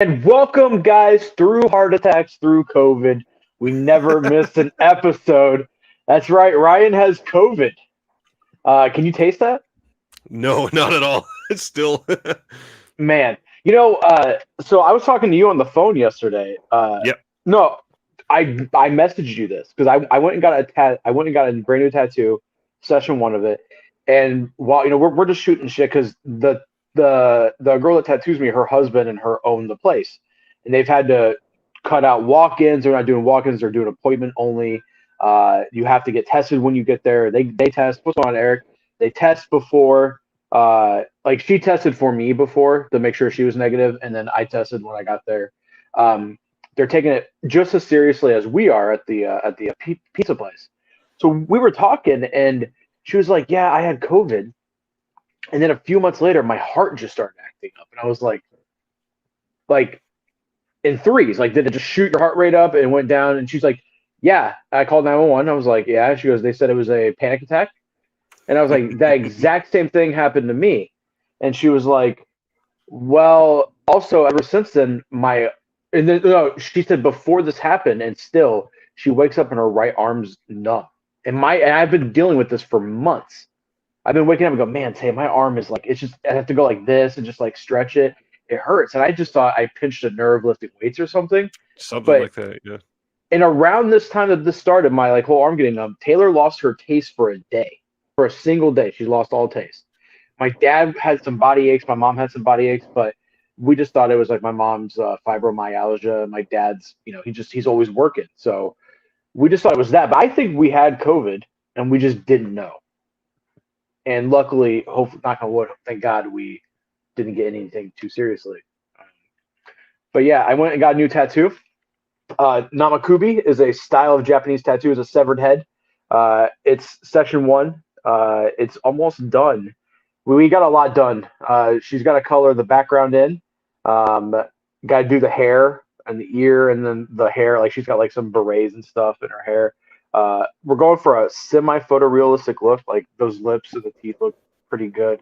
And welcome, guys, through heart attacks, through COVID. We never missed an episode. That's right. Ryan has COVID. Can you taste that? No, not at all. It's still. Man, so I was talking to you on the phone yesterday. Yep. No, I messaged you this because I went and got I went and got a brand new tattoo, session one of it, and while we're just shooting shit because the girl that tattoos me, her husband and her own the place, and they've had to cut out walk-ins. They're not doing walk-ins. They're doing appointment only. You have to get tested when you get there. They test. What's going on, Eric? They test before. Like she tested for me before to make sure she was negative, and then I tested when I got there. They're taking it just as seriously as we are at the pizza place. So we were talking, and she was like, "Yeah, I had COVID." And then a few months later, my heart just started acting up, and I was like in threes. Like, did it just shoot your heart rate up and went down? And she's like, "Yeah." I called 911. I was like, "Yeah." She goes, "They said it was a panic attack." And I was like, "That exact same thing happened to me." And she was like, "Well, also ever since then, and then no, she said before this happened, and still she wakes up and her right arm's numb. And I've been dealing with this for months. I've been waking up and go, man, Tay, my arm is like, it's just, I have to go like this and just like stretch it. It hurts. And I just thought I pinched a nerve lifting weights or something. Something But like that, yeah. and around this time that this started, my like whole arm getting numb, Taylor lost her taste for a day, for a single day. She lost all taste. My dad had some body aches. My mom had some body aches, but we just thought it was like my mom's fibromyalgia. My dad's, he's always working. So we just thought it was that. But I think we had COVID and we just didn't know. And luckily, hopefully, knock on wood, thank God we didn't get anything too seriously. But yeah, I went and got a new tattoo. Namakubi is a style of Japanese tattoo. It's a severed head. It's section one. It's almost done. We got a lot done. She's got to color the background in. Got to do the hair and the ear, and then the hair. Like she's got like some berets and stuff in her hair. We're going for a semi-photorealistic look. Like those lips and the teeth look pretty good.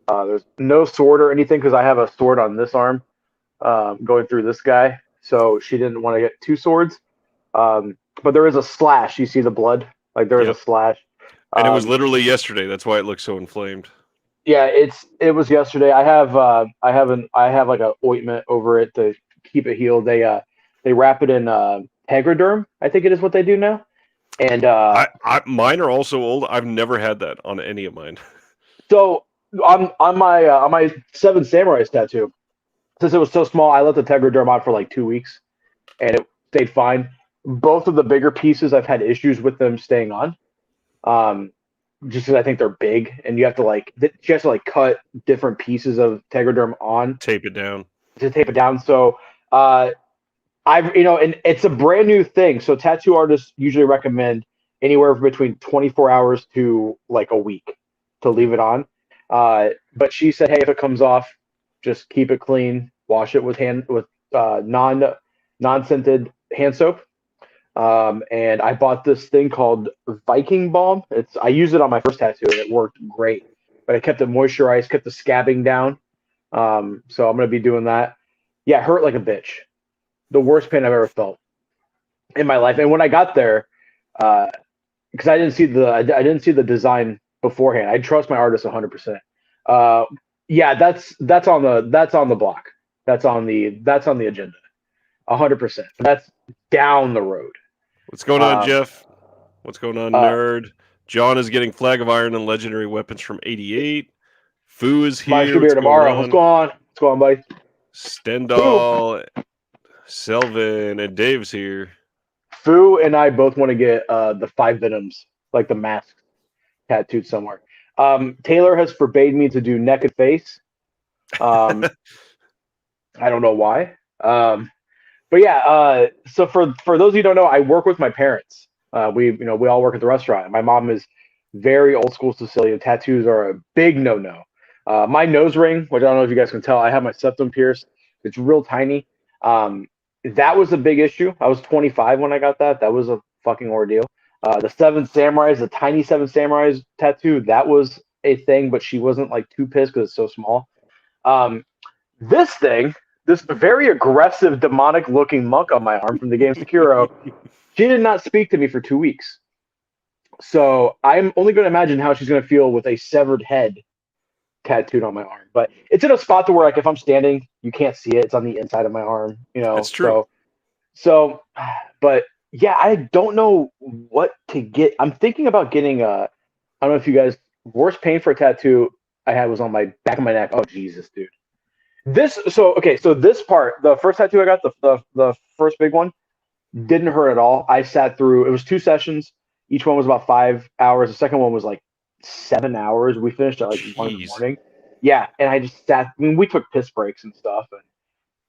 There's no sword or anything because I have a sword on this arm going through this guy. So she didn't want to get two swords. But there is a slash. You see the blood? Like there is a slash. And it was literally yesterday. That's why it looks so inflamed. Yeah, it was yesterday. I have like a ointment over it to keep it healed. They wrap it in Tegaderm, I think it is what they do now. And mine are also old. I've never had that on any of mine. So on my Seven Samurais tattoo, since it was so small, I let the Tegaderm out for like 2 weeks, and it stayed fine. Both of the bigger pieces, I've had issues with them staying on. Just because I think they're big, and you have to cut different pieces of Tegaderm on, tape it down. So and it's a brand new thing. So tattoo artists usually recommend anywhere between 24 hours to like a week to leave it on. But she said, hey, if it comes off, just keep it clean, wash it with non-scented hand soap. And I bought this thing called Viking Balm. I used it on my first tattoo and it worked great, but I kept it moisturized, kept the scabbing down. So I'm going to be doing that. Yeah, it hurt like a bitch. The worst pain I've ever felt in my life. And when I got there, because I didn't see the design beforehand. I trust my artist 100%. Yeah, that's on the block. That's on the agenda. 100%. That's down the road. What's going on, Jeff? What's going on, nerd? John is getting Flag of Iron and legendary weapons from 88. Foo is here. Should be here tomorrow. What's going on, buddy? Stendhal, Selvin, and Dave's here. Foo and I both want to get the 5 Venoms, like the mask, tattooed somewhere. Taylor has forbade me to do neck and face. I don't know why. But yeah, so for those of you who don't know, I work with my parents. We all work at the restaurant. My mom is very old school Sicilian. Tattoos are a big no-no. My nose ring, which I don't know if you guys can tell, I have my septum pierced. It's real tiny. That was a big issue. I was 25 when I got that. That was a fucking ordeal. The Seven Samurais, the tiny Seven Samurais tattoo, that was a thing, but she wasn't like too pissed because it's so small. This thing, this very aggressive, demonic-looking monk on my arm from the game Sekiro. She did not speak to me for 2 weeks. So I'm only going to imagine how she's going to feel with a severed head tattooed on my arm. But it's in a spot to where, like, if I'm standing, you can't see it. It's on the inside of my arm, you know. That's true. So, but yeah, I don't know what to get. I'm thinking about getting I don't know if you guys, worst pain for a tattoo I had was on my back of my neck. Oh Jesus, dude. So this part, the first tattoo I got, the first big one, didn't hurt at all. I sat through. It was 2 sessions. Each one was about 5 hours. The second one was like 7 hours. We finished at like 1 in the morning. Yeah, and I just sat. I mean, we took piss breaks and stuff, and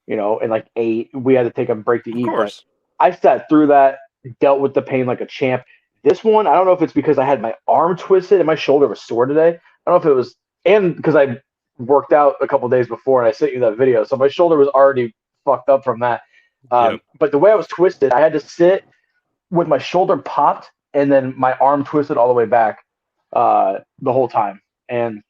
and like 8, we had to take a break to eat. Of course. I sat through that, dealt with the pain like a champ. This one, I don't know if it's because I had my arm twisted and my shoulder was sore today. I don't know if it was, and because I worked out a couple days before and I sent you that video, so my shoulder was already fucked up from that. But the way I was twisted, I had to sit with my shoulder popped and then my arm twisted all the way back the whole time. And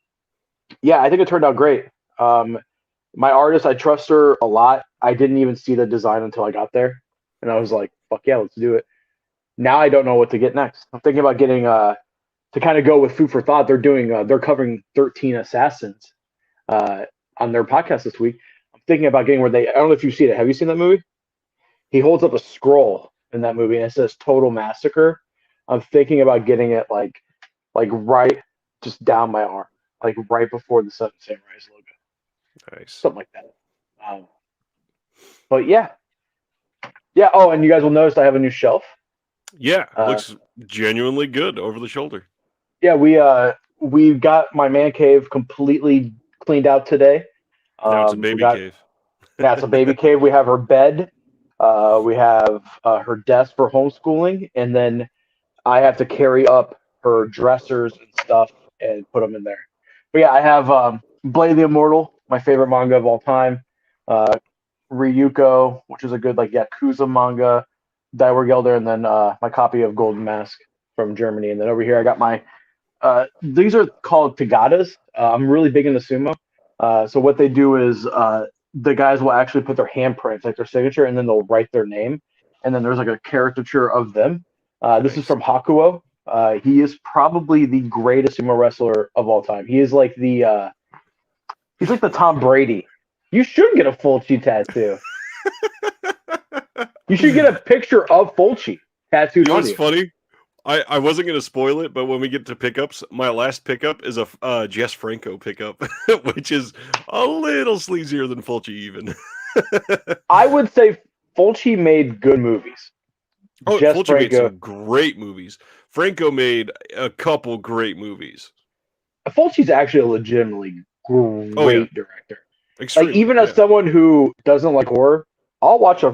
yeah, I think it turned out great. My artist, I trust her a lot. I didn't even see the design until I got there, and I was like, "Fuck yeah, let's do it." Now I don't know what to get next. I'm thinking about getting to kind of go with food for thought. They're covering 13 Assassins on their podcast this week. I'm thinking about getting I don't know if you've seen it. Have you seen that movie? He holds up a scroll in that movie and it says "Total Massacre." I'm thinking about getting it like right just down my arm, like right before the Seven Samurais logo. Nice. Something like that. But yeah. Oh, and you guys will notice I have a new shelf. Yeah, looks genuinely good over the shoulder. Yeah, we got my man cave completely cleaned out today. Now it's a baby cave. Yeah, it's a baby cave. We have her bed. We have her desk for homeschooling, and then I have to carry up her dressers and stuff and put them in there. But yeah, I have Blade the Immortal, my favorite manga of all time. Ryuko, which is a good like Yakuza manga. Gelder, and then my copy of Golden Mask from Germany. And then over here I got my these are called Tagadas. I'm really big into sumo. So what they do is the guys will actually put their handprints, like their signature, and then they'll write their name. And then there's like a caricature of them. This is from Hakuo. He is probably the greatest sumo wrestler of all time. He is like he's like the Tom Brady. You should get a Fulci tattoo. You should get a picture of Fulci tattooed on you. What's funny? I wasn't going to spoil it, but when we get to pickups, my last pickup is a Jess Franco pickup, which is a little sleazier than Fulci even. I would say Fulci made good movies. Oh, Fulci made some great movies. Franco made a couple great movies. Fulci's actually a legitimately great director. Extremely, like even as someone who doesn't like horror, I'll watch a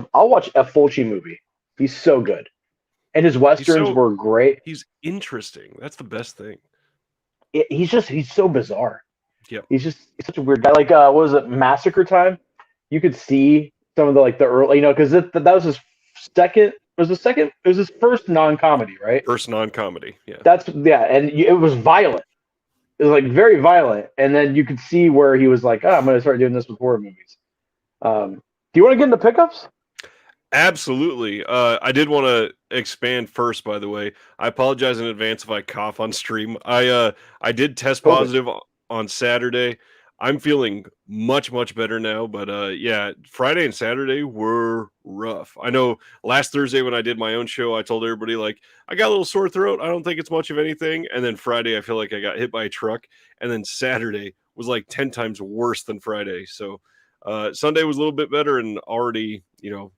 Fulci movie. He's so good, and his westerns were great. He's interesting. That's the best thing. He's so bizarre. Yeah, he's such a weird guy. Like what was it, Massacre Time? You could see some of the early, because that was his second. It was his first non-comedy, right? First non-comedy. Yeah. And it was violent. It was like very violent, and then you could see where he was like, I'm going to start doing this with horror movies. Do you want to get into pickups? Absolutely. I did want to expand first, by the way. I apologize in advance if I cough on stream. I did test positive on Saturday. I'm feeling much, much better now. But yeah, Friday and Saturday were rough. I know last Thursday when I did my own show, I told everybody, like, I got a little sore throat. I don't think it's much of anything. And then Friday, I feel like I got hit by a truck. And then Saturday was like 10 times worse than Friday. So Sunday was a little bit better and already,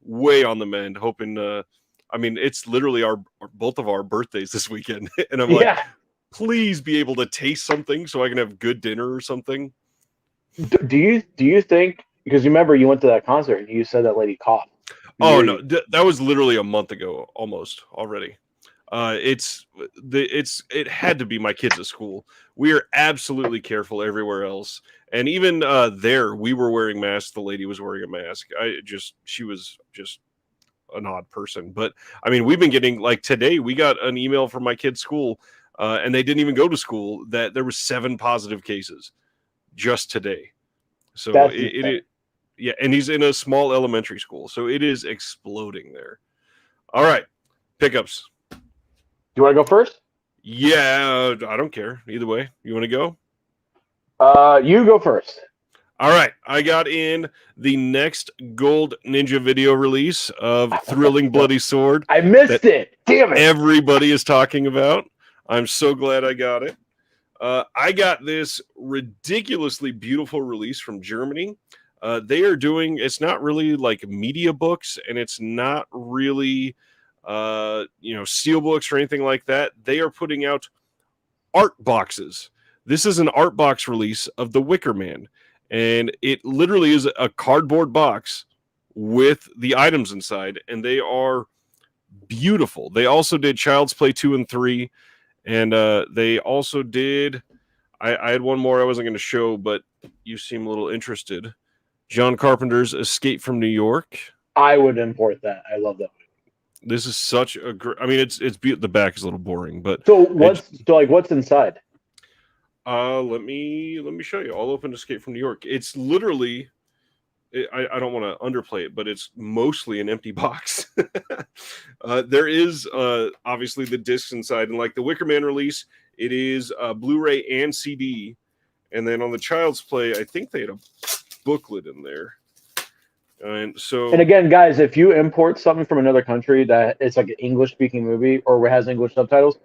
way on the mend, hoping, it's literally both of our birthdays this weekend. And I'm like, please be able to taste something so I can have good dinner or something. Do you think, because remember you went to that concert and you said that lady coughed? Oh no, that was literally a month ago, almost already. It had to be my kids at school. We are absolutely careful everywhere else, and even there, we were wearing masks. The lady was wearing a mask. She was just an odd person. But I mean, we've been getting, like, today we got an email from my kid's school, and they didn't even go to school, that there was 7 positive cases just today. So Yeah, and he's in a small elementary school, so it is exploding there. All right, pickups. Do you want to go first? Yeah, I don't care either way. You want to go? You go first. All right, I got in the next Gold Ninja video release of Thrilling Bloody Sword. I missed it. Damn it. Everybody is talking about. I'm so glad I got it. I got this ridiculously beautiful release from Germany. They are doing, it's not really like media books, and it's not really, steel books or anything like that. They are putting out art boxes. This is an art box release of The Wicker Man, and it literally is a cardboard box with the items inside, and they are beautiful. They also did Child's Play 2 and 3, and they also did, I had one more I wasn't going to show, but you seem a little interested. John Carpenter's Escape from New York. I would import that. I love that movie. This is such a great, I mean, it's the back is a little boring, but so what's inside? Let me show you. I'll open Escape from New York. It's literally, I don't want to underplay it, but it's mostly an empty box. There is obviously the discs inside, and like the Wicker Man release, it is Blu-ray and CD. And then on the Child's Play, I think they had a booklet in there. And again, guys, if you import something from another country that it's like an English-speaking movie or has English subtitles,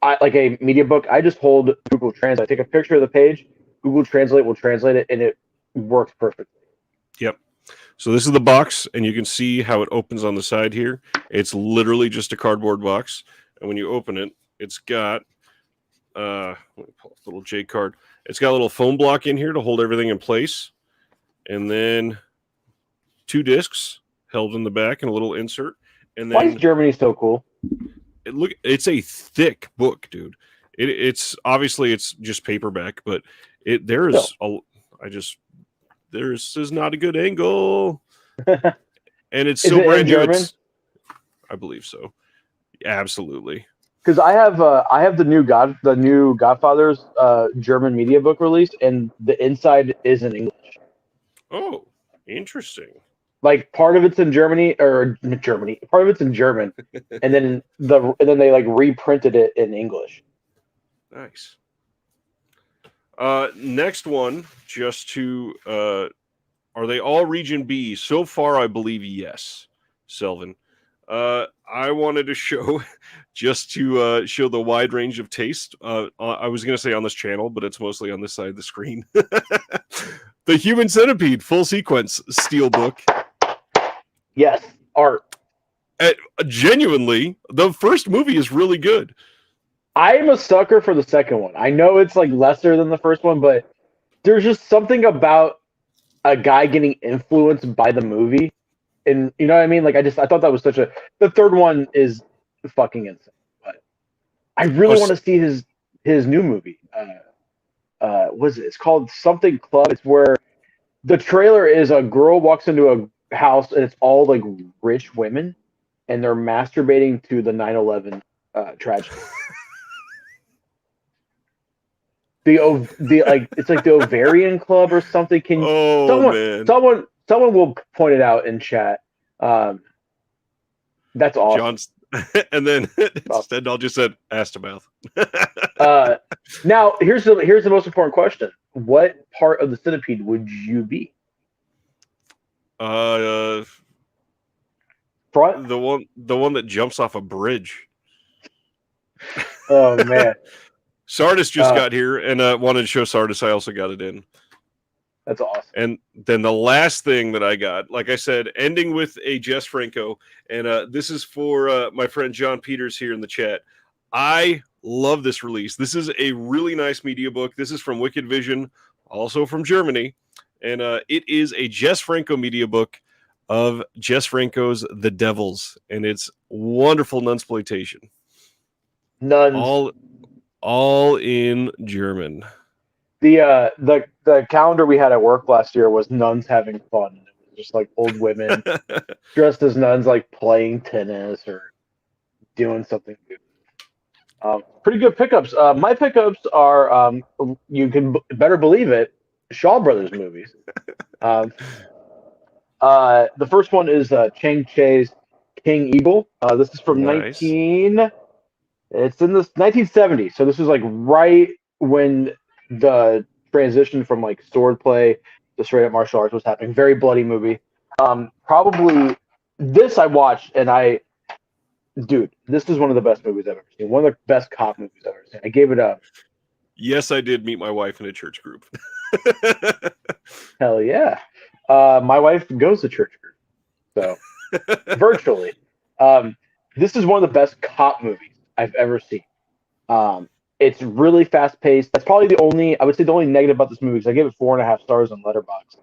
like a media book, I just hold Google Translate. Take a picture of the page, Google Translate will translate it, and it works perfectly. Yep. So this is the box, and you can see how it opens on the side here. It's literally just a cardboard box, and when you open it, it's got let me pull up the little J card. It's got a little foam block in here to hold everything in place, and then 2 discs held in the back and a little insert. And then why is Germany so cool? It's a thick book, dude. It's obviously it's just paperback, but there is not a good angle, and it's so brand new. I believe so. Absolutely. Because I have the new Godfather's German media book release, and the inside is in English. Oh, interesting. Like part of it's in part of it's in German, and then they like reprinted it in English. Nice. Next one, just to are they all Region B? So far, I believe yes, Selvin. I wanted to show just to show the wide range of taste. I was going to say on this channel, but it's mostly on this side of the screen. The Human Centipede full sequence steelbook. Yes, art. Genuinely, the first movie is really good. I am a sucker for the second one. I know it's like lesser than the first one, but there's just something about a guy getting influenced by the movie. And you know what I mean? Like I thought that was the third one is fucking insane. But I really want to see his new movie. What is it? It's called something Club. It's where the trailer is a girl walks into a house and it's all like rich women and they're masturbating to the 9/11 tragedy. It's like the Ovarian Club or something. Someone will point it out in chat. That's awesome. John's, and then instead I'll just said Astamouth. Now here's the most important question: what part of the centipede would you be? Front? The one that jumps off a bridge. Oh man. Sardis just got here and wanted to show Sardis. I also got it in. That's awesome. And then the last thing that I got, like I said, ending with a Jess Franco, and this is for my friend John Peters here in the chat. I love this release. This is a really nice media book. This is from Wicked Vision, also from Germany, and it is a Jess Franco media book of Jess Franco's The Devils, and it's wonderful nunsploitation. Nuns. All in German. The calendar we had at work last year was nuns having fun. It was just like old women dressed as nuns, like playing tennis or doing something good. Pretty good pickups. My pickups are you can better believe it, Shaw Brothers movies. The first one is Chang Che's King Eagle. This is from Nice. 19. It's in the 1970s, so this is like right when the transition from like swordplay to straight up martial arts was happening. Very bloody movie. Probably this I watched and dude, this is one of the best movies I've ever seen. One of the best cop movies I've ever seen. I gave it a Yes, I did meet my wife in a church group. hell yeah. My wife goes to church group, so virtually. Um, this is one of the best cop movies I've ever seen. It's really fast paced. That's probably I would say the only negative about this movie is I gave it 4.5 stars on Letterboxd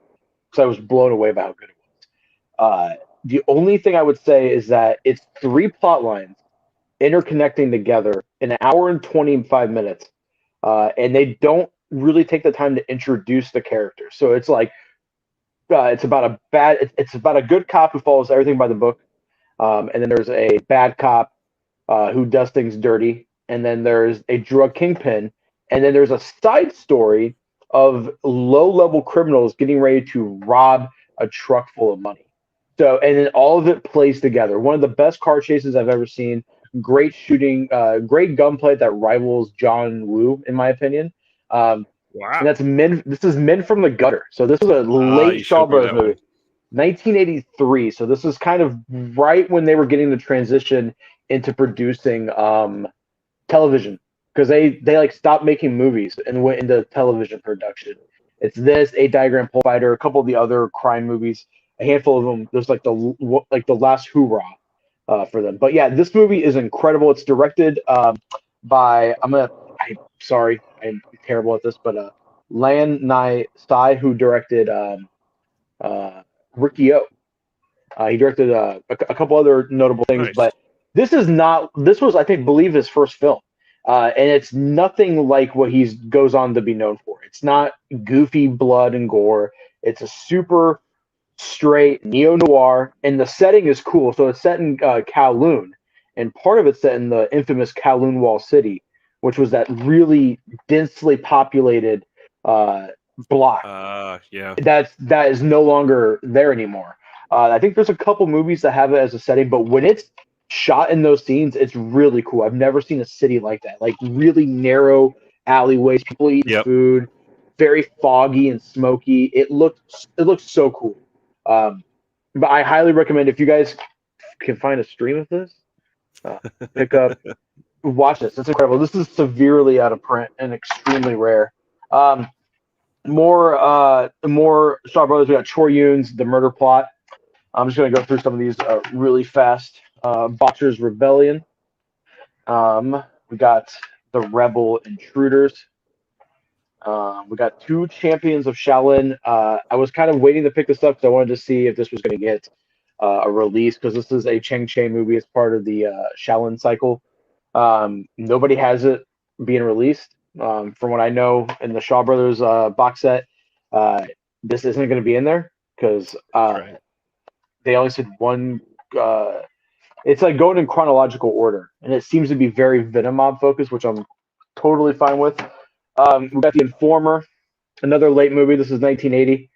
because I was blown away by how good it was. The only thing I would say is that it's three plot lines interconnecting together in an hour and 25 minutes, and they don't really take the time to introduce the characters. So it's like it's about a good cop who follows everything by the book, and then there's a bad cop who does things dirty, and then there's a drug kingpin, and then there's a side story of low-level criminals getting ready to rob a truck full of money. So, and then all of it plays together. One of the best car chases I've ever seen. Great shooting, great gunplay that rivals John Woo, in my opinion. And Wow. that's Men. This is Men from the Gutter. So this was a late You Shaw showed me Brothers that one. movie. 1983. So this is kind of right when they were getting the transition into producing television because they like stopped making movies and went into television production. It's this, Eight Diagram Pole Fighter, a couple of the other crime movies, a handful of them. There's like the last hoorah for them. But yeah, this movie is incredible. It's directed by I'm sorry, I'm terrible at this, but Lan Nai Sai, who directed uh, Ricky O. He directed a couple other notable things, Nice. but this is not. This was, I think, believe his first film, and it's nothing like what he goes on to be known for. It's not goofy blood and gore. It's a super straight neo noir, and the setting is cool. So it's set in Kowloon, and part of it's set in the infamous Kowloon Wall City, which was that really densely populated uh, block Yeah. that is no longer there anymore. I think there's a couple movies that have it as a setting, but when it's shot in those scenes, it's really cool. I've never seen a city like that. Like really narrow alleyways, people eating Yep. food, very foggy and smoky. It looks so cool. Um, but I highly recommend if you guys can find a stream of this, uh, pick up, watch this. It's incredible. This is severely out of print and extremely rare. Um, more Shaw Brothers. We got Chor Yun's The Murder Plot. I'm just going to go through some of these really fast. Boxer's Rebellion. We got The Rebel Intruders. We got Two Champions of Shaolin. I was kind of waiting to pick this up because I wanted to see if this was going to get a release because this is a Cheng Che movie. It's part of the Shaolin cycle. Nobody has it being released. From what I know in the Shaw Brothers box set, uh, this isn't going to be in there because Right. they only said one. It's like going in chronological order, and it seems to be very Venom Mob focused, which I'm totally fine with. We got The Informer, another late movie. This is 1980.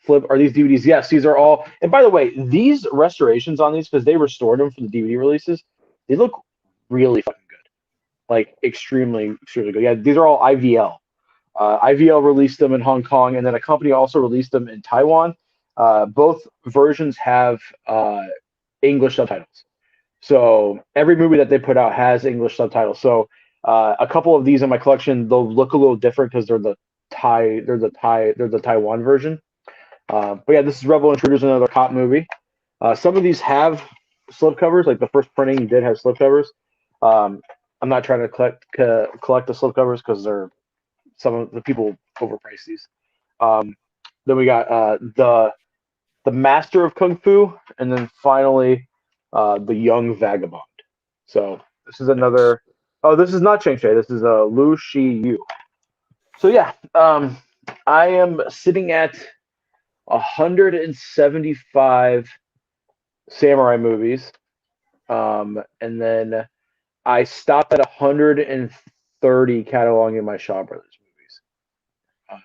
Flip, are these DVDs? Yes, these are all. And by the way, these restorations on these, because they restored them for the DVD releases, they look really fucking good. Like extremely, extremely good. Yeah, these are all IVL. IVL released them in Hong Kong, and then a company also released them in Taiwan. Both versions have English subtitles. So every movie that they put out has English subtitles. So a couple of these in my collection, they'll look a little different because they're the Taiwan version. But yeah, this is Rebel Intruders, another cop movie. Some of these have slipcovers, like the first printing did have slipcovers. Um, I'm not trying to collect the slipcovers because they're some of the people overprice these. Um, then we got the Master of Kung Fu, and then finally the Young Vagabond. So this is Nice. another. Oh, this is not Cheng Che. This is Lu Shi Yu. So yeah, I am sitting at 175 samurai movies, and then I stopped at 130 cataloging my Shaw Brothers movies. Um,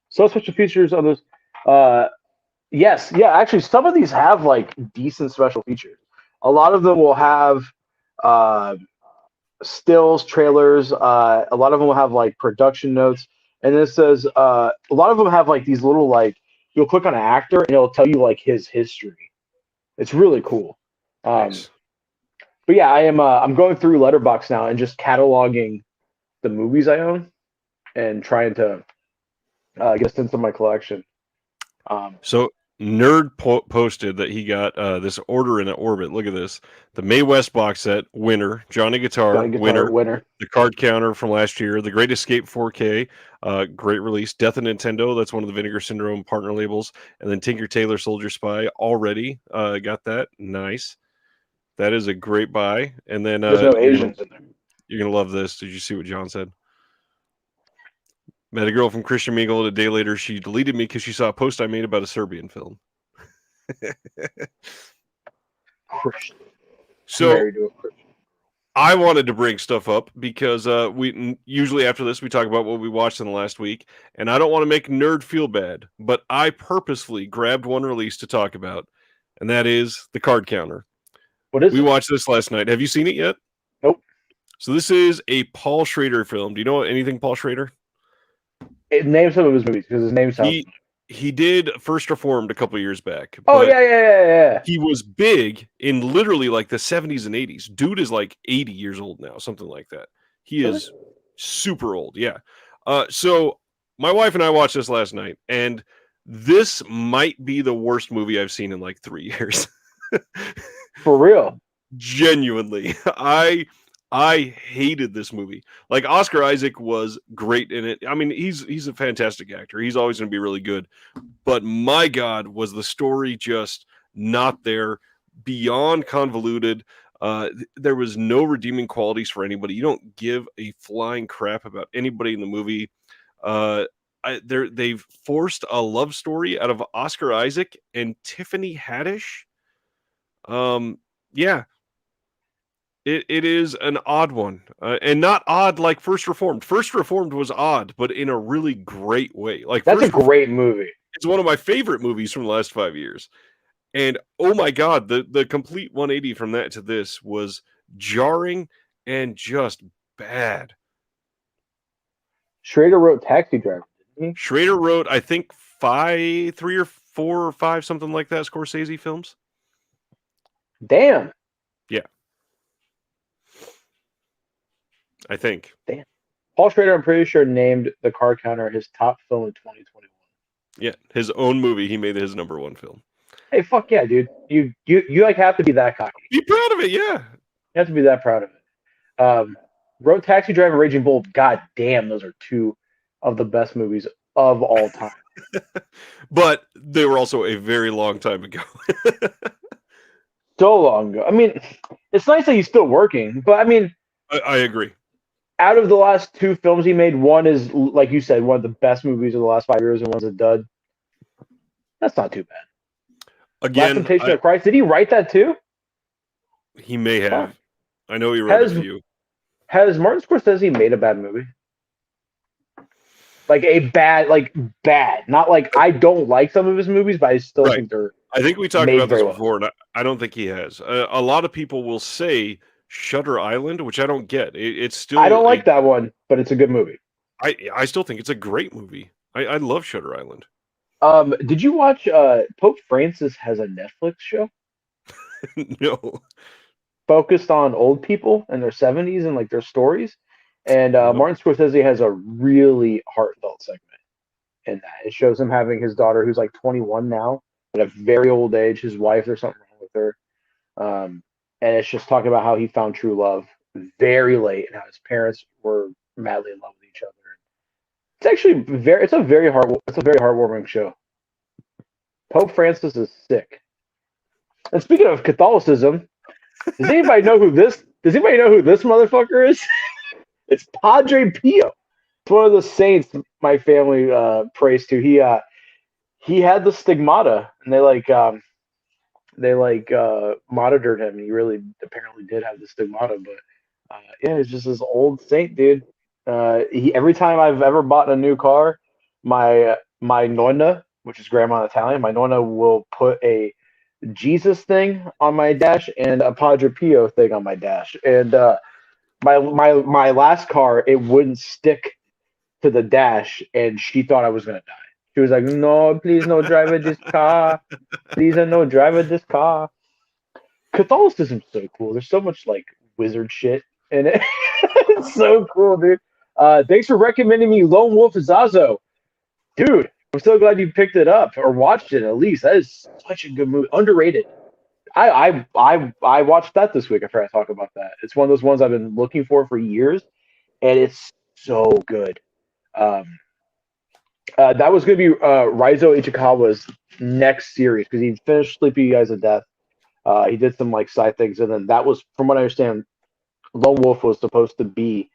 so let's switch the features on this. Yes, yeah. Actually, some of these have like decent special features. A lot of them will have uh, stills, trailers. A lot of them will have like production notes, and it says a lot of them have like these little like you'll click on an actor and it'll tell you like his history. It's really cool. Um, Nice. but yeah, I'm going through Letterbox now and just cataloging the movies I own and trying to get this into my collection. So Nerd posted that he got this Order in Orbit. Look at this: the Mae West box set, winner. Johnny Johnny Guitar, Guitar winner. winner. The Card Counter from last year, The Great Escape 4K, great release. Death of Nintendo, that's one of the Vinegar Syndrome partner labels, and then Tinker Tailor Soldier Spy already got that. Nice. That is a great buy. And then There's no Asians in there. you're gonna love this. Did you see what John said? Met a girl from Christian Mingle, and a day later she deleted me because she saw a post I made about a Serbian film. Christian. So Married to a Christian. I wanted to bring stuff up because we usually after this we talk about what we watched in the last week, and I don't want to make nerd feel bad, but I purposefully grabbed one release to talk about, and that is The Card Counter. What is We it? watched this last night. Have you seen it yet? Nope. So this is a Paul Schrader film. Do you know anything Paul Schrader? Name some of his movies because his name sounds. He did First Reformed a couple of years back. Oh but yeah. he was big in literally like the 70s and 80s. Dude is like 80 years old now, something like that. He is super old. Yeah. So my wife and I watched this last night, and this might be the worst movie I've seen in like 3 years. For real. Genuinely. I hated this movie. Like Oscar Isaac was great in it. I mean, he's a fantastic actor. He's always going to be really good. But my God, was the story just not there, beyond convoluted. There was no redeeming qualities for anybody. You don't give a flying crap about anybody in the movie. They've forced a love story out of Oscar Isaac and Tiffany Haddish. Yeah. It is an odd one, and not odd like First Reformed. First Reformed was odd, but in a really great way. Like That's First a great movie. It's one of my favorite movies from the last 5 years. And oh my God, the complete 180 from that to this was jarring and just bad. Schrader wrote Taxi Driver, didn't he? Schrader wrote, I think, 3 or 4 or 5, something like that, Scorsese films. Damn. Yeah. I think. Damn. Paul Schrader, I'm pretty sure, named The Card Counter his top film in 2021. Yeah, his own movie. He made it his number 1 film. Hey, fuck yeah, dude! You like have to be that cocky. Be proud of it, yeah. You have to be that proud of it. Wrote Taxi Driver, Raging Bull. God damn, those are 2 of the best movies of all time. But they were also a very long time ago. So long ago. I mean, it's nice that he's still working, but I mean, I agree. Out of the last 2 films he made, one is, like you said, one of the best movies of the last 5 years, and one's a dud. That's not too bad. Again, Last Temptation of Christ. Did he write that too? He may have. I know he wrote a few. Has Martin Scorsese made a bad movie? Like bad. Not like I don't like some of his movies, but I still think they're. I think we talked about this before, and I don't think he has. A lot of people will say Shutter Island, which I don't get. It's still. I don't like that one, but it's a good movie. I still think it's a great movie. I love Shutter Island. Did you watch Pope Francis has a Netflix show? No. Focused on old people in their 70s and like their stories. And Martin Scorsese has a really heartfelt segment in that. It shows him having his daughter who's like 21 now at a very old age. His wife, there's something wrong with her. And it's just talking about how he found true love very late and how his parents were madly in love with each other. It's actually it's a very heartwarming show. Pope Francis is sick. And speaking of Catholicism, does anybody know who this motherfucker is? It's Padre Pio. It's one of the saints my family prays to. He had the stigmata, and they monitored him. He really apparently did have the stigmata, but yeah, he's just this old saint, dude. Every time I've ever bought a new car, my nonna which is Grandma Italian. My nonna will put a Jesus thing on my dash and a Padre Pio thing on my dash. And my last car, it wouldn't stick to the dash, and she thought I was gonna die. She was like, "No, please, no drive this car. Please, no drive this car." Catholicism's so cool. There's so much like wizard shit in it. It's so cool, dude. Thanks for recommending me Lone Wolf Zazo, dude. I'm so glad you picked it up or watched it at least. That is such a good movie. Underrated. I watched that this week. I forgot to talk about that. It's one of those ones I've been looking for years, and it's so good. That was going to be Raizo Ichikawa's next series because he finished Sleepy You Guys to Death. He did some like side things, and then that was, from what I understand, Lone Wolf was supposed to be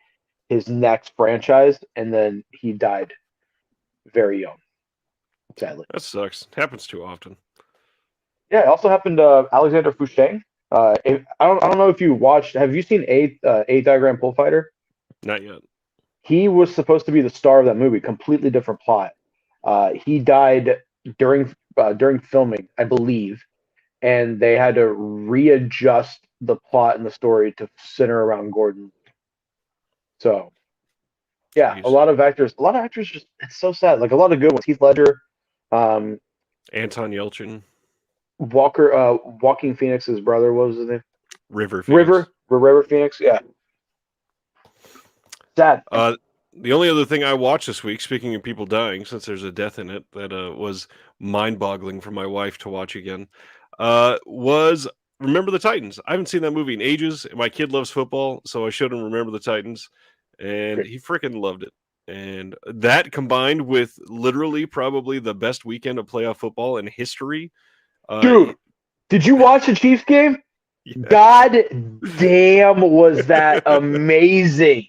his next franchise, and then he died very young, sadly. That sucks. Happens too often. Yeah, it also happened to Alexander Fusheng. I don't know if you watched. Have you seen A Diagram Bullfighter? Fighter? Not yet. He was supposed to be the star of that movie. Completely different plot. He died during filming, I believe, and they had to readjust the plot and the story to center around Gordon. So, yeah, Jeez. a lot of actors just, it's so sad. Like a lot of good ones. Heath Ledger, Anton Yelchin, Walking Phoenix's brother. What was his name? River Phoenix. River Phoenix. Yeah. Sad. The only other thing I watched this week, speaking of people dying, since there's a death in it, that was mind-boggling for my wife to watch again, was Remember the Titans. I haven't seen that movie in ages. My kid loves football, so I showed him Remember the Titans, and he freaking loved it. And that combined with literally probably the best weekend of playoff football in history. Dude, did you watch the Chiefs game? Yeah. God damn, was that amazing.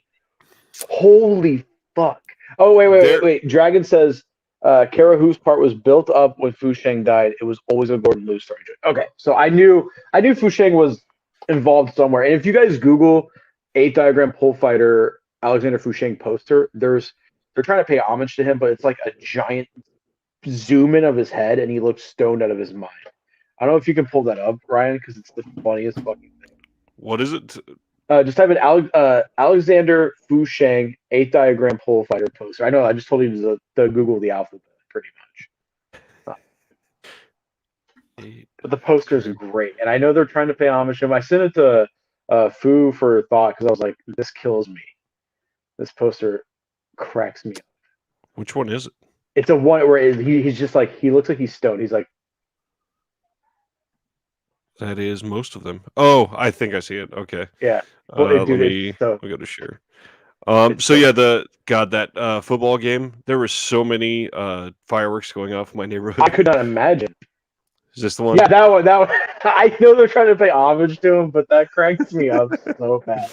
Holy fuck. Oh, wait. Dragon says Kara Hu's part was built up when Fusheng died. It was always a Gordon Liu story. Okay, so I knew Fusheng was involved somewhere. And if you guys Google 8 Diagram Pole Fighter Alexander Fusheng poster, they're trying to pay homage to him, but it's like a giant zoom in of his head, and he looks stoned out of his mind. I don't know if you can pull that up, Ryan, because it's the funniest fucking thing. What is it? Just type in Alexander Fusheng 8 Diagram Pole Fighter poster. I know, I just told you to Google the alphabet, pretty much. But the poster is great, and I know they're trying to pay homage to him. I sent it to Fu for thought because I was like, this kills me. This poster cracks me up. Which one is it? It's a one where he's just like, he looks like he's stoned. He's like, that is most of them. Oh, I think I see it. Okay. Yeah. Well, let me go to share. So yeah, that football game, there were so many fireworks going off in my neighborhood. I could not imagine. Is this the one? Yeah, that one. I know they're trying to pay homage to him, but that cracks me up so bad.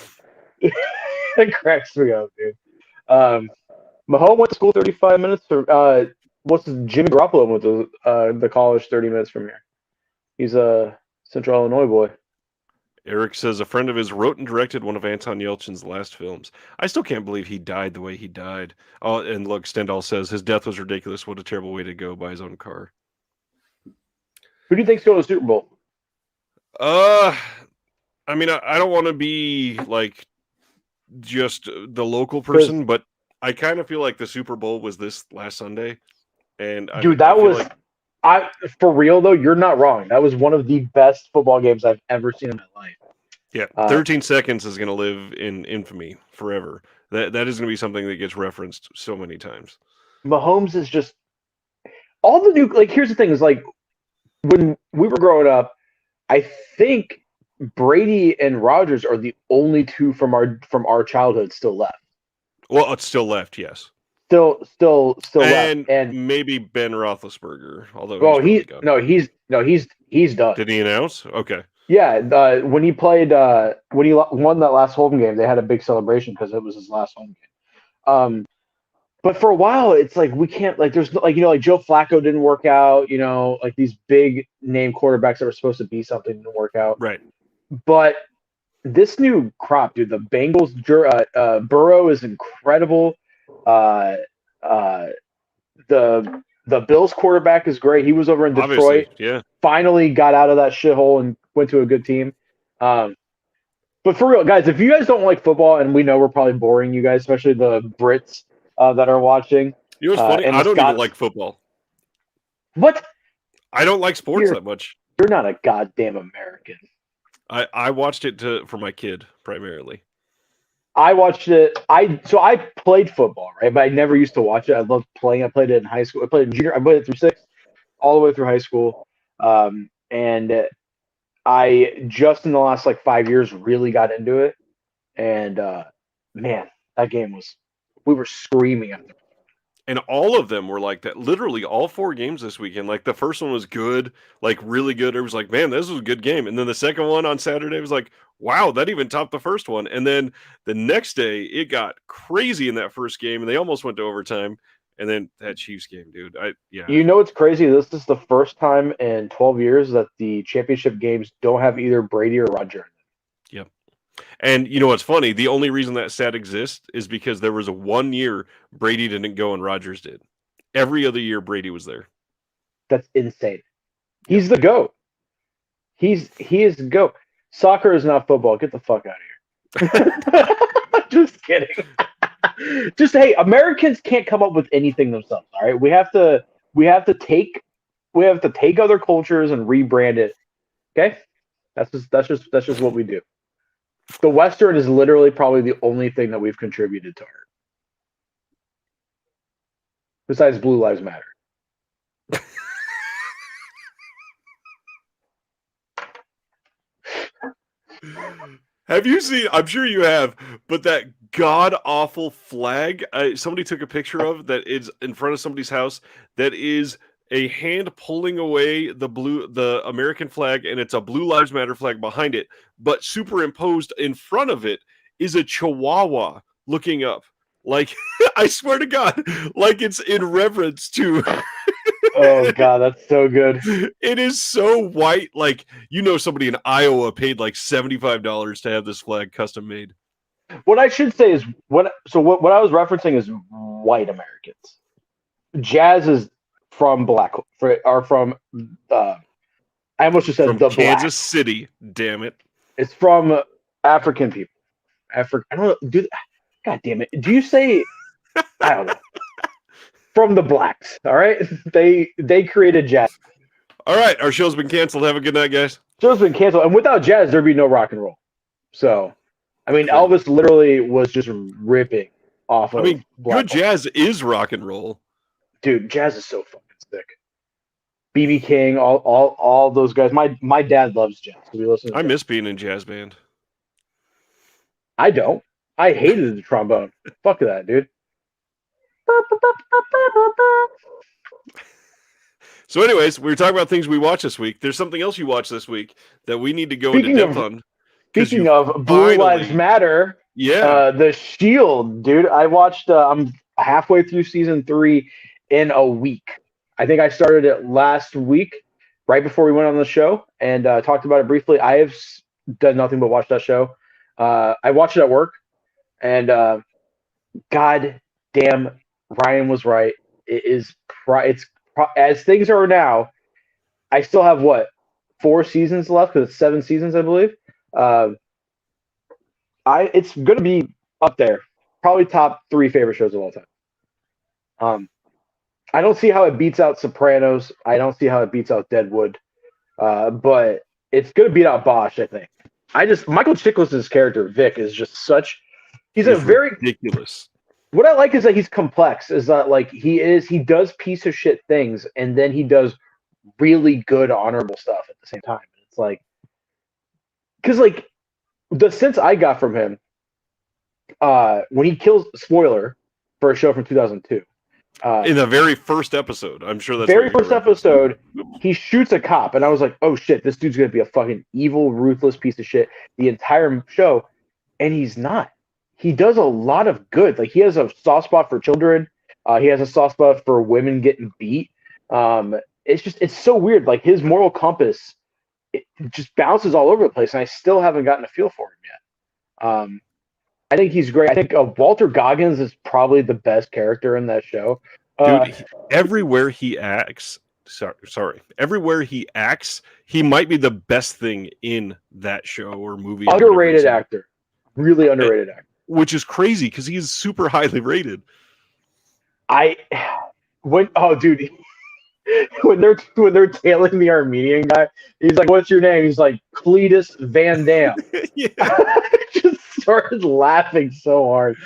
It cracks me up, dude. Mahomes went to school 35 minutes. What's Jimmy Garoppolo went to the college 30 minutes from here. He's a Central Illinois boy. Eric says a friend of his wrote and directed one of Anton Yelchin's last films. I still can't believe he died the way he died. Oh, and look, Stendhal says his death was ridiculous. What a terrible way to go by his own car. Who do you think's going to the Super Bowl? I mean, I don't want to be like just the local person, but I kind of feel like the Super Bowl was this last Sunday. And dude, for real though, you're not wrong. That was one of the best football games I've ever seen in my life. Yeah, 13 seconds is going to live in infamy forever. That is going to be something that gets referenced so many times. Mahomes is just all the new. Like, here's the thing: is like when we were growing up, I think Brady and Rodgers are the only two from our childhood still left. Well, it's still left, yes. Still and left, and maybe Ben Roethlisberger. Although he's done. Did he announce? Okay. Yeah, when he played, when he won that last home game, they had a big celebration because it was his last home game. But for a while, it's like we can't there's like Joe Flacco didn't work out. Like these big name quarterbacks that were supposed to be something didn't work out. Right. But this new crop, dude, the Bengals, Burrow is incredible. The The Bills quarterback is great. He was over in Detroit. Obviously, yeah. Finally got out of that shithole and went to a good team. But for real, guys, if you guys don't like football, and we know we're probably boring you guys, especially the Brits that are watching. You know what's funny? and I the don't even Scots. like football. What? I don't like sports that much. You're not a goddamn American. I watched it for my kid primarily. I watched it. I played football, right? But I never used to watch it. I loved playing. I played it in high school. I played it in junior. I played it through sixth, all the way through high school. And I just in the last like 5 years really got into it. And man, that game we were screaming after. And all of them were like that. Literally, all 4 games this weekend. Like the first one was good, like really good. It was like, man, this was a good game. And then the second one on Saturday was like, wow, that even topped the first one. And then the next day, it got crazy in that first game, and they almost went to overtime. And then that Chiefs game, dude. Yeah. You know what's crazy? This is the first time in 12 years that the championship games don't have either Brady or Roger. Yep. And you know what's funny? The only reason that stat exists is because there was a 1 year Brady didn't go and Rodgers did. Every other year Brady was there. That's insane. He's the GOAT. He is the GOAT. Soccer is not football. Get the fuck out of here. Just kidding. Just hey, Americans can't come up with anything themselves. All right, we have to take other cultures and rebrand it. Okay, that's just what we do. The Western is literally probably the only thing that we've contributed to art, besides Blue Lives Matter. Have you seen? I'm sure you have, but that god awful flag somebody took a picture of that is in front of somebody's house. That is a hand pulling away the American flag, and it's a Blue Lives Matter flag behind it, but superimposed in front of it is a chihuahua looking up. Like I swear to God, like it's in reverence to. Oh God, that's so good. It is so white. Like, somebody in Iowa paid like $75 to have this flag custom made. What I should say is what I was referencing is white Americans. Jazz is from I almost just said from the Kansas black. City. Damn it! It's from African people. I don't know. God damn it! Do you say? I don't know. From the blacks. All right, they created jazz. All right, our show's been canceled. Have a good night, guys. Show's been canceled, and without jazz, there'd be no rock and roll. So, I mean, Elvis literally was just ripping off of. Good jazz is rock and roll. Dude, jazz is so fucking sick. BB King, all those guys. My dad loves jazz. So we listen. I miss being in jazz band. I don't. I hated the trombone. Fuck that, dude. So, anyways, we were talking about things we watched this week. There's something else you watched this week that we need to go into depth on. Speaking of Blue Lives Matter, yeah, The Shield, dude. I watched. I'm halfway through season 3 in a week. I think I started it last week, right before we went on the show, and talked about it briefly. I have done nothing but watch that show. I watched it at work, and God damn, Ryan was right. It's as things are now. I still have 4 seasons left because it's 7 seasons, I believe. It's going to be up there, probably top 3 favorite shows of all time. I don't see how it beats out Sopranos. I don't see how it beats out Deadwood, but it's going to beat out Bosch. I think. Michael Chiklis' character Vic is just he's a very ridiculous. What I like is that he's complex. Is that like he does piece of shit things, and then he does really good, honorable stuff at the same time. It's like, because like the sense I got from him when he kills, spoiler for a show from 2002. In the very first episode, I'm sure that's very first episode, he shoots a cop, and I was like, "Oh shit, this dude's gonna be a fucking evil, ruthless piece of shit." The entire show, and he's not. He does a lot of good. Like he has a soft spot for children. He has a soft spot for women getting beat. It's so weird. Like his moral compass, it just bounces all over the place, and I still haven't gotten a feel for him yet. I think he's great. I think Walter Goggins is probably the best character in that show. Dude, everywhere he acts, everywhere he acts, he might be the best thing in that show or movie. Underrated actor, really underrated actor. Which is crazy because he's super highly rated. Dude, when they're tailing the Armenian guy, he's like, "What's your name?" He's like, "Cletus Van Dam." Yeah. I just started laughing so hard.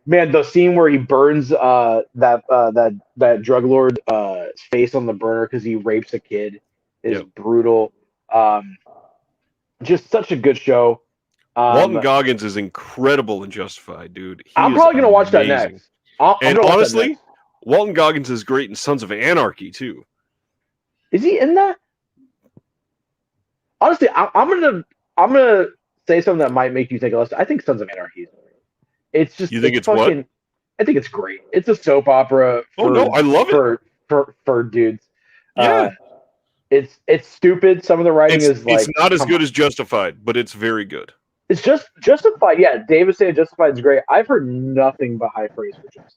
Man, the scene where he burns that drug lord face on the burner because he rapes a kid is brutal. Just such a good show. Walton Goggins is incredible in Justified, dude. I'm probably gonna watch that next. And honestly, Walton Goggins is great in Sons of Anarchy too. Is he in that? Honestly, I'm gonna say something that might make you think less. I think Sons of Anarchy is great. It's just you think it's fucking, what? I think it's great. It's a soap opera. I love it for dudes. Yeah, it's stupid. Some of the writing is like it's not as good as Justified, but it's very good. It's just Justified. Yeah, David saying Justified is great. I've heard nothing but high praise for Justified.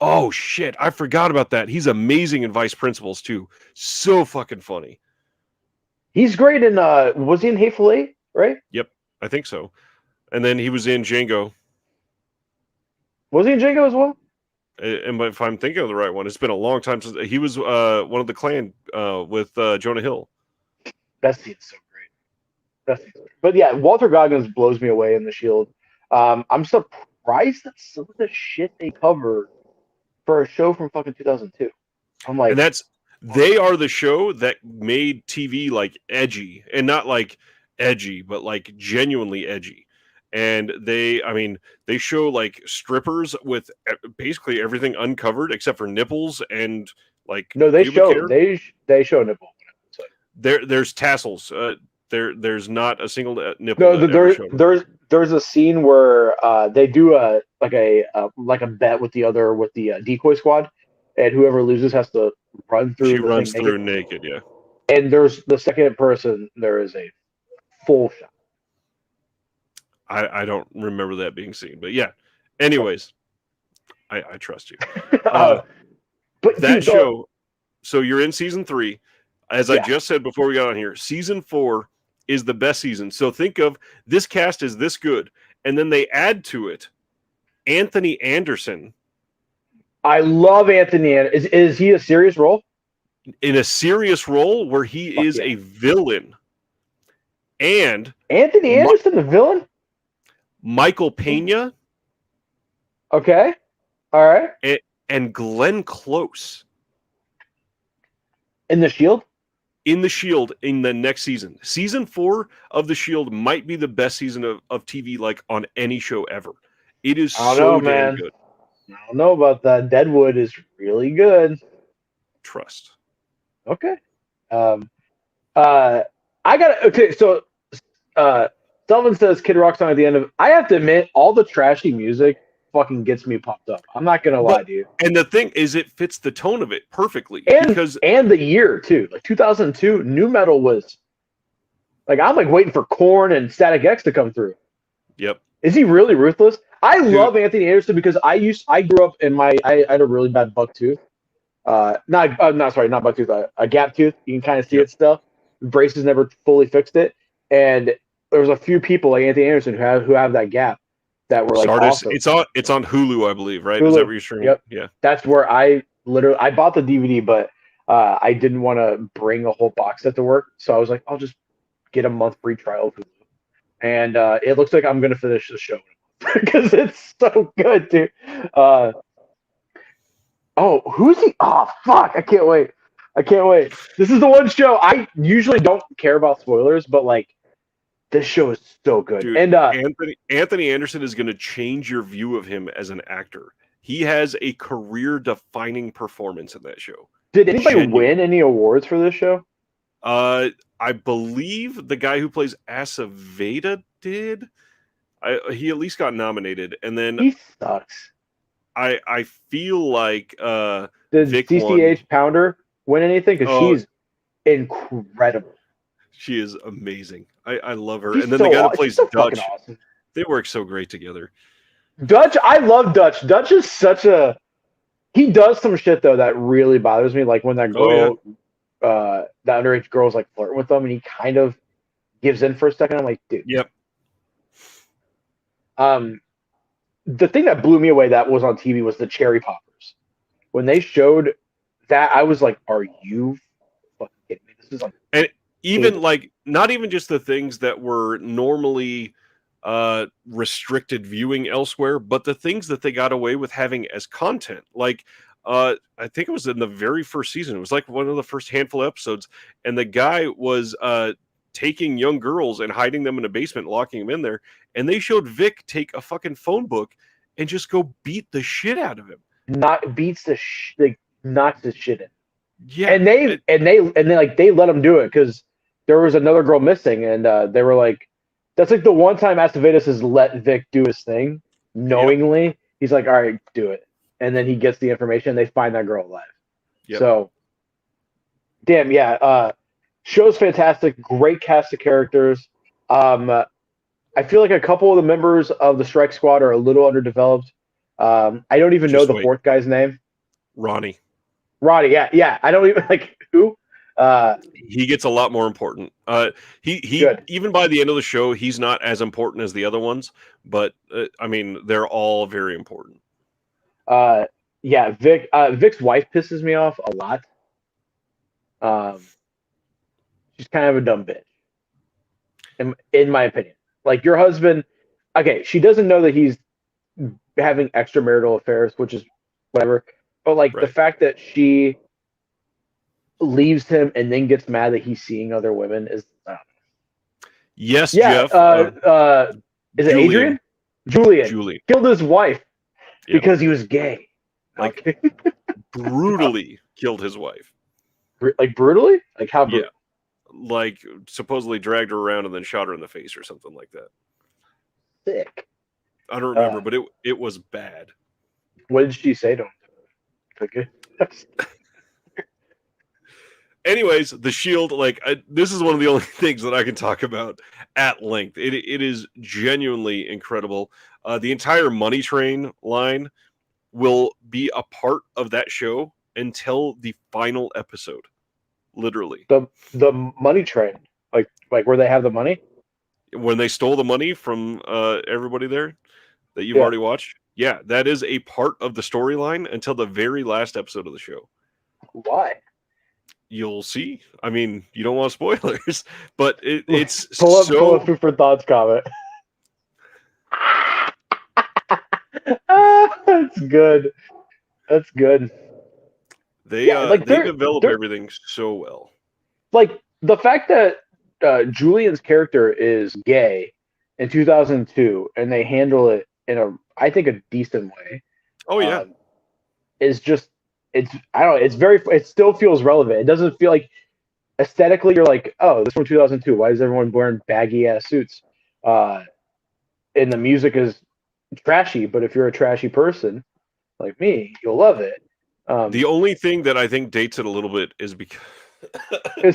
Oh shit, I forgot about that. He's amazing in Vice Principals too. So fucking funny. He's great in was he in Hateful Eight, right? Yep, I think so. And then he was in Django. Was he in Django as well? And if I'm thinking of the right one, it's been a long time since he was one of the Klan with Jonah Hill. That scene's so great. But yeah, Walter Goggins blows me away in The Shield. I'm surprised at some of the shit they cover for a show from fucking 2002. I'm like, and they are the show that made TV like edgy, and not like edgy, but like genuinely edgy. And they show like strippers with basically everything uncovered except for nipples and like they show nipple. There's tassels. There's not a single nipple. No, there's a scene where they do a bet with the decoy squad, and whoever loses has to run through. She runs through naked, yeah. And there's the second person. There is a full shot. I don't remember that being seen, but yeah. Anyways, I trust you. But that show. So you're in season 3, as I just said before we got on here. Season 4 is the best season. So think of this cast is this good, and then they add to it Anthony Anderson. I love Anthony. Is he a serious role? In a serious role where he is a villain. And Anthony Anderson, the villain? Michael Pena. Okay. All right. And Glenn Close. In The Shield? In The Shield in the next season. Season 4 of The Shield might be the best season of TV like on any show ever. It is so damn good. I don't know about that. Deadwood is really good. Trust. Okay. So Selvin says Kid Rock song at the end of. I have to admit, all the trashy music fucking gets me pumped up. I'm not gonna lie to you. And the thing is, it fits the tone of it perfectly. And the year too, like 2002, nu metal was. Like I'm like waiting for Korn and Static X to come through. Yep. Is he really ruthless? I love Anthony Anderson because I grew up in I had a really bad buck tooth. Not buck tooth, a gap tooth. You can kind of see it still. Braces never fully fixed it, and there was a few people like Anthony Anderson who have that gap that were like Stardust. Awesome. It's on Hulu, I believe, right? Hulu. Is that where you're streaming? Yep. Yeah. That's where I bought the DVD, but I didn't want to bring a whole box set to work, so I was like, I'll just get a month free trial of Hulu, and it looks like I'm gonna finish the show because it's so good, dude. Who's he? Oh fuck! I can't wait. This is the one show I usually don't care about spoilers, but like this show is so good. Dude, and Anthony Anderson is going to change your view of him as an actor. He has a career-defining performance in that show. Did anybody win any awards for this show? I believe the guy who plays Aceveda did. He at least got nominated, and then he sucks. I feel like did CCH Pounder win anything? Because she's incredible. She is amazing. I love her. And then the guy that plays Dutch, they work so great together. Dutch, I love Dutch. Dutch is such a He does some shit though that really bothers me, like when that Oh yeah. girl, that underage girl's like flirting with him, and he kind of gives in for a second. I'm like, dude. Yep. The thing that blew me away that was on TV was the cherry poppers. When they showed that, I was like, "Are you fucking kidding me? This is on And even cable." like not even just the things that were normally restricted viewing elsewhere, but the things that they got away with having as content. Like I think it was in the very first season. It was like one of the first handful of episodes, and the guy was taking young girls and hiding them in a basement, locking them in there, and they showed Vic take a fucking phone book and just go beat the shit out of him. Not beats the like knocks the shit in. Yeah, And they let him do it because there was another girl missing, and they were like, that's like the one time Acevedos has let Vic do his thing knowingly. Yep. He's like, all right, do it, and then he gets the information. And they find that girl alive. Yep. So, damn, yeah. Show's fantastic. Great cast of characters. I feel like a couple of the members of the Strike Squad are a little underdeveloped. I don't even know the fourth guy's name. Ronnie, yeah. I don't even like who. He gets a lot more important. He even by the end of the show, he's not as important as the other ones, but I mean, they're all very important. Yeah, Vic's wife pisses me off a lot. She's kind of a dumb bitch, in my opinion. Like your husband, okay, she doesn't know that he's having extramarital affairs, which is whatever. But like the fact that she leaves him and then gets mad that he's seeing other women is yes, yeah. Jeff. Is it Adrian? Julian killed his wife because he was gay. Like brutally killed his wife. Like brutally? Like how? Yeah. Like supposedly dragged her around and then shot her in the face or something like that. Sick. I don't remember, but it was bad. What did she say to him? Okay. Anyways, the Shield, like this is one of the only things that I can talk about at length. It is genuinely incredible. The entire Money Train line will be a part of that show until the final episode. Literally. The Money Train, like where they have the money? When they stole the money from everybody there that you've already watched? Yeah, that is a part of the storyline until the very last episode of the show. Why? You'll see. I mean, you don't want spoilers, but it's pull up food for thoughts comment. That's good. That's good. They develop everything so well. Like the fact that Julian's character is gay in 2002, and they handle it in I think a decent way. Oh yeah, is just I don't know. It still feels relevant. It doesn't feel like aesthetically you're like, oh, this is from 2002. Why is everyone wearing baggy ass suits? And the music is trashy, but if you're a trashy person like me, you'll love it. The only thing that I think dates it a little bit is because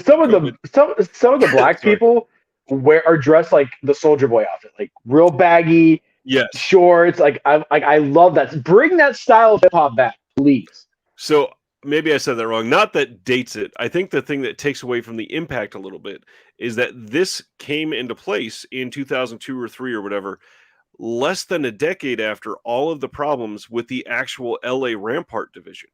some of the black people are dressed like the Soldier Boy outfit, like real baggy, shorts. Like I love that. Bring that style of hip hop back, please. So maybe I said that wrong. Not that dates it. I think the thing that takes away from the impact a little bit is that this came into place in 2002 or 3 or whatever, less than a decade after all of the problems with the actual LA Rampart division.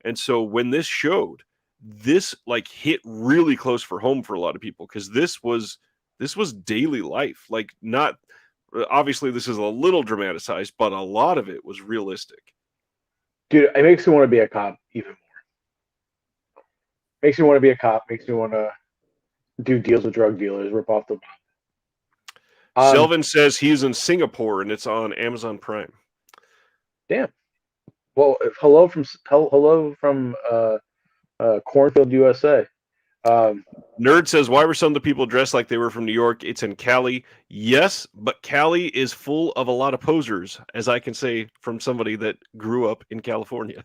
And so when this showed, this like hit really close for home for a lot of people because this was daily life. Like not obviously this is a little dramatized, but a lot of it was realistic. Dude, it makes me want to be a cop even more. Makes me want to be a cop. Makes me want to do deals with drug dealers, rip off the mob. Selvin says he's in Singapore and it's on Amazon Prime. Damn. Well, hello from Cornfield, USA. Nerd says, why were some of the people dressed like they were from New York? It's in Cali. Yes, but Cali is full of a lot of posers, as I can say from somebody that grew up in California.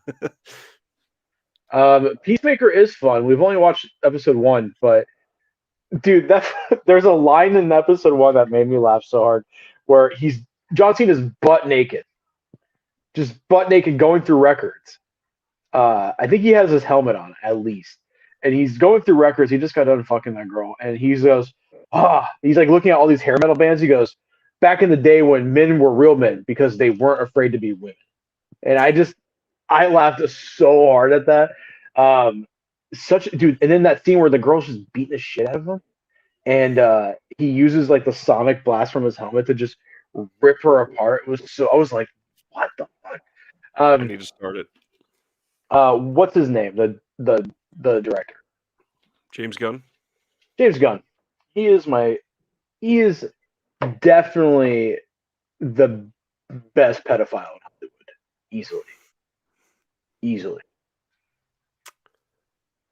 Peacemaker is fun. We've only watched episode 1, but dude, there's a line in episode 1 that made me laugh so hard where John Cena's butt naked. Just butt naked going through records. I think he has his helmet on at least, and he's going through records. He just got done fucking that girl, and he goes, he's like looking at all these hair metal bands. He goes, back in the day when men were real men because they weren't afraid to be women, and I laughed so hard at that. Such dude, and then that scene where the girl's just beating the shit out of him, and he uses like the sonic blast from his helmet to just rip her apart. It was so I was like, what the fuck? I need to start it. What's his name? The director, James Gunn. James Gunn. He is definitely the best pedophile in Hollywood, easily.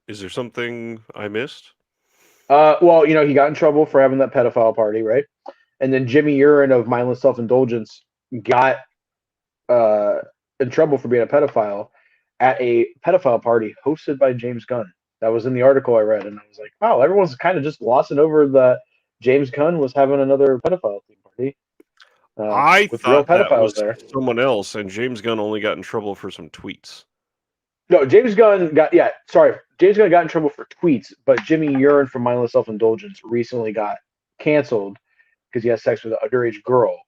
Is there something I missed? Well, he got in trouble for having that pedophile party, right? And then Jimmy Urine of Mindless Self-Indulgence got in trouble for being a pedophile at a pedophile party hosted by James Gunn. That was in the article I read, and I was like, wow, everyone's kind of just glossing over that James Gunn was having another pedophile theme party. I with real thought that pedophiles was there. someone else, and James Gunn only got in trouble for some tweets. No, James Gunn got in trouble for tweets, but Jimmy Urine from Mindless Self-Indulgence recently got canceled because he had sex with an underage girl,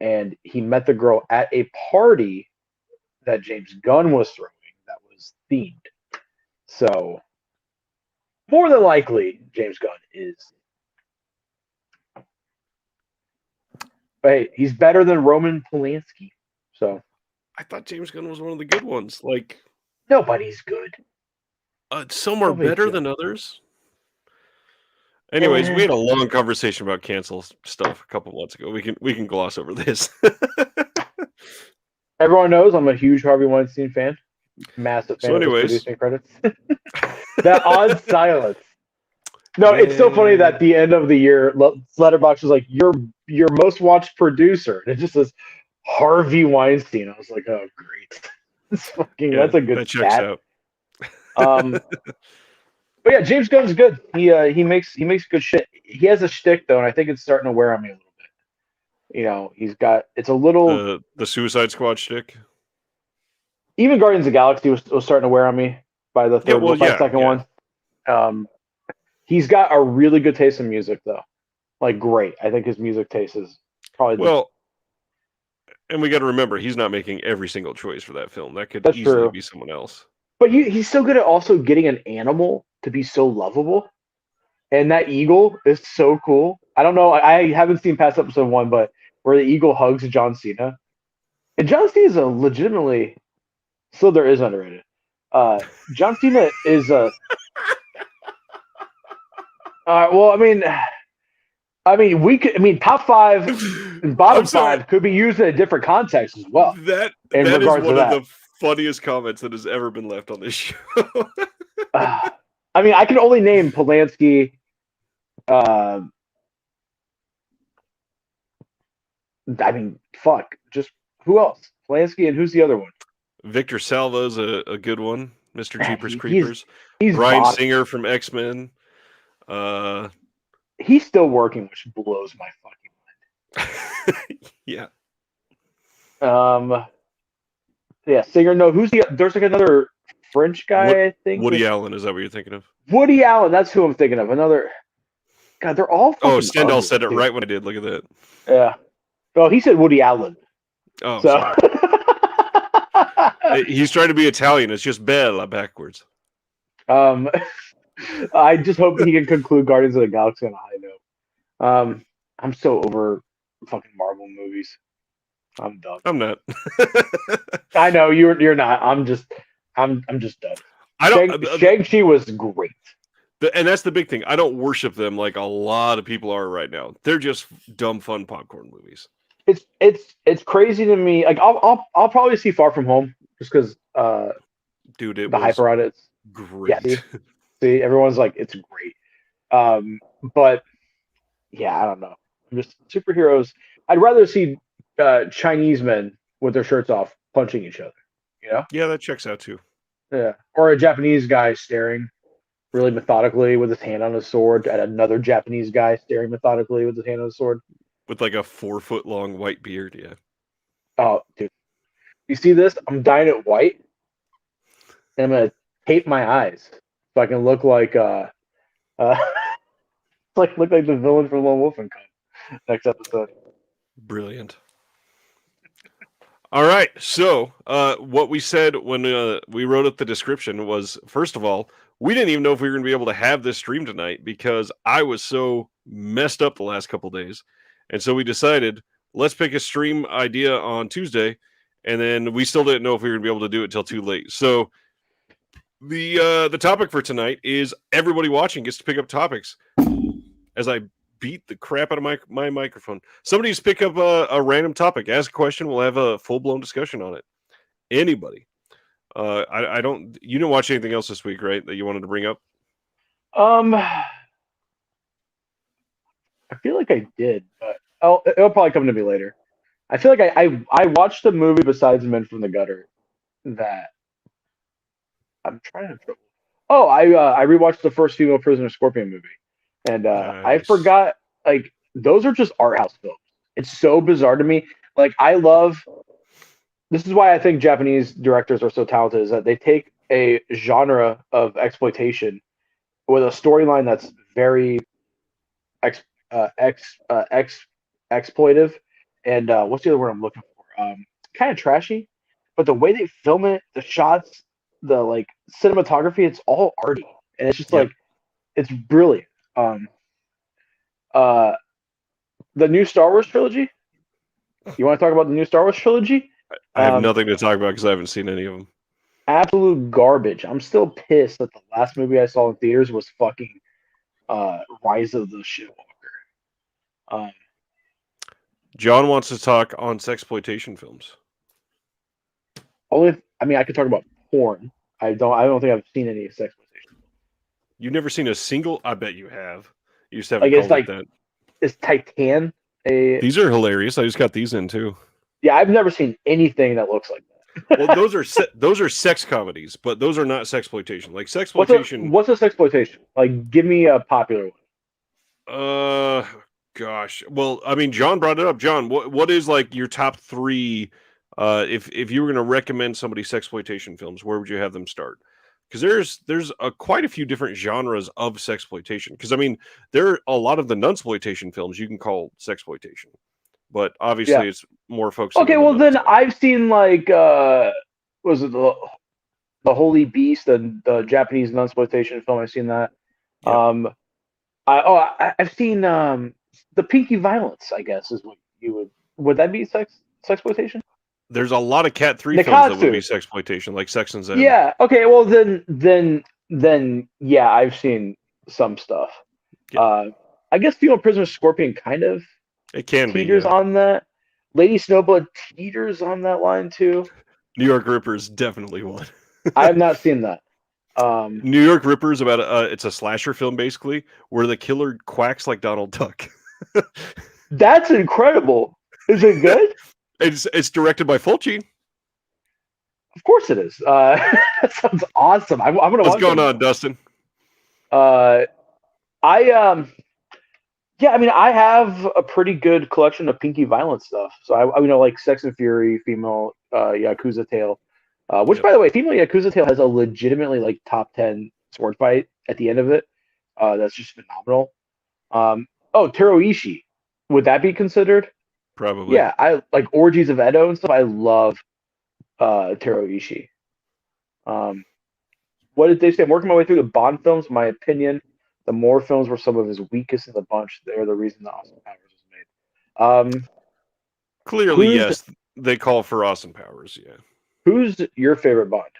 and he met the girl at a party that James Gunn was throwing that was themed. So, more than likely, James Gunn is. But hey, he's better than Roman Polanski. So, I thought James Gunn was one of the good ones. Like, nobody's good. Some are Nobody's better good. than others. Anyways, we had a long conversation about cancel stuff a couple months ago. We can gloss over this. Everyone knows I'm a huge Harvey Weinstein fan. Massive fan of his producing credits. That odd silence. No, it's so funny that at the end of the year, Letterboxd was like, your most watched producer. And it just says Harvey Weinstein. I was like, oh, great. That's a good that checks stat. out. But yeah, James Gunn's good. He makes good shit. He has a shtick though, and I think it's starting to wear on me a little bit. It's a little the Suicide Squad shtick. Even Guardians of the Galaxy was starting to wear on me by the second one. He's got a really good taste in music though, like great. I think his music taste is probably and we got to remember he's not making every single choice for that film. That could easily true. Be someone else. But he's so good at also getting an animal to be so lovable. And that eagle is so cool. I don't know. I haven't seen past episode 1, but where the eagle hugs John Cena. And John Cena is a legitimately... Slither is underrated. John Cena is a... well, top 5 and bottom 5 could be used in a different context as well. That is one of the funniest comments that has ever been left on this show. I can only name Polanski. Just who else? Polanski, and who's the other one? Victor Salva's a good one. Mr. Jeepers Creepers. He's Bryan Singer from X-Men. He's still working, which blows my fucking mind. Yeah. Yeah, Singer. No, there's like another French guy, I think. Woody Allen, is that what you're thinking of? Woody Allen, that's who I'm thinking of. Another. God, they're all. Stendhal said it right when I did. Look at that. Yeah. Well, he said Woody Allen. Oh, so. He's trying to be Italian. It's just Bella backwards. I just hope he can conclude Guardians of the Galaxy on a high note. I'm so over fucking Marvel movies. I'm done. I'm not. I know you're not. I'm just done. Shang-Chi was great. And that's the big thing. I don't worship them like a lot of people are right now. They're just dumb, fun popcorn movies. It's crazy to me. Like I'll probably see Far From Home just because dude, it the hype around it's great. Yeah, see, everyone's like it's great. But yeah, I don't know. Just superheroes. I'd rather see Chinese men with their shirts off punching each other. Yeah, that checks out too. Yeah, or a Japanese guy staring really methodically with his hand on his sword at another Japanese guy staring methodically with his hand on his sword. With like a 4-foot-long white beard, yeah. Oh, dude. You see this? I'm dyeing it white. and I'm gonna tape my eyes so I can look like look like the villain from Lone Wolf and Cub next episode. Brilliant. All right. So, what we said when we wrote up the description was, first of all, we didn't even know if we were going to be able to have this stream tonight because I was so messed up the last couple days, and so we decided let's pick a stream idea on Tuesday, and then we still didn't know if we were going to be able to do it till too late. So, the topic for tonight is everybody watching gets to pick up topics. As I beat the crap out of my microphone. Somebody just pick up a random topic, ask a question. We'll have a full blown discussion on it. Anybody? I don't. You didn't watch anything else this week, right? That you wanted to bring up? I feel like I did, but it'll probably come to me later. I feel like I watched a movie besides Men from the Gutter that I'm trying to. Oh, I rewatched the first female prisoner Scorpion movie, and I Nice. forgot like those are just art house films. It's so bizarre to me. Like I love. This is why I think Japanese directors are so talented. Is that they take a genre of exploitation with a storyline that's very exploitive, and what's the other word I'm looking for? Kind of trashy, but the way they film it, the shots, the like cinematography, it's all arty, and it's just Yep. like it's brilliant. The new Star Wars trilogy. You want to talk about the new Star Wars trilogy? I have nothing to talk about because I haven't seen any of them. Absolute garbage. I'm still pissed that the last movie I saw in theaters was fucking Rise of the Shitwalker. John wants to talk on sexploitation films. I could talk about porn. I don't think I've seen any sexploitation. You've never seen a single? I bet you have. You just Like haven't it's called like it that. is Titan a? These are hilarious. I just got these in too. Yeah, I've never seen anything that looks like that. Well, those are sex comedies, but those are not sexploitation. Like sexploitation. What's a sexploitation? Like, give me a popular one. Gosh. Well, I mean, John brought it up. John, what is like your top three? If you were going to recommend somebody sexploitation films, where would you have them start? Because there's quite a few different genres of sexploitation. Because I mean, there are a lot of the nunsploitation films you can call sexploitation, but obviously it's more focused. Okay, well then I've seen like was it the Holy Beast, the Japanese nunsploitation film? I've seen that. Yep. I've seen the Pinky Violence. I guess is what you would that be sexploitation? There's a lot of Cat 3 films that would be sexploitation, like Sex and Zen. Yeah. Okay. Well, then, yeah, I've seen some stuff. Yeah. I guess Female Prisoner Scorpion kind of it can teeters on that. Lady Snowblood teeters on that line too. New York Ripper is definitely one. I have not seen that. New York Ripper is about it's a slasher film basically where the killer quacks like Donald Duck. That's incredible. Is it good? It's directed by Fulci. Of course it is. That sounds awesome. I'm gonna. What's going on, Dustin? Yeah, I mean, I have a pretty good collection of Pinky Violence stuff. So I like Sex and Fury, female Yakuza Tale, which by the way, female Yakuza Tale has a legitimately like top 10 sword fight at the end of it. That's just phenomenal. Teruishi, would that be considered? Probably. Yeah, I like Orgies of Edo and stuff. I love Teruishi. What did they say? I'm working my way through the Bond films. In my opinion, the Moore films were some of his weakest in the bunch. They're the reason the Austin Powers was made. Clearly, yes, they call for Austin Powers. Yeah. Who's your favorite Bond?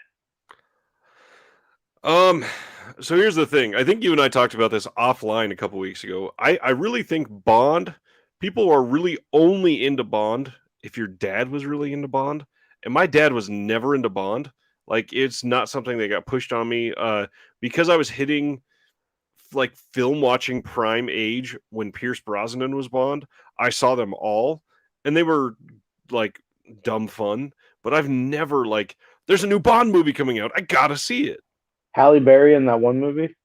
So here's the thing. I think you and I talked about this offline a couple weeks ago. I really think Bond. People are really only into Bond if your dad was really into Bond. And my dad was never into Bond. Like, it's not something that got pushed on me. Because I was hitting, like, film watching prime age when Pierce Brosnan was Bond, I saw them all. And they were, like, dumb fun. But I've never, like, there's a new Bond movie coming out. I gotta see it. Halle Berry in that one movie?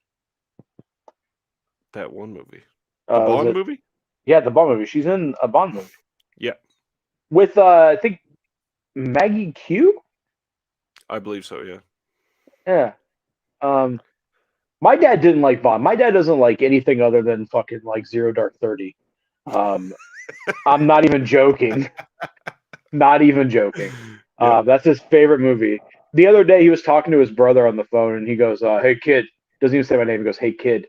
That one movie? The Bond movie? Yeah, the Bond movie. She's in a Bond movie. Yeah. With, I think, Maggie Q? I believe so, yeah. Yeah. Um, my dad didn't like Bond. My dad doesn't like anything other than fucking like Zero Dark 30. Um, I'm not even joking. Not even joking. Yep. That's his favorite movie. The other day, he was talking to his brother on the phone, and he goes, "Hey kid," doesn't even say my name. He goes, "Hey kid,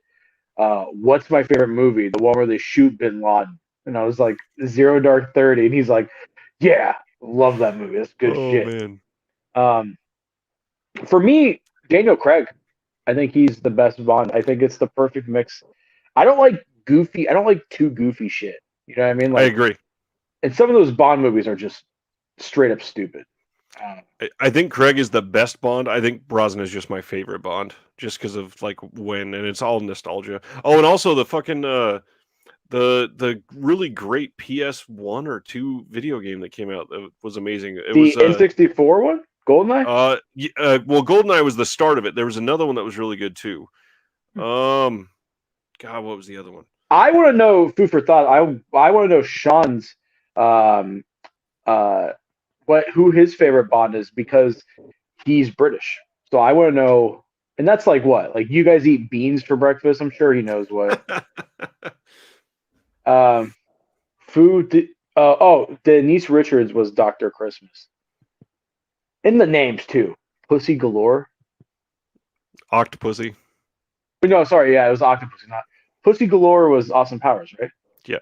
what's my favorite movie? The one where they shoot Bin Laden." And I was like, "Zero Dark 30," and he's like, "Yeah, love that movie. That's good Oh shit." man. Um, for me, Daniel Craig, I think he's the best Bond. I think it's the perfect mix. I don't like goofy. I don't like too goofy shit. You know what I mean? I Like, agree. and some of those Bond movies are just straight up stupid. Um, I think Craig is the best Bond. I think Brosnan is just my favorite Bond, just because of like when, and it's all nostalgia. Oh, and also the fucking the really great PS1 or 2 video game that came out that was amazing. It was the N64 one, Goldeneye. well, GoldenEye was the start of it. There was another one that was really good too. Um, God, what was the other one? I want to know food for thought. I want to know Sean's um uh what who his favorite Bond is because he's British. So I want to know, and that's like what? Like you guys eat beans for breakfast? I'm sure he knows what. Um, food. Denise Richards was Dr. Christmas. In the names too. Pussy Galore. Octopussy. No, sorry, yeah, it was Octopus, not Pussy Galore was Austin Powers, right? Yeah.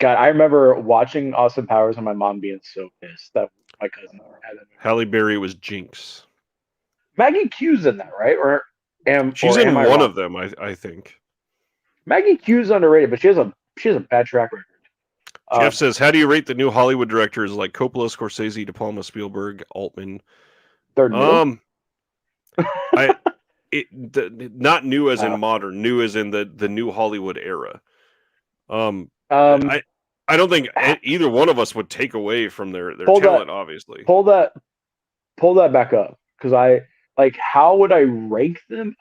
God, I remember watching Austin Powers and my mom being so pissed that my cousin had that movie. Halle Berry was Jinx. Maggie Q's in that, right? She's Am in I one wrong? of them, I think. Maggie Q's underrated, but she has a bad track record. Jeff Um, says, "How do you rate the new Hollywood directors like Coppola, Scorsese, De Palma, Spielberg, Altman?" they're new. Um, I not new as in Uh, modern, new as in the new Hollywood era. Um, um, I I don't think either one of us would take away from their pull that talent. Obviously, pull that pull that back up because I like how would I rank them?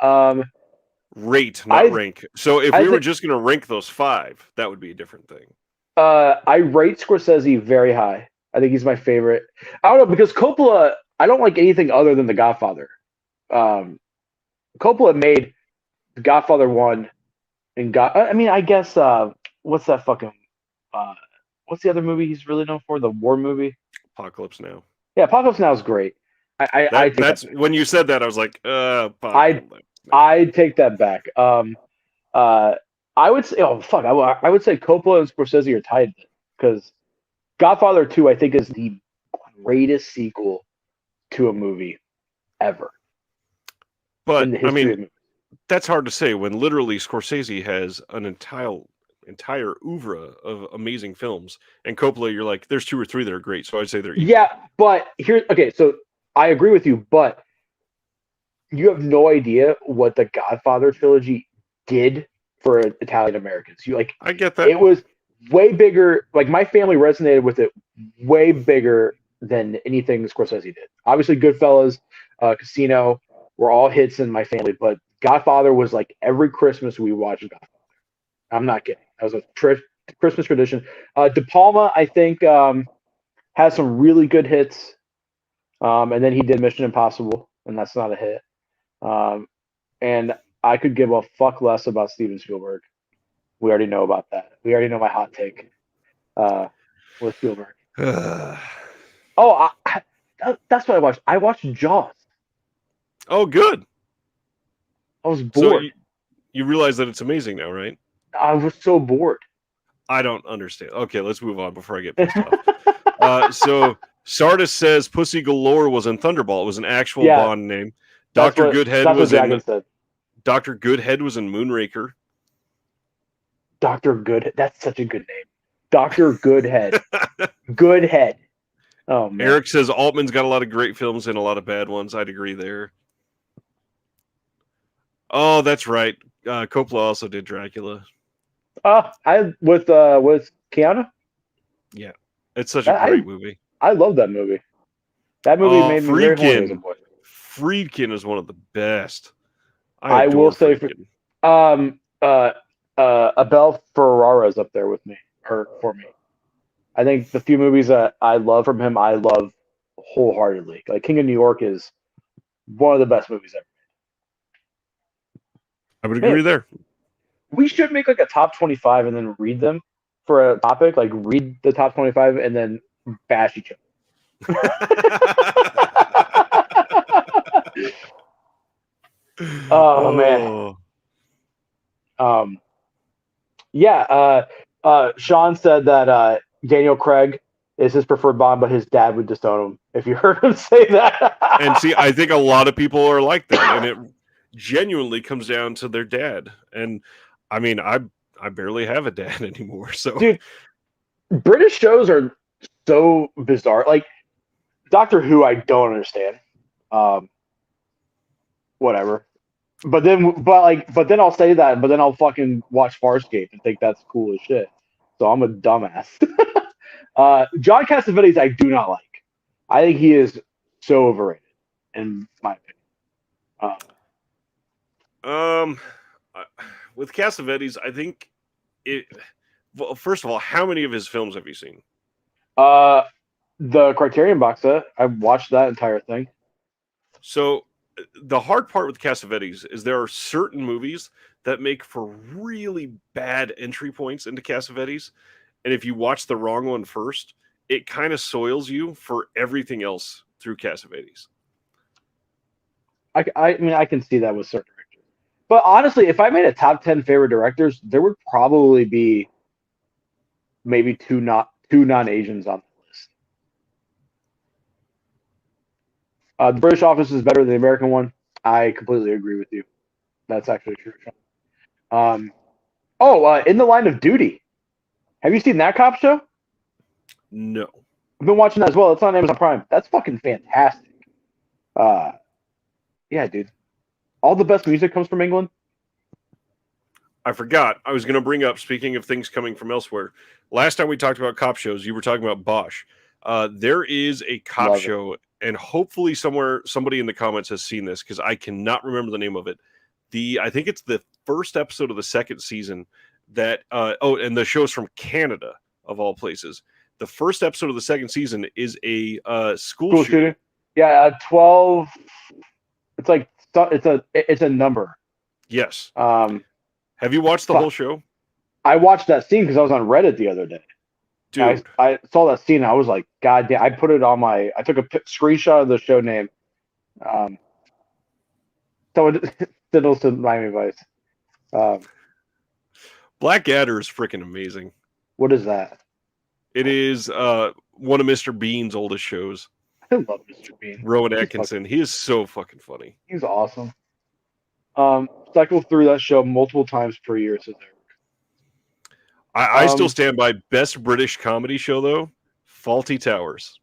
rate, not I rank. So if I we were think just going to rank those five, that would be a different thing. I rate Scorsese very high. I think he's my favorite. I don't know because Coppola. I don't like anything other than The Godfather. Um, Coppola made The Godfather one and got. I mean, I guess what's that fucking uh, what's the other movie he's really known for? The war movie. Apocalypse Now. Yeah, Apocalypse Now is great. I take that That's back. when you said that, I was like, I Apocalypse Now. I take that back. Uh, I would say, oh fuck, I would say Coppola and Scorsese are tied because Godfather 2, I think, is the greatest sequel to a movie ever in But the I history mean, of movies. that's hard to say when literally Scorsese has an entire oeuvre of amazing films, and Coppola, you're like, there's two or three that are great, so I'd say they're equal. Yeah, but here, okay, so I agree with you, but you have no idea what the Godfather trilogy did for Italian Americans. You like I get that. it was way bigger. Like my family resonated with it way bigger than anything Scorsese did. Obviously, Goodfellas, Casino were all hits in my family, but Godfather was like every Christmas we watched Godfather. I'm not kidding. That was a Christmas tradition. De Palma, I think, has some really good hits. And then he did Mission Impossible, and that's not a hit. Um, and I could give a fuck less about Steven Spielberg. We already know about that. We already know my hot take with Spielberg. Oh, that's what I watched. I watched Jaws. Oh, good. I was So bored. you realize that it's amazing now, right? I was so bored. I don't understand. Okay, let's move on before I get pissed off. So Sardis says Pussy Galore was in Thunderball. It was an actual Yeah, Bond name. that's Doctor what Goodhead that's what was in Dragon said. Doctor Goodhead was in Moonraker. Doctor Good. That's such a good name. Doctor Goodhead. Goodhead. Oh man. Eric says Altman's got a lot of great films and a lot of bad ones. I'd agree there. Oh, that's right. Coppola also did Dracula. I with Keanu. Yeah, it's such a I great movie. I love that movie. That movie Oh, made me very horny as a Friedkin. boy. Friedkin is one of the best. I I will adore say, Friedkin. um, uh, Abel Ferrara is up there with me or for me. I think the few movies that I love from him, I love wholeheartedly. Like King of New York is One of the best movies ever. I would agree Man, there. we should make like a top 25 and then read them for a topic. Like read the top 25 and then bash each other. Oh man. Yeah. Sean said that Daniel Craig is his preferred Bond, but his dad would disown him if you heard him say that. And see, I think a lot of people are like that, and it genuinely comes down to their dad. And I mean, I barely have a dad anymore. So, dude, British shows are so bizarre. Like Doctor Who, I don't understand. Whatever. But then I'll say that, but then I'll fucking watch Farscape and think that's cool as shit. So I'm a dumbass. John Cassavetes, I do not like. I think he is so overrated, in my opinion. With Cassavetes, I think it. Well, first of all, how many of his films have you seen? The Criterion box set. I watched that entire thing. So the hard part with Cassavetes is there are certain movies that make for really bad entry points into Cassavetes, and if you watch the wrong one first, it kind of soils you for everything else through Cassavetes. I mean, I can see that with certain directors. But honestly, if I made a top 10 favorite directors, there would probably be maybe two non-Asians on the list. The British Office is better than the American one. I completely agree with you. That's actually true. In the Line of Duty. Have you seen that cop show? No. I've been watching that as well. It's on Amazon Prime. That's fucking fantastic. Yeah, dude. All the best music comes from England. I forgot. I was going to bring up, speaking of things coming from elsewhere, last time we talked about cop shows, you were talking about Bosch. There is a cop show, and hopefully somebody in the comments has seen this, because I cannot remember the name of it. I think it's the first episode of the second season that, and the show's from Canada, of all places. The first episode of the second season is a school shooting. Yeah, 12. It's like it's a number. Yes. Have you watched the whole show? I watched that scene because I was on Reddit the other day. Dude, I saw that scene. And I was like, God damn! I put it on I took a screenshot of the show name. Someone fiddles to Miami Vice. Blackadder is freaking amazing. What is that? It is one of Mr. Bean's oldest shows. I love Mr. Bean. Rowan Atkinson. He is so fucking funny. He's awesome. Cycle through that show multiple times per year. So I still stand by best British comedy show, though. Fawlty Towers.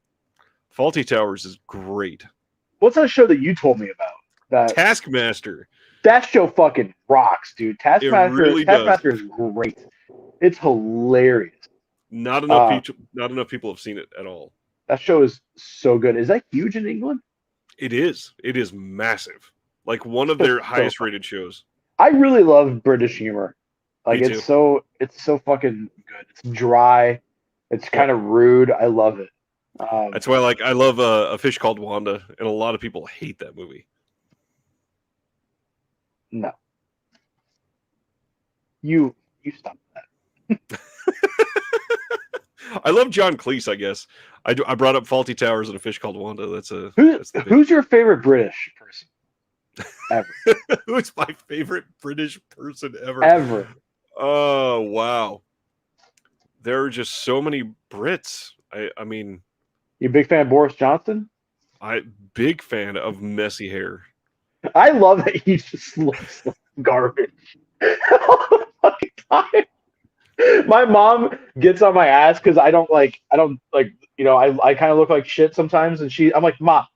Fawlty Towers is great. What's that show that you told me about? Taskmaster. That show fucking rocks, dude. Taskmaster is great. It's hilarious. Not enough people have seen it at all. That show is so good. Is that huge in England? It is. It is massive. Like one of their highest rated shows. I really love British humor. Like it's so fucking good. It's dry. It's kind of rude. I love it. That's why I love A Fish Called Wanda, and a lot of people hate that movie. No. You stop that. I love John Cleese, I guess. I brought up Fawlty Towers and A Fish Called Wanda. Who's your favorite British person ever? Who's my favorite British person ever? Ever. Oh, wow. There are just so many Brits. I mean... You a big fan of Boris Johnson? Big fan of messy hair. I love that he just looks like garbage all the fucking time. My mom gets on my ass because I don't like, I kind of look like shit sometimes. And I'm like, Ma,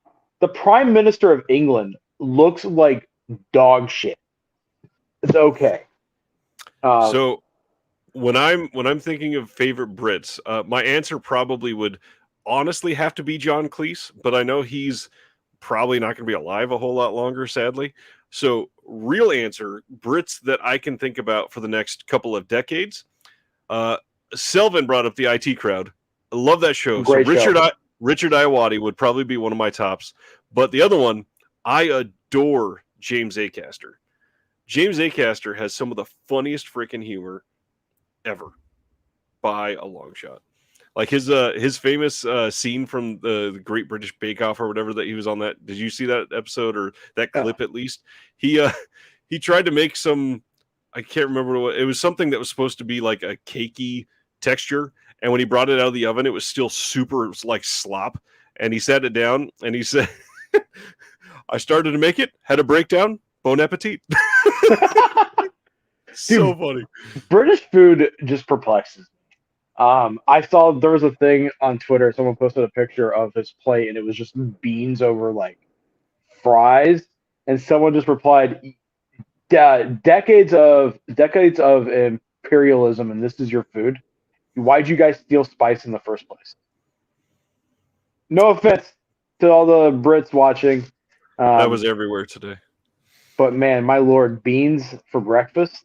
the Prime Minister of England looks like dog shit. It's okay. So when I'm thinking of favorite Brits, my answer probably would honestly have to be John Cleese, but I know he's probably not going to be alive a whole lot longer, sadly. So real answer, Brits that I can think about for the next couple of decades. Selvin brought up the IT Crowd. I love that show. Great so show. Richard Iowati would probably be one of my tops, but the other one, I adore James Acaster. James Acaster has some of the funniest freaking humor ever by a long shot. Like his famous scene from the Great British Bake Off or whatever that he was on that. Did you see that episode or that clip at least? He tried to make some, I can't remember what it was, something that was supposed to be like a cakey texture, and when he brought it out of the oven, it was still super like slop. And he sat it down and he said, "I started to make it, had a breakdown. Bon appetit." So funny. British food just perplexes me. I saw there was a thing on Twitter. Someone posted a picture of his plate, and it was just beans over like fries. And someone just replied, decades of imperialism, and this is your food. Why'd you guys steal spice in the first place?" No offense to all the Brits watching. That was everywhere today. But man, my lord, beans for breakfast.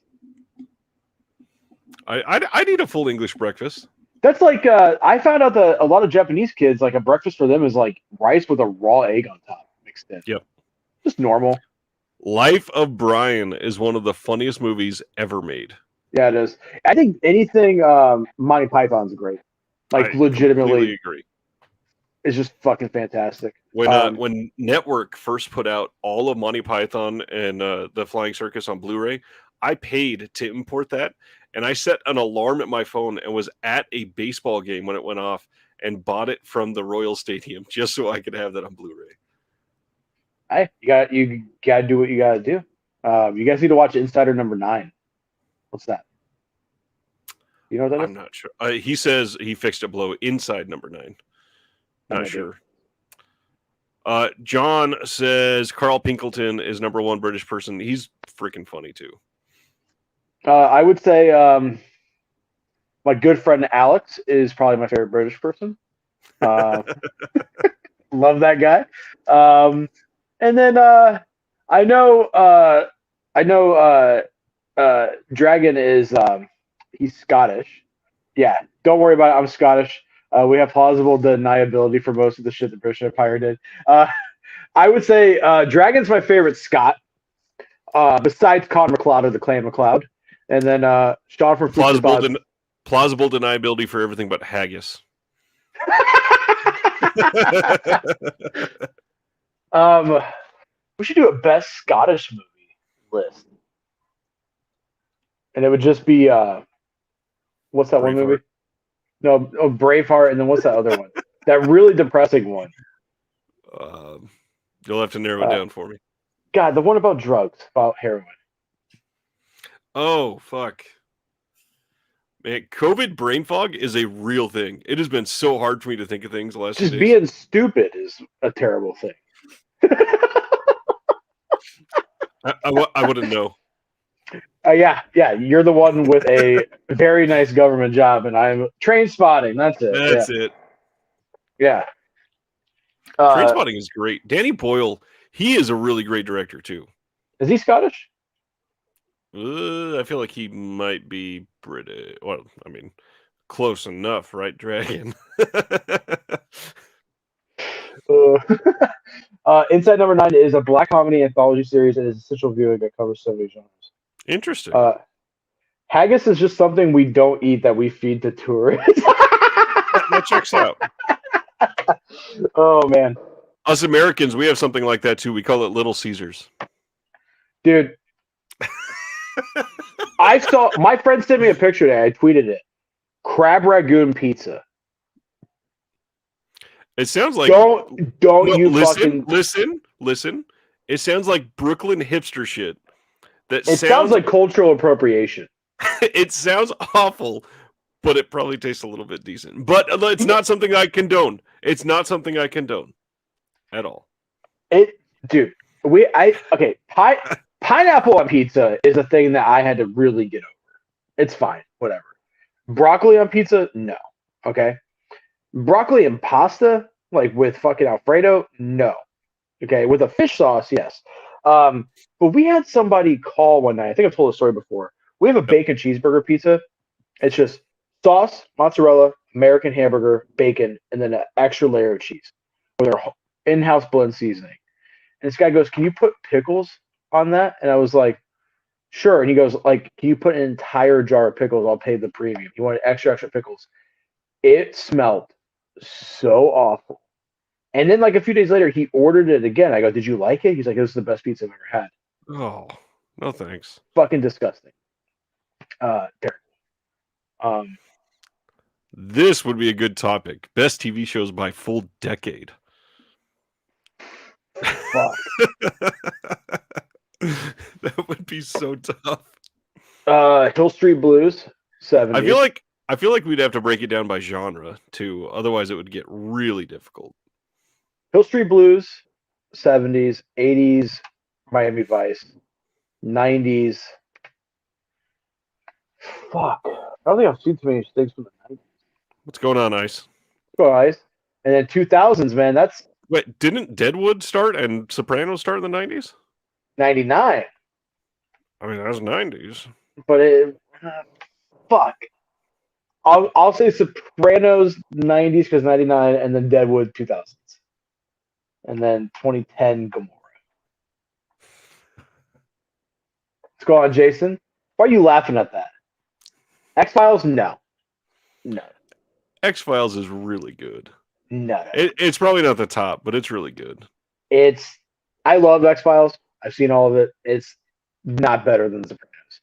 I'd eat a full English breakfast. That's like I found out that a lot of Japanese kids, like a breakfast for them is like rice with a raw egg on top mixed in. Yep. Just normal. Life of Brian is one of the funniest movies ever made. Yeah, it is. I think anything Monty Python's great. Like I legitimately agree. It's just fucking fantastic. When Network first put out all of Monty Python and the Flying Circus on Blu-ray, I paid to import that, and I set an alarm at my phone and was at a baseball game when it went off and bought it from the Royal Stadium just so I could have that on Blu-ray. Hey, you gotta do what you gotta do. You guys need to watch Insider Number 9. What's that? You know what that is? I'm not sure. He says he fixed it below Inside Number 9. Not sure. John says Carl Pinkleton is number one British person. He's freaking funny too. I would say my good friend Alex is probably my favorite British person. Love that guy. And then I know Dragon is he's Scottish. Yeah, don't worry about it. I'm Scottish. We have plausible deniability for most of the shit the British Empire did. I would say Dragon's my favorite Scot, besides Con McLeod of the Clan McLeod. And then Sean from plausible deniability for everything but haggis. We should do a best Scottish movie list. And it would just be what's that one movie? No, Braveheart, and then what's that other one? That really depressing one. You'll have to narrow it down for me. God, the one about drugs, about heroin. Oh, fuck. Man, COVID brain fog is a real thing. It has been so hard for me to think of things the last Just few days. Being stupid is a terrible thing. I wouldn't know. Yeah, you're the one with a very nice government job, and I'm train spotting. That's it. That's it. Yeah. Train spotting is great. Danny Boyle, he is a really great director too. Is he Scottish? I feel like he might be British. Well, I mean, close enough, right, Dragon? Inside Number 9 is a black comedy anthology series and is essential viewing that covers so many genres. Interesting. Haggis is just something we don't eat that we feed to tourists. That checks out. Oh, man. Us Americans, we have something like that too. We call it Little Caesars. Dude. I saw my friend sent me a picture today. I tweeted it. Crab Ragoon pizza. It sounds like listen. It sounds like Brooklyn hipster shit. Sounds like cultural appropriation. It sounds awful, but it probably tastes a little bit decent. But it's not something I condone. It's not something I condone at all. Pineapple on pizza is a thing that I had to really get over. It's fine, whatever. Broccoli on pizza, no. Okay. Broccoli and pasta, like with fucking Alfredo, no. Okay, with a fish sauce, yes. But we had somebody call one night. I think I've told the story before. We have a bacon cheeseburger pizza. It's just sauce, mozzarella, American hamburger, bacon, and then an extra layer of cheese with our in-house blend seasoning. And this guy goes, "Can you put pickles on that?" And I was like, "Sure." And he goes, "Like, can you put an entire jar of pickles? I'll pay the premium." He wanted extra pickles. It smelled so awful. And then like a few days later, he ordered it again. I go, "Did you like it?" He's like, "This is the best pizza I've ever had." Oh, no thanks. Fucking disgusting. Terrible. This would be a good topic. Best TV shows by full decade. Fuck. That would be so tough. Hill Street Blues, 70s. I feel like we'd have to break it down by genre too. Otherwise, it would get really difficult. Hill Street Blues, 70s, 80s, Miami Vice, 90s. Fuck. I don't think I've seen too many things from the 90s. What's going on, Ice? Guys. And then 2000s, man, that's Wait, didn't Deadwood start and Sopranos start in the 90s? 99. I mean, that was 90s. But fuck. I'll say Sopranos 90s because 99, and then Deadwood 2000s. And then 2010 Gomorrah. What's going on, Jason? Why are you laughing at that? X-Files? No. X-Files is really good. No. It's probably not the top, but it's really good. I love X-Files. I've seen all of it. It's not better than The Sopranos.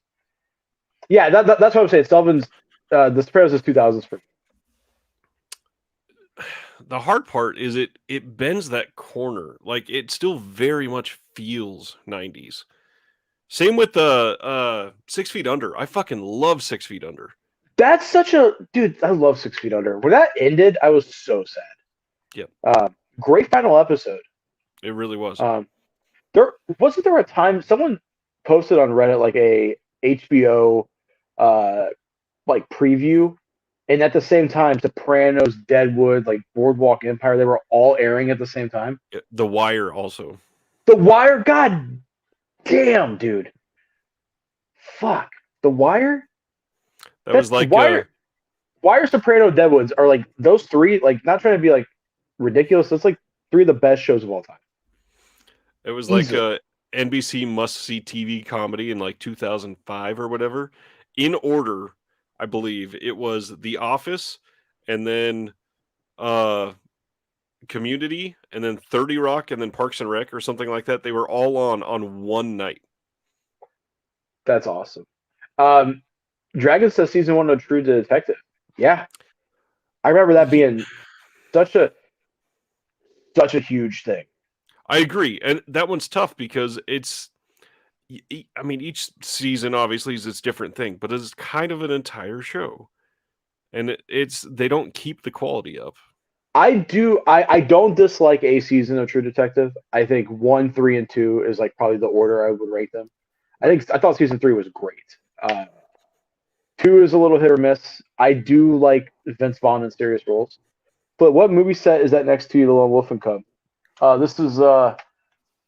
Yeah, that's what I'm saying. Sullivan's The Sopranos is 2000s for me. The hard part is it bends that corner. Like, it still very much feels 90s. Same with the 6 Feet Under. I fucking love 6 Feet Under. That's such a dude. I love 6 Feet Under. When that ended, I was so sad. Yep. Great final episode. It really was. There wasn't there a time someone posted on Reddit like a HBO like preview, and at the same time, Sopranos, Deadwood, like Boardwalk Empire, they were all airing at the same time. The Wire also. The Wire, god damn, dude. Fuck. The Wire? That was like Wire, Soprano, Deadwoods are like those three, like not trying to be like ridiculous. That's like three of the best shows of all time. it was like a NBC must-see TV comedy in like 2005 or whatever. In order, I believe it was The Office, and then Community, and then 30 Rock, and then Parks and Rec or something like that. They were all on one night. That's awesome. Dragon says season 1 of True Detective. Yeah, I remember that being such a huge thing. I agree, and that one's tough because it's. I mean, each season obviously is its different thing, but it's kind of an entire show, and they don't keep the quality up. I don't dislike a season of True Detective. I think 1, 3, and 2 is like probably the order I would rate them. I thought season 3 was great. 2 is a little hit or miss. I do like Vince Vaughn in serious roles. But what movie set is that next to you, The Lone Wolf and Cub? This is the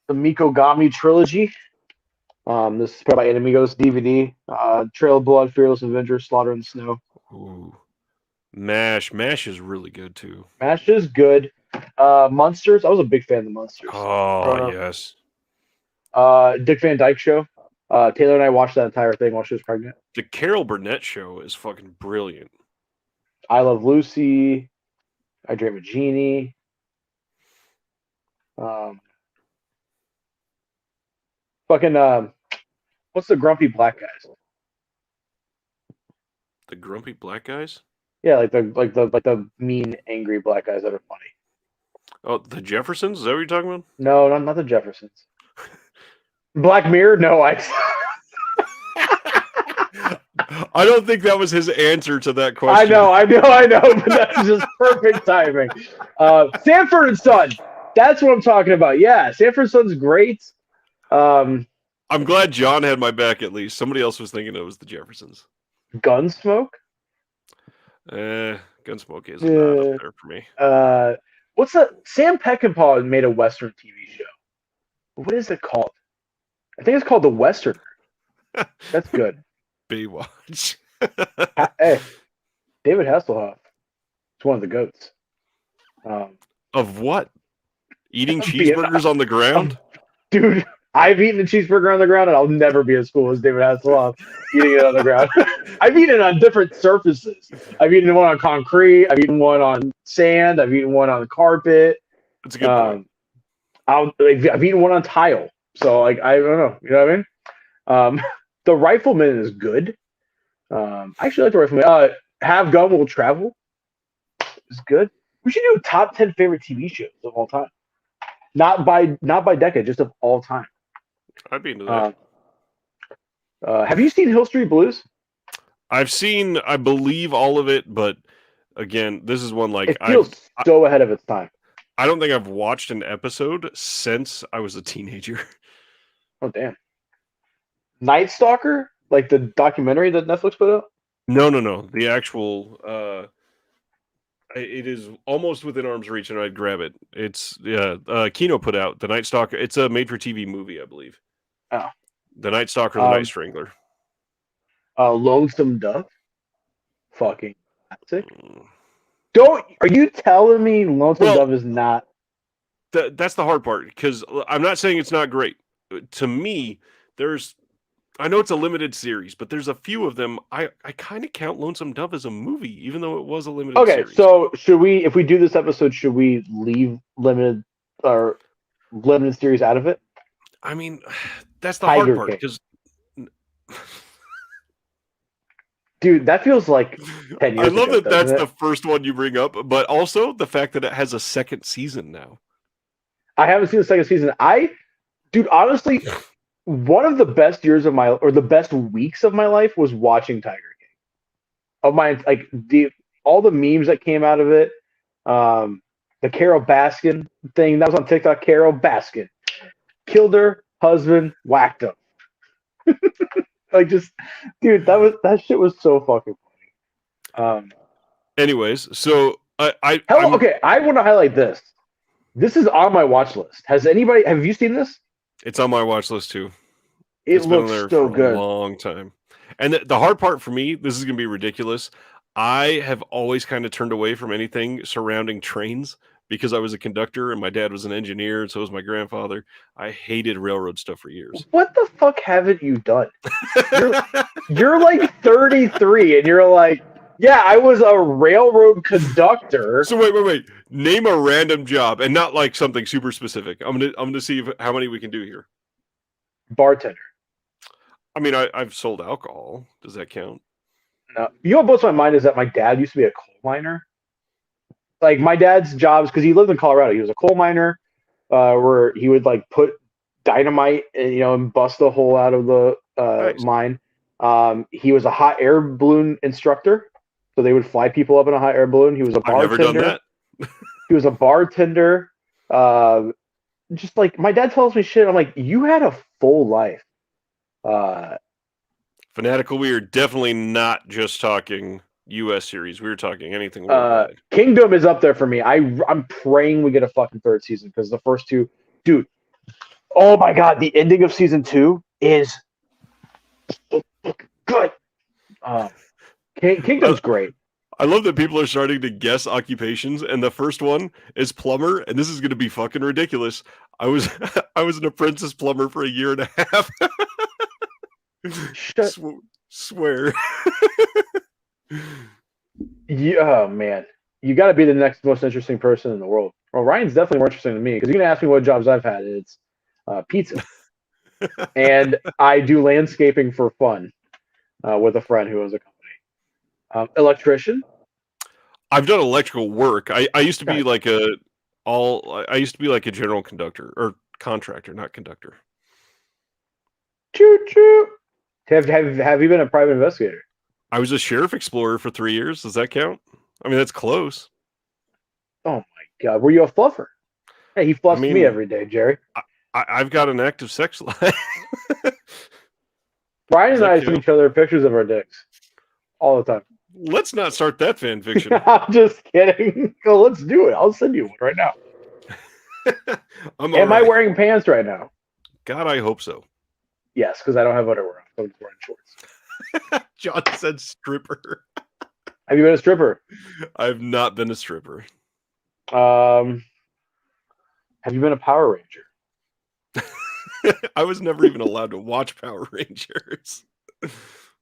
Mikogami trilogy. This is put by Enemigos DVD. Trail of Blood, Fearless Avenger, Slaughter in the Snow. Ooh. MASH is really good too. MASH is good. Munsters, I was a big fan of the Munsters. Oh, yes. Dick Van Dyke Show. Taylor and I watched that entire thing while she was pregnant. The Carol Burnett Show is fucking brilliant. I Love Lucy. I Dream of Jeannie. What's the grumpy black guys? The grumpy black guys? Yeah, like the mean, angry black guys that are funny. Oh, the Jeffersons? Is that what you're talking about? No, not the Jeffersons. Black Mirror? No, I don't think that was his answer to that question. I know, but that's just perfect timing. Sanford and Son. That's what I'm talking about. Yeah, Sanford and Son's great. I'm glad John had my back at least. Somebody else was thinking it was the Jeffersons. Gunsmoke? Gunsmoke is not up there for me. What's that? Sam Peckinpah made a Western TV show. What is it called? I think it's called The Westerner. That's good. Baywatch. Hey, David Hasselhoff. It's one of the goats. Of what? Eating cheeseburgers on the ground? Dude, I've eaten a cheeseburger on the ground, and I'll never be as cool as David Hasselhoff eating it on the ground. I've eaten it on different surfaces. I've eaten one on concrete. I've eaten one on sand. I've eaten one on the carpet. That's a good point. I've eaten one on tile. So like I don't know. You know what I mean? The Rifleman is good. I actually like the Rifleman. Have Gun Will Travel is good. We should do top 10 favorite TV shows of all time. Not by decade, just of all time. I'd be into that. Have you seen Hill Street Blues? I've seen, I believe, all of it, but again, this is one like It feels so ahead of its time. I don't think I've watched an episode since I was a teenager. Oh damn! Night Stalker, like the documentary that Netflix put out. No. The actual, it is almost within arm's reach, and I'd grab it. It's Kino put out the Night Stalker. It's a made-for-TV movie, I believe. Oh, the Night Stalker, the Night Strangler. Lonesome Dove, fucking classic. Are you telling me Lonesome Dove is not? That's the hard part, because I'm not saying it's not great. To me, I know it's a limited series, but there's a few of them. I kind of count Lonesome Dove as a movie, even though it was a limited series. Okay, so if we do this episode, should we leave limited series out of it? I mean, that's the hard part, because dude, that feels like 10 years I love ago, that that's the first one you bring up, but also the fact that it has a second season now. I haven't seen the second season. Dude, honestly, one of the best years of the best weeks of my life was watching Tiger King. All the memes that came out of it, the Carol Baskin thing that was on TikTok. Carol Baskin killed her husband, whacked him. Dude, that shit was so fucking funny. Anyways, so I want to highlight this. This is on my watch list. Have you seen this? It's on my watch list too. It's looks been on there so for good. A long time. And the hard part for me, this is going to be ridiculous. I have always kind of turned away from anything surrounding trains because I was a conductor and my dad was an engineer, and so was my grandfather. I hated railroad stuff for years. What the fuck haven't you done? You're like 33 and you're like, yeah, I was a railroad conductor. So wait. Name a random job, and not like something super specific. I'm gonna see how many we can do here. Bartender. I mean, I've sold alcohol. Does that count? No. You know what blows my mind is that my dad used to be a coal miner. Like my dad's jobs, because he lived in Colorado. He was a coal miner, where he would like put dynamite and bust a hole out of the Nice. mine. He was a hot air balloon instructor, so they would fly people up in a hot air balloon. He was a bartender. I've never done that. He was a bartender. Just like my dad tells me shit. I'm like, you had a full life. Fanatical, we are definitely not just talking U.S. series. We were talking anything worldwide. Kingdom is up there for me. I'm praying we get a fucking third season, because the first two, dude. Oh my god, the ending of season 2 is so good. Kingdom's great. I love that people are starting to guess occupations, and the first one is plumber, and this is going to be fucking ridiculous. I was an apprentice plumber for a year and a half. Swear. Oh man, you got to be the next most interesting person in the world. Well, Ryan's definitely more interesting than me, because you're gonna ask me what jobs I've had. It's pizza, and I do landscaping for fun with a friend who owns a company. Electrician. I've done electrical work. I used to be like I used to be like a general conductor or contractor, not conductor. Choo choo. Have you been a private investigator? I was a sheriff explorer for 3 years. Does that count? I mean, that's close. Oh my god, were you a fluffer? Hey, he fluffs me every day, Jerry. I've got an active sex life. Brian and I send each other pictures of our dicks all the time. Let's not start that fan fiction. I'm just kidding. Go, let's do it. I'll send you one right now. Am I wearing pants right now? God, I hope so. Yes, because I don't have underwear on. So I'm just wearing shorts. John said stripper. Have you been a stripper? I've not been a stripper. Have you been a Power Ranger? I was never even allowed to watch Power Rangers.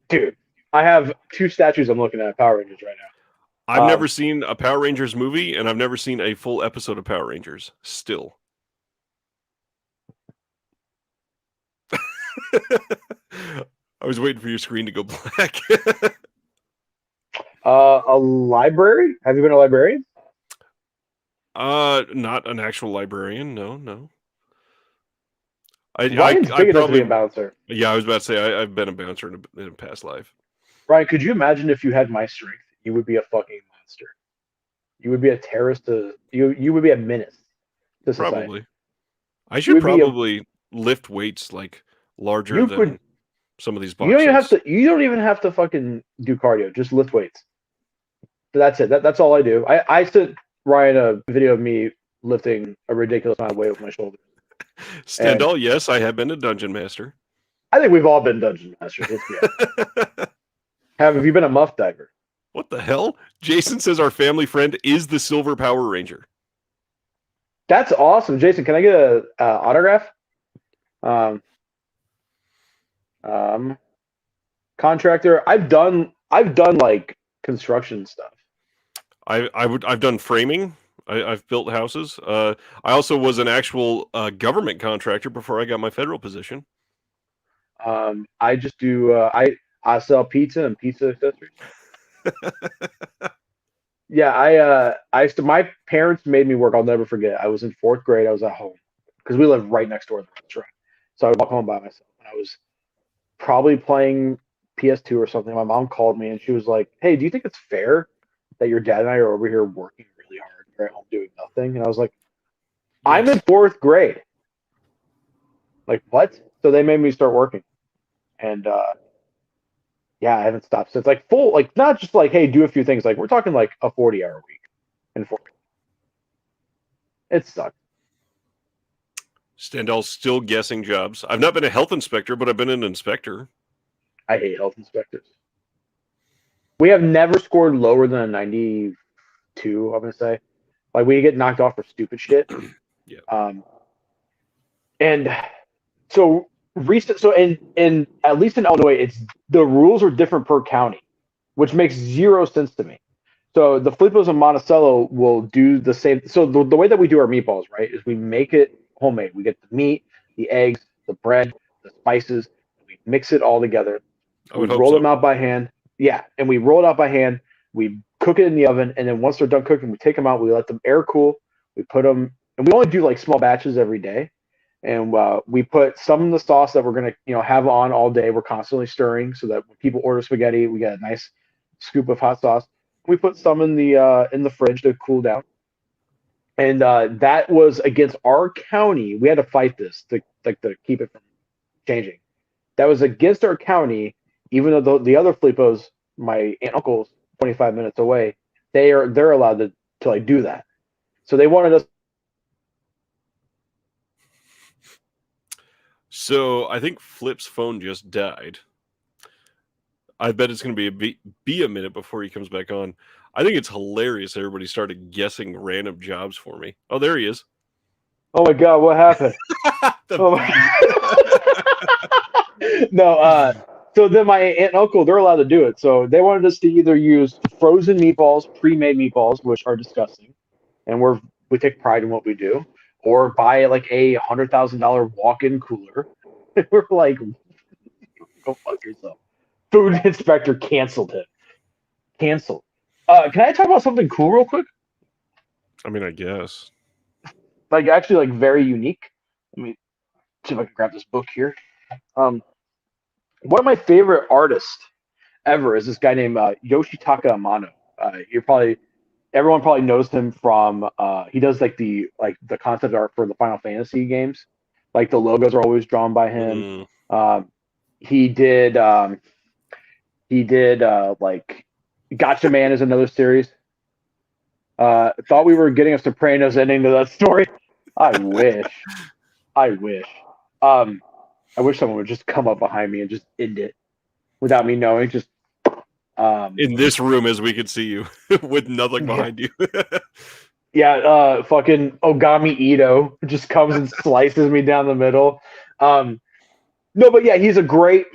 Dude, I have two statues I'm looking at Power Rangers right I've now. never seen a Power Rangers movie, and I've never seen a full episode of Power Rangers. Still. I was waiting for your screen to go black. A library? Have you been a librarian? Not an actual librarian. No. Ryan's big enough to be a bouncer. Yeah, I was about to say I've been a bouncer in a past life. Ryan, could you imagine if you had my strength? You would be a fucking monster. You would be a terrorist to you would be a menace to society. Probably. I should probably lift weights like larger than some of these boxes. You don't even have to fucking do cardio. Just lift weights. So that's it. That's all I do. I sent Ryan a video of me lifting a ridiculous amount of weight with my shoulders. Stendhal, yes, I have been a dungeon master. I think we've all been dungeon masters. Let's be honest. Have you been a muff diver? What the hell? Jason says our family friend is the Silver Power Ranger. That's awesome, Jason. Can I get a autograph? Contractor. I've done like construction stuff. I've done framing. I've built houses. I also was an actual government contractor before I got my federal position. I just do. I sell pizza and pizza accessories. Yeah, I used to. My parents made me work. I'll never forget. I was in 4th grade. I was at home because we lived right next door to the restaurant. So I would walk home by myself. And I was probably playing PS2 or something. My mom called me and she was like, "Hey, do you think it's fair that your dad and I are over here working really hard? You're at home doing nothing?" And I was like, "I'm in 4th grade." Like, what? So they made me start working, and yeah, I haven't stopped since. Like full, like not just like, hey, do a few things. Like we're talking like a 40-hour week in 4 years. It sucks. Stendhal's still guessing jobs. I've not been a health inspector, but I've been an inspector. I hate health inspectors. We have never scored lower than a 92, I'm gonna say. Like we get knocked off for stupid shit. Yeah. And so in at least in Illinois, it's the rules are different per county, which makes zero sense to me. So the Filipos and Monticello will do the same. So the way that we do our meatballs, right, is we make it homemade. We get the meat, the eggs, the bread, the spices, we mix it all together. We roll them out by hand. Yeah, and we roll it out by hand. We cook it in the oven, and then once they're done cooking, we take them out. We let them air cool. We put them, and we only do like small batches every day. And we put some in the sauce that we're gonna, have on all day. We're constantly stirring so that when people order spaghetti, we get a nice scoop of hot sauce. We put some in the fridge to cool down. And that was against our county. We had to fight this to keep it from changing. That was against our county, even though the other Filipos, my aunt and uncle's 25 minutes away, they're allowed to like do that. So they wanted us. So I think Flip's phone just died. I bet it's going to be a minute before he comes back on. I think it's hilarious everybody started guessing random jobs for me. Oh, there he is. Oh my God, what happened? No, so then my aunt and uncle, they're allowed to do it. So they wanted us to either use frozen meatballs, pre-made meatballs, which are disgusting, and we take pride in what we do, or buy like a $100,000 walk-in cooler. We're like, go fuck yourself. Food inspector canceled him. Canceled. Can I talk about something cool real quick? I mean, I guess. Like actually, like very unique. Let me see if I can grab this book here. One of my favorite artists ever is this guy named Yoshitaka Amano. Everyone probably knows him from he does like the concept art for the Final Fantasy games. Like the logos are always drawn by him. He did like Gotcha Man is another series. Thought we were getting a Sopranos ending to that story. I wish. I wish someone would just come up behind me and just end it without me knowing. Just in this room, as we could see you with nothing behind you. Yeah, fucking Ogami Ito just comes and slices me down the middle. No, but yeah, he's a great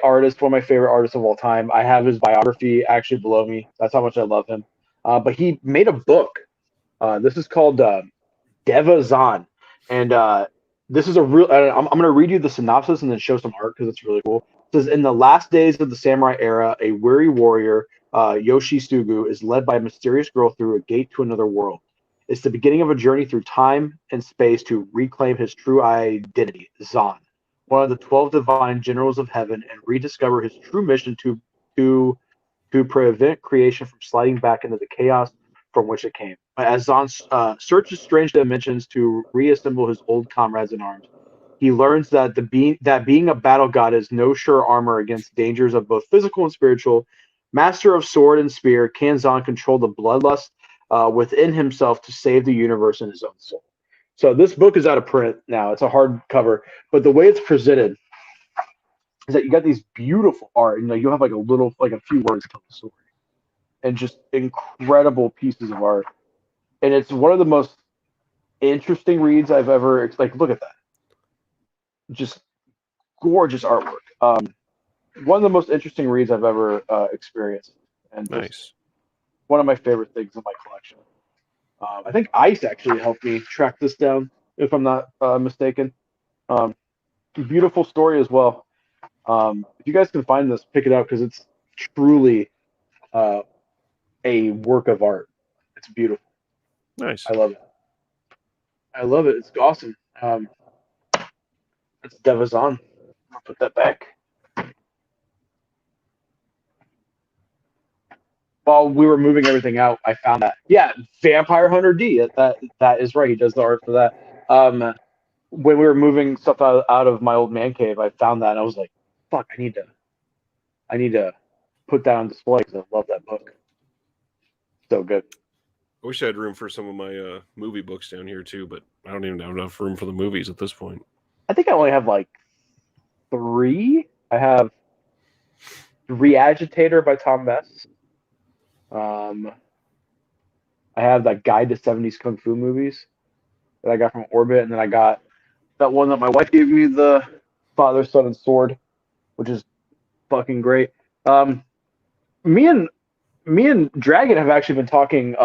artist. One of my favorite artists of all time. I have his biography actually below me. That's how much I love him. But he made a book. This is called Deva Zan, and this is a real. I'm going to read you the synopsis and then show some art because it's really cool. It says, in the last days of the samurai era, a weary warrior, Yoshi Sugu, is led by a mysterious girl through a gate to another world. It's the beginning of a journey through time and space to reclaim his true identity, Zan, one of the 12 divine generals of heaven, and rediscover his true mission to prevent creation from sliding back into the chaos from which it came. As Zan searches strange dimensions to reassemble his old comrades in arms, he learns that being a battle god is no sure armor against dangers of both physical and spiritual. Master of sword and spear, can Zan control the bloodlust within himself to save the universe and his own soul? So this book is out of print now. It's a hardcover, but the way it's presented is that you got these beautiful art, and you have like a few words to tell the story, and just incredible pieces of art. And it's one of the most interesting reads I've ever look at that, just gorgeous artwork. One of the most interesting reads I've ever experienced, and Nice. One of my favorite things in my collection. I think Ice actually helped me track this down, if I'm not mistaken. Beautiful story as well. If you guys can find this, pick it up because it's truly a work of art. It's beautiful. Nice. I love it. I love it. It's awesome. It's Deva Zan. I'll put that back. While we were moving everything out, I found that. Yeah, Vampire Hunter D. That is right. He does the art for that. When we were moving stuff out of my old man cave, I found that and I was like, "Fuck! I need to put that on display because I love that book. So good." I wish I had room for some of my movie books down here too, but I don't even have enough room for the movies at this point. I think I only have like 3. I have Reagitator by Tom Mess. I have that Guide to 70s Kung Fu Movies that I got from Orbit, and then I got that one that my wife gave me, the Father, Son, and Sword, which is fucking great. Me and Dragon have actually been talking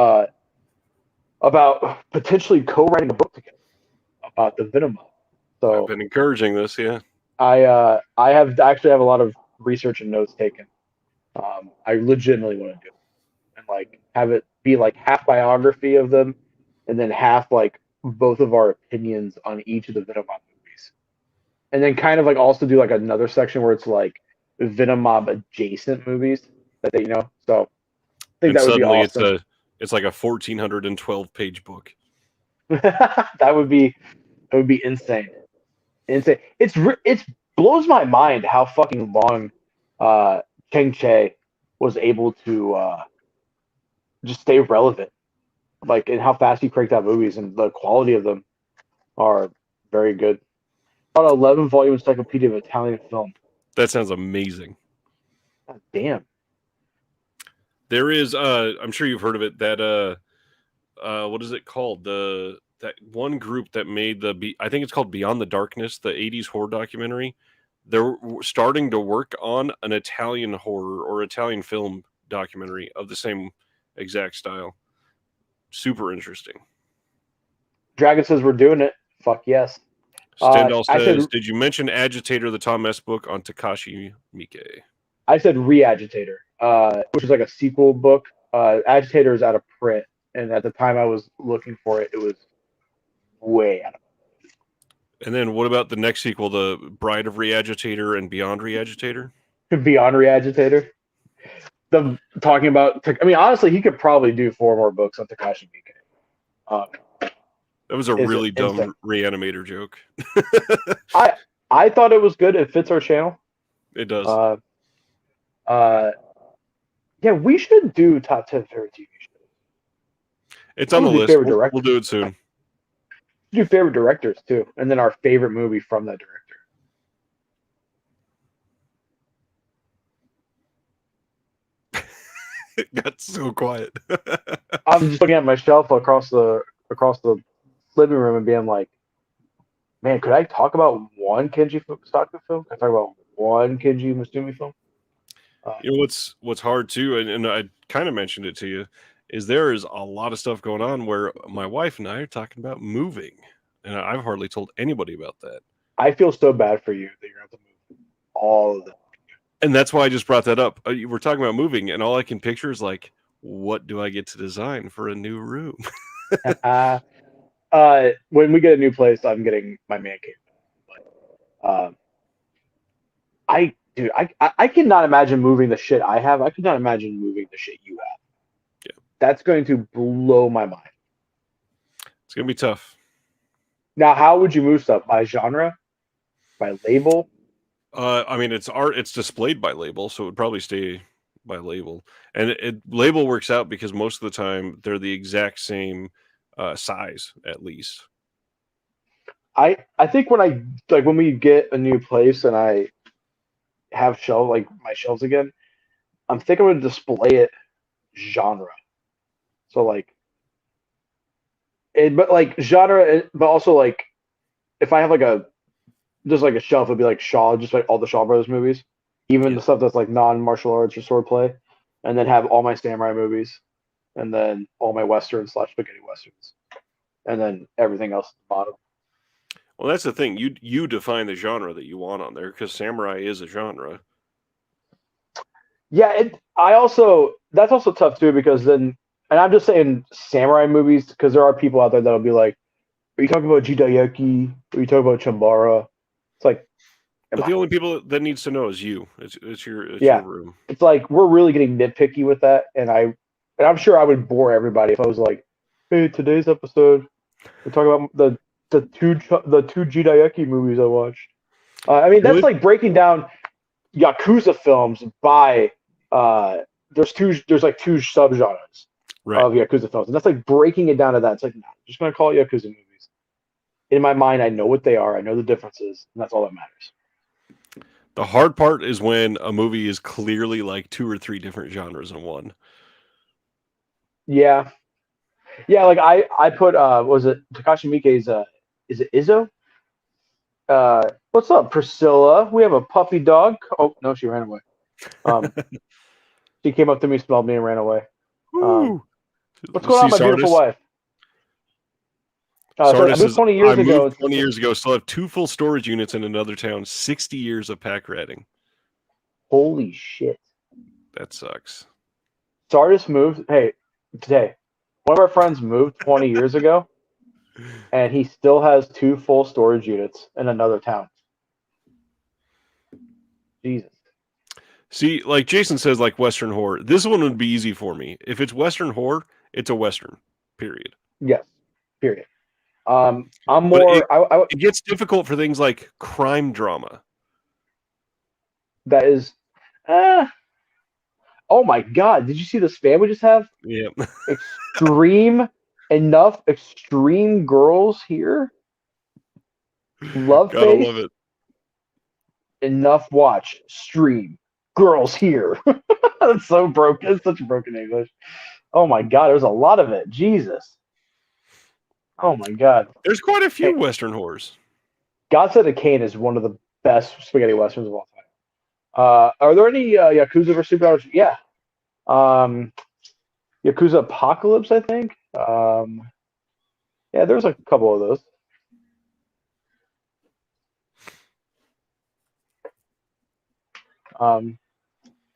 about potentially co-writing a book together about the Venom. So I've been encouraging this, yeah. I have actually have a lot of research and notes taken. I legitimately want to do it and like have it be like half biography of them, and then half like both of our opinions on each of the Venom movies, and then kind of like also do like another section where it's like Venom Mob adjacent movies that they So I think And that would be suddenly awesome. it's like a 1,412-page book. That would be insane. Insane. It's blows my mind how fucking long Cheng Che was able to just stay relevant, like, and how fast he cranked out movies, and the quality of them are very good. About 11-volume encyclopedia of Italian film. That sounds amazing. God damn. There is I'm sure you've heard of it, that what is it called? That one group that made I think it's called Beyond the Darkness, the 80s horror documentary. They're starting to work on an Italian horror or Italian film documentary of the same exact style. Super interesting. Dragon says we're doing it. Fuck yes. Stendhal I said says, did you mention Agitator, the Tom S. book on Takashi Miike? I said Reagitator, which is like a sequel book. Agitator is out of print, and at the time I was looking for it, it was way out of print. And then what about the next sequel, The Bride of Reagitator and Beyond Reagitator? Beyond Reagitator. Talking about, I mean, honestly, he could probably do 4 more books on Takashi Miike. That was a really dumb Reanimator joke. I thought it was good. It fits our channel. It does. Yeah, we should do top 10 favorite TV shows. It's on the list. We'll do it soon. Do favorite directors too, and then our favorite movie from that director. It got so quiet. I'm just looking at my shelf across the living room and being like, man, could I talk about one Kenji Saku film? Can I talk about one Kenji Masumi film? You know what's hard too, and I kind of mentioned it to you, is there is a lot of stuff going on where my wife and I are talking about moving, and I've hardly told anybody about that. I feel so bad for you that you're going to have to move all of them. And that's why I just brought that up. We're talking about moving, and all I can picture is like, what do I get to design for a new room? When we get a new place, I'm getting my man cave. But, I cannot imagine moving the shit I have. I could not imagine moving the shit you have. Yeah. That's going to blow my mind. It's gonna be tough. Now, how would you move stuff? By genre? By label? I mean, it's art. It's displayed by label, so it would probably stay by label. And label works out because most of the time they're the exact same size, at least. I think when we get a new place and I have my shelves again, I'm thinking I'm gonna display it genre. So genre, but also like if I have just like a shelf, it'd be like Shaw, just like all the Shaw Brothers movies, even the stuff that's like non-martial arts or swordplay, and then have all my samurai movies, and then all my westerns / spaghetti westerns, and then everything else at the bottom. Well, that's the thing. You define the genre that you want on there because samurai is a genre. Yeah, that's also tough too because then, and I'm just saying samurai movies because there are people out there that'll be like, "Are you talking about Jidayaki? Are you talking about Chambara?" It's like, but the only people that needs to know is you. It's your room. It's like we're really getting nitpicky with that, and I'm sure I would bore everybody if I was like, "Hey, today's episode, we're talking about the two Jidayaki movies I watched." I mean, that's like breaking down Yakuza films by there's like two subgenres of Yakuza films, and that's like breaking it down to that. It's like, no, I'm just gonna call it Yakuza movies. In my mind, I know what they are, I know the differences, and that's all that matters. The hard part is when a movie is clearly like 2 or 3 different genres in one. Yeah. Like I put was it Takashi Miike's is it Izzo? What's up, Priscilla? We have a puppy dog. Oh no, she ran away. She came up to me, smelled me, and ran away. What's going on, my beautiful wife? Sardis I moved 20 years ago. Moved 20 years ago. Still have 2 full storage units in another town. 60 years of pack ratting. Holy shit! That sucks. Sardis moved. Hey, today, one of our friends moved 20 years ago, and he still has 2 full storage units in another town. Jesus. See, like Jason says, like Western horror. This one would be easy for me. If it's Western horror, it's a Western. Period. Yes. Period. I'm more. It gets difficult for things like crime drama. That is. Oh my God! Did you see this fan we just have? Yeah. Extreme girls here. Love Gotta face. love it. Enough watch stream girls here. That's so broken. It's such broken English. Oh my God! There's a lot of it. Jesus. Oh my God. There's quite a few Western horrors. God Sent a Cain is one of the best spaghetti westerns of all time. Are there any Yakuza vs. Superpowers? Yeah. Yakuza Apocalypse, I think. Yeah, there's a couple of those.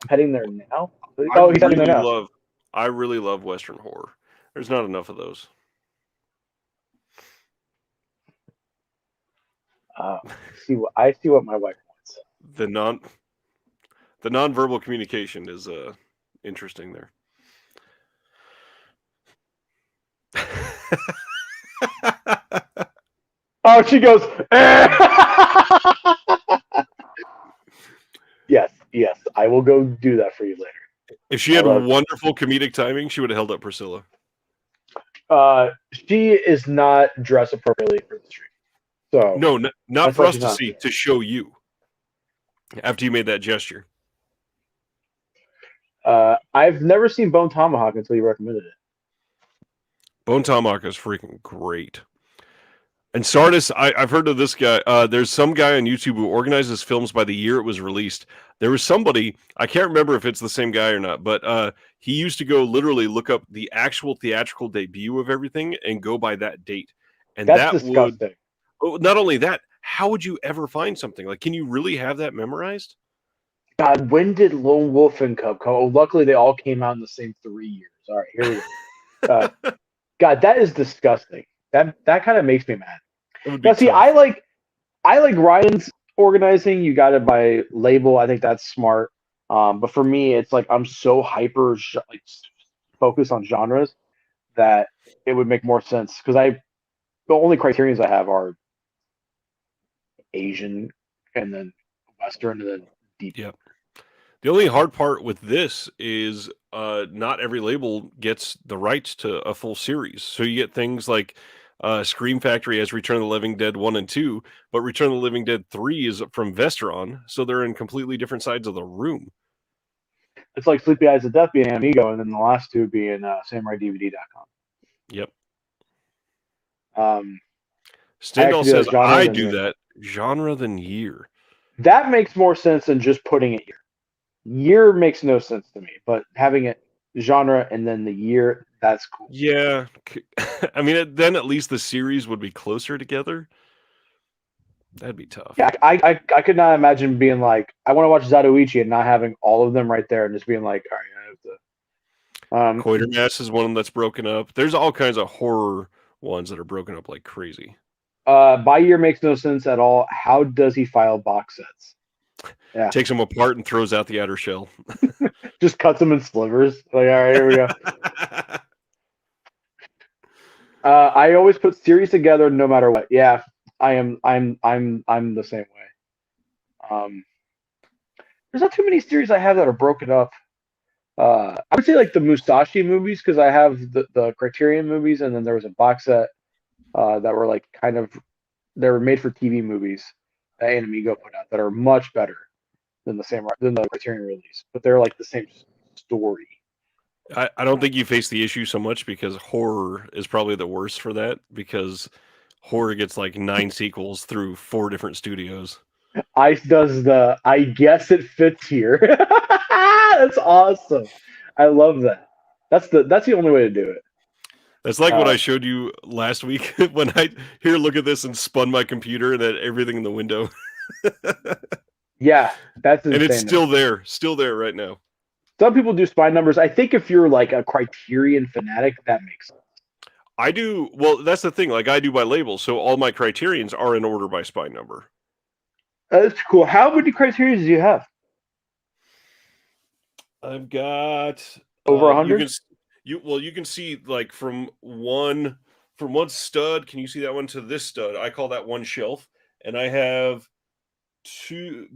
Heading there now. Oh, he's heading there now. I really love Western horror. There's not enough of those. I see what my wife wants. The nonverbal communication is interesting there. Oh, she goes. Yes, I will go do that for you later. If she had wonderful comedic timing, she would have held up Priscilla. She is not dressed appropriately for the stream. So no, not for us to see, to show you. After you made that gesture. I've never seen Bone Tomahawk until you recommended it. Bone Tomahawk is freaking great. And Sardis, I've heard of this guy. There's some guy on YouTube who organizes films by the year it was released. There was somebody, I can't remember if it's the same guy or not, but he used to go literally look up the actual theatrical debut of everything and go by that date. And That's that would, disgusting. not only that, how would you ever find something? Like, can you really have that memorized? God, when did Lone Wolf and Cub come? Oh, luckily they all came out in the same 3 years. All right, here we go. God, that is disgusting. That kind of makes me mad. It would be Now, see, tough. I like Ryan's organizing. You got it by label. I think that's smart. But for me, it's like I'm so like focused on genres that it would make more sense because the only criterions I have are Asian and then Western and then deep. Yep. The only hard part with this is not every label gets the rights to a full series. So you get things like Scream Factory has Return of the Living Dead 1 and 2, but Return of the Living Dead 3 is from Vestron, so they're in completely different sides of the room. It's like Sleepy Eyes of Death being Amigo, and then the last two being SamuraiDVD.com. Yep. actually Stendhal do that says, genre I than do year. that genre than year. That makes more sense than just putting it year. Year makes no sense to me, but having it genre and then the year, that's cool. Yeah. I mean, then at least the series would be closer together. That'd be tough. Yeah, I could not imagine being like, I want to watch Zatoichi and not having all of them right there and just being like, all right, I have to. Quatermass is one that's broken up. There's all kinds of horror ones that are broken up like crazy. By year makes no sense at all. How does he file box sets? Yeah. Takes them apart and throws out the outer shell. Just cuts them in slivers. Like, all right, here we go. I always put series together no matter what. Yeah, I'm the same way. There's not too many series I have that are broken up. I would say like the Musashi movies because I have the Criterion movies, and then there was a box set that were like they were made for TV movies that Animigo put out that are much better than the Criterion release, but they're like the same story. I don't think you face the issue so much because horror is probably the worst for that because horror gets like 9 sequels through 4 different studios. Ice does I guess it fits here. That's awesome. I love that. That's the only way to do it. That's like what I showed you last week when I look at this and spun my computer and had everything in the window. Yeah, that's insane. And it's still there right now. Some people do spine numbers. I think if you're like a Criterion fanatic, that makes sense. I do. Well, that's the thing. Like I do by label, so all my Criterions are in order by spine number. That's cool. How many Criterions do you have? I've got over 100. You can see like from one stud. Can you see that one to this stud? I call that one shelf, and I have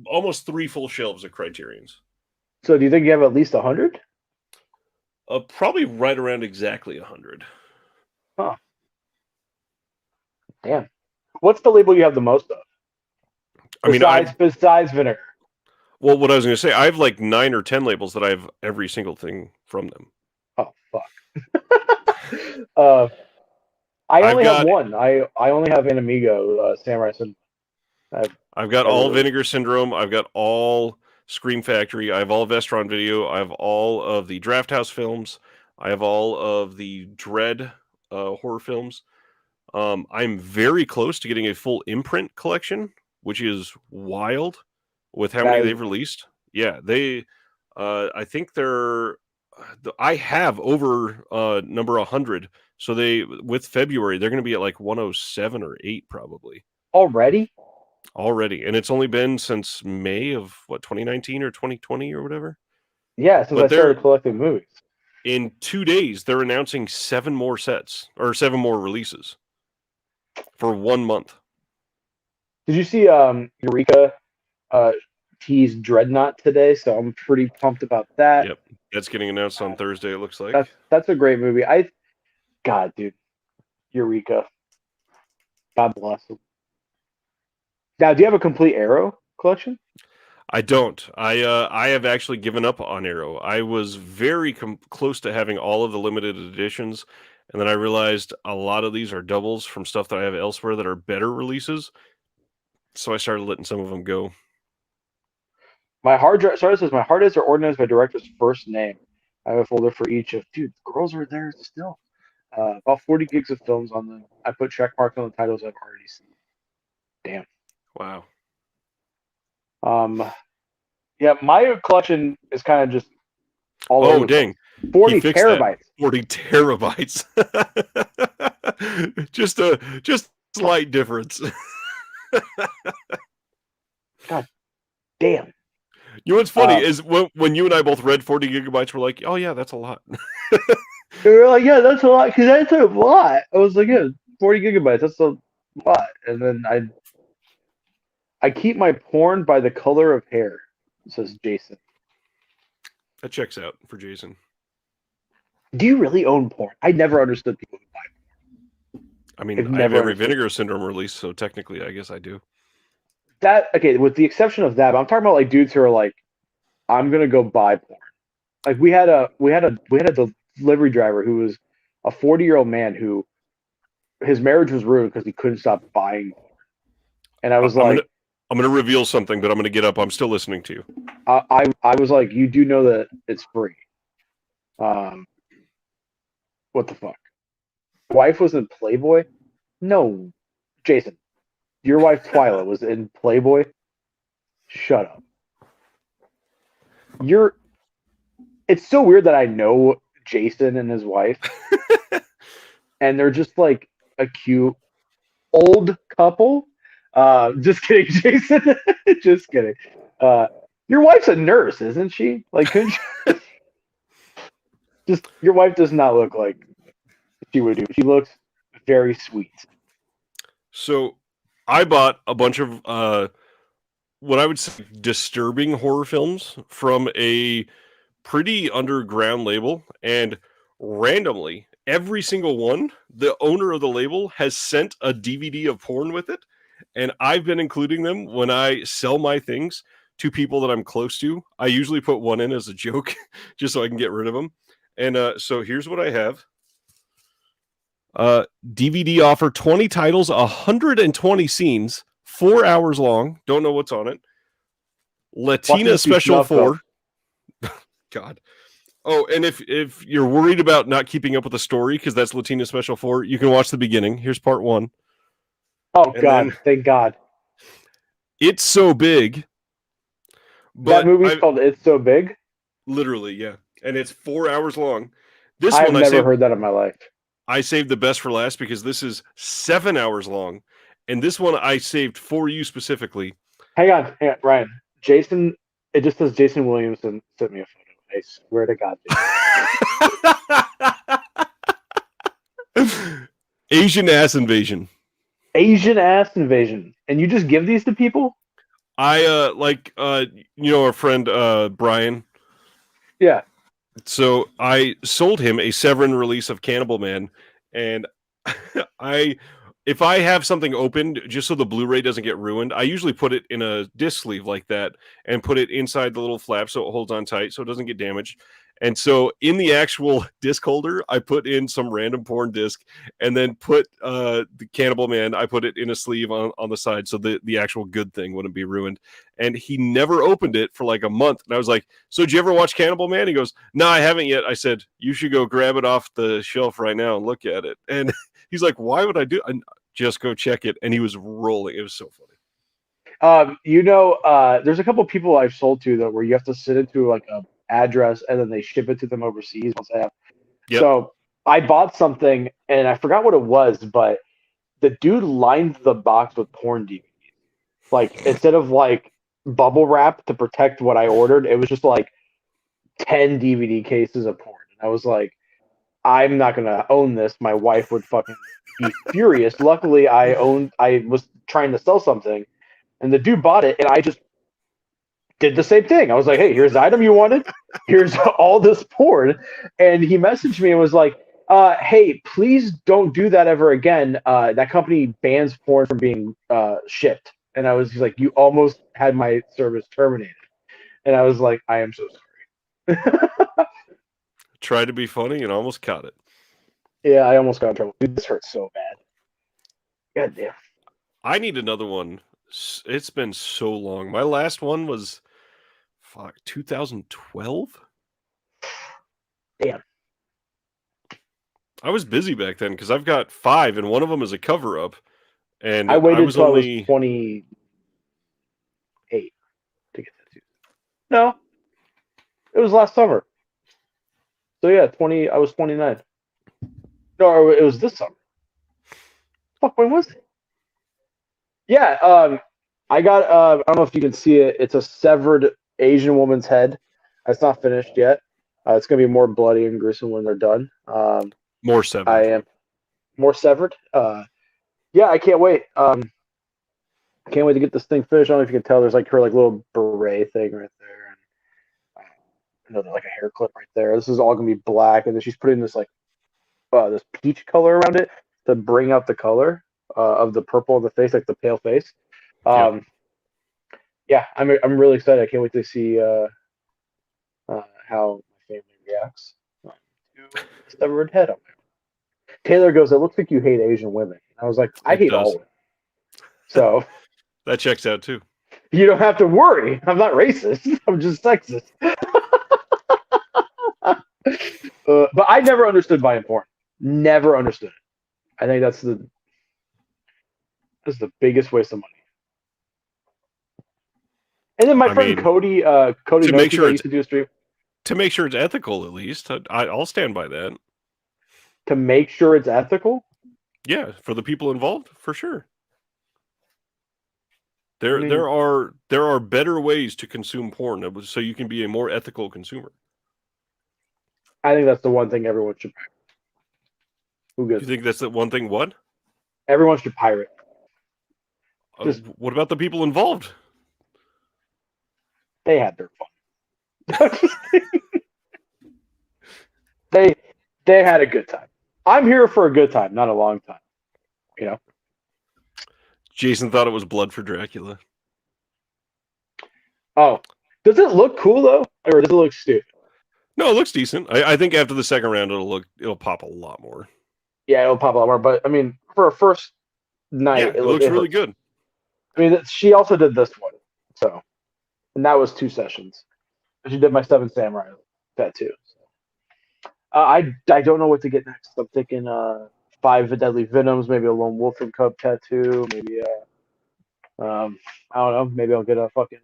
almost 3 full shelves of Criterions. So do you think you have at least 100? Probably right around exactly 100. Huh. Damn. What's the label you have the most of? Besides Vinegar. Well, what I was going to say, I have like 9 or 10 labels that I have every single thing from them. Oh fuck. I only have one. I only have an Amigo Samurai Syndrome. I've got all Vinegar Syndrome. I've got all Scream Factory. I have all Vestron Video. I have all of the Draft House films. I have all of the Dread horror films. I'm very close to getting a full imprint collection, which is wild with how many they've released. Yeah, they. I think they're. I have over number 100. So with February, they're going to be at like 107 or 8 probably. Already, and it's only been since May of 2019 or 2020 or whatever. Yeah, since I started collecting movies. In 2 days, they're announcing 7 more sets or 7 more releases for 1 month. Did you see Eureka teased Dreadnought today? So I'm pretty pumped about that. Yep, that's getting announced on Thursday. It looks like that's a great movie. God, dude, Eureka. God bless him. Now, do you have a complete Arrow collection? I don't. I have actually given up on Arrow. I was very close to having all of the limited editions, And then I realized a lot of these are doubles from stuff that I have elsewhere that are better releases. So I started letting some of them go. My hard drive. Sorry, it says my hard drives are organized by director's first name. I have a folder for each of. Dude, girls are there still. About 40 gigs of films on them. I put check marks on the titles I've already seen. Damn. Wow. Yeah, my collection is kind of just all over. Oh, dang. 40 terabytes. 40 terabytes. just a slight difference. God damn. You know what's funny is when you and I both read 40 gigabytes, we're like, oh yeah, that's a lot. We were like, yeah, that's a lot, because that's a lot. I was like, yeah, 40 gigabytes, that's a lot. And then I keep my porn by the color of hair, says Jason. That checks out for Jason. Do you really own porn? I never understood people who buy porn. I mean, I have every Vinegar Syndrome release, so technically, I guess I do. That, okay, with the exception of that, I'm talking about like dudes who are like, I'm gonna go buy porn. Like we had a delivery driver who was a 40-year-old man who his marriage was ruined because he couldn't stop buying porn. And I was I'm gonna reveal something, but I'm gonna get up. I'm still listening to you. I was like, you do know that it's free. What the fuck? Wife was in Playboy? No, Jason. Your wife Twyla was in Playboy? Shut up. It's so weird that I know Jason and his wife. And they're just like a cute old couple. Just kidding, Jason. Just kidding. Your wife's a nurse, isn't she? Like, couldn't you just your wife does not look like she would do. She looks very sweet. So I bought a bunch of what I would say disturbing horror films from a pretty underground label, and randomly, every single one, the owner of the label has sent a DVD of porn with it, and I've been including them when I sell my things to people that I'm close to. I usually put one in as a joke just so I can get rid of them. And so here's what I have. DVD offer 20 titles, 120 scenes, 4 hours long. Don't know what's on it. Latina Special 4. God. Oh, and if you're worried about not keeping up with the story, because that's Latina Special 4, you can watch the beginning. Here's part 1. Oh, and God. Thank God. It's So Big. But that movie's called It's So Big? Literally, yeah. And it's 4 hours long. I've never heard that in my life. I saved the best for last because this is 7 hours long. And this one I saved for you specifically. Hang on, Ryan. Jason, it just says Jason Williamson sent me a photo. I swear to God. Asian ass invasion. Asian ass invasion. And you just give these to people? I our friend Brian. Yeah. So I sold him a Severin release of Cannibal Man, and if I have something opened just so the Blu-ray doesn't get ruined, I usually put it in a disc sleeve like that and put it inside the little flap so it holds on tight so it doesn't get damaged. And so in the actual disc holder, I put in some random porn disc and then put the Cannibal Man, I put it in a sleeve on the side so the actual good thing wouldn't be ruined. And he never opened it for like a month. And I was like, so did you ever watch Cannibal Man? He goes, no, I haven't yet. I said, you should go grab it off the shelf right now and look at it. And he's like, why would I do it? Just go check it. And he was rolling. It was so funny. There's a couple people I've sold to though, where you have to send it to like a address and then they ship it to them overseas once they have. Yep. So I bought something and I forgot what it was, but the dude lined the box with porn DVDs. Like instead of like bubble wrap to protect what I ordered, it was just like 10 DVD cases of porn. And I was like, I'm not gonna own this. My wife would fucking be furious. Luckily, I was trying to sell something, and the dude bought it, and I just did the same thing. I was like, hey, here's the item you wanted. Here's all this porn. And he messaged me and was like, hey, please don't do that ever again. That company bans porn from being shipped. And I was just like, you almost had my service terminated. And I was like, I am so sorry. Tried to be funny and almost caught it. Yeah, I almost got in trouble. Dude, this hurts so bad. God damn. I need another one. It's been so long. My last one was 2012. Damn. I was busy back then because I've got 5, and one of them is a cover up. And I I waited was till I was only 28 to get tattooed. No, it was last summer. So yeah, 20. I was 29. No, it was this summer. Fuck, when was it? Yeah. I got. I don't know if you can see it. It's a severed Asian woman's head. It's not finished yet. It's gonna be more bloody and gruesome when they're done. more I 7. am more severed. Yeah, I can't wait. Can't wait to get this thing finished. I don't know if you can tell. There's like her like little beret thing right there, and another like a hair clip right there. This is all gonna be black, and then she's putting this like this peach color around it to bring out the color of the purple of the face, like the pale face. Yep. Yeah, I'm really excited. I can't wait to see how my family reacts to the severed head on there. Taylor goes, "It looks like you hate Asian women." I was like, "I It hate does. all women." So That checks out too. you don't have to worry. I'm not racist. I'm just sexist. But I never understood buying porn. Never understood it. I think that's the biggest waste of money. And then my I friend mean, Cody to make Noki sure that it's used to do a stream ethical, at least I'll stand by that. to make sure it's ethical. Yeah, for the people involved, for sure. I mean, There are better ways to consume porn, so you can be a more ethical consumer. I think that's the one thing everyone should pirate. Who You gives? think that's the one thing? What? Everyone should pirate. Just What about the people involved? they had their fun. they had a good time. I'm here for a good time, not a long time. You know. Jason thought it was blood for Dracula. Oh, does it look cool though, or does it look stupid? No, it looks decent. I think after the second round, it'll pop a lot more. Yeah, it'll pop a lot more. But I mean, for a first night, Yeah, it looks really good. I mean, she also did this one, so, and that was 2 sessions. She did my 7 Samurai tattoo. So. I don't know what to get next. I'm thinking 5 Deadly Venoms, maybe a Lone Wolf and Cub tattoo, maybe I don't know, maybe I'll get a fucking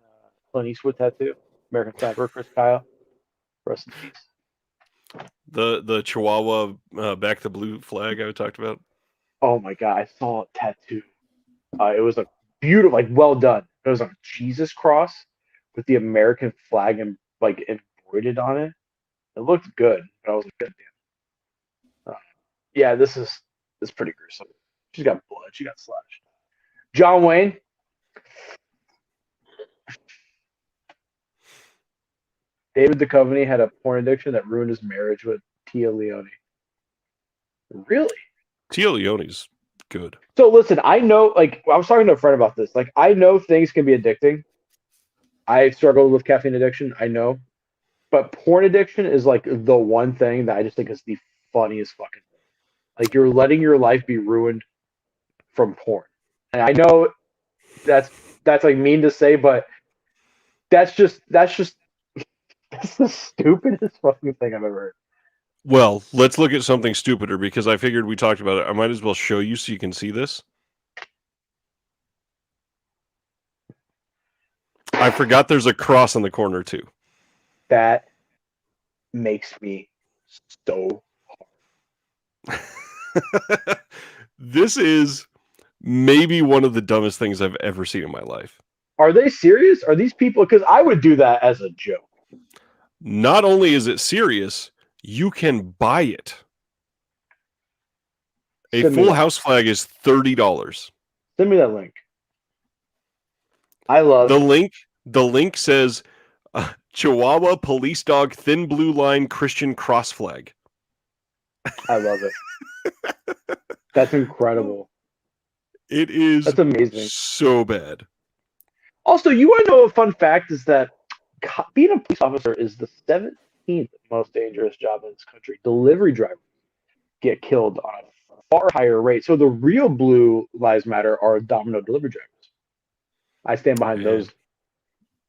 Clint Eastwood tattoo, American Sniper, Chris Kyle, rest in peace. The Chihuahua back the blue flag I talked about. Oh my god, I saw a tattoo. It was a beautiful, like well done. It was a Jesus cross with the American flag and like embroidered on it. It looked good, but I was like, good damn. Yeah, this is pretty gruesome. She's got blood. She got slashed. John Wayne. David Duchovny had a porn addiction that ruined his marriage with Tia Leone. Really? Tia Leone's good. So listen, I know, like, I was talking to a friend about this. Like, I know things can be addicting. I struggled with caffeine addiction. I know. But porn addiction is like the one thing that I just think is the funniest fucking thing. Like you're letting your life be ruined from porn. And I know that's like mean to say, but that's the stupidest fucking thing I've ever heard. Well, let's look at something stupider because I figured we talked about it. I might as well show you so you can see this. I forgot there's a cross in the corner too. That makes me so hard. This is maybe one of the dumbest things I've ever seen in my life. Are they serious? Are these people? Because I would do that as a joke. Not only is it serious, you can buy it. A Full House flag is $30. Send me that link. I love the link. The link says Chihuahua Police Dog Thin Blue Line Christian Cross Flag. I love it. That's incredible. It is. That's amazing. So bad. Also, you want to know a fun fact is that being a police officer is the 17th most dangerous job in this country. Delivery driver. get killed on a far higher rate. So the real Blue Lives Matter are Domino delivery drivers. I stand behind those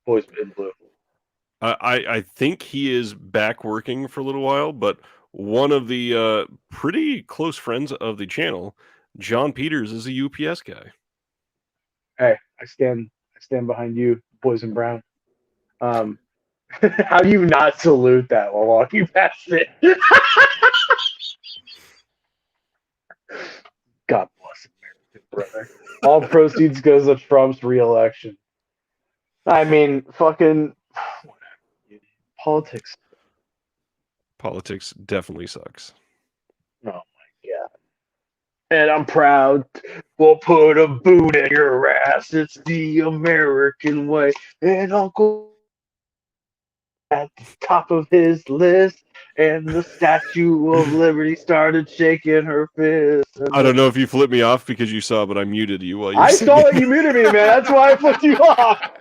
boys in blue. I think he is back working for a little while, but one of the pretty close friends of the channel, John Peters, is a UPS guy. Hey, I stand behind you, boys in brown. How do you not salute that while walking past it? God bless America, brother. All proceeds goes to Trump's reelection. I mean, fucking politics. Politics definitely sucks. Oh my god. And I'm proud. We'll put a boot in your ass. It's the American way. And Uncle at the top of his list, and the Statue of Liberty started shaking her fist. I don't know if you flipped me off because you saw, but I muted you while you were I singing. saw that you muted me, man. That's why I flipped you off.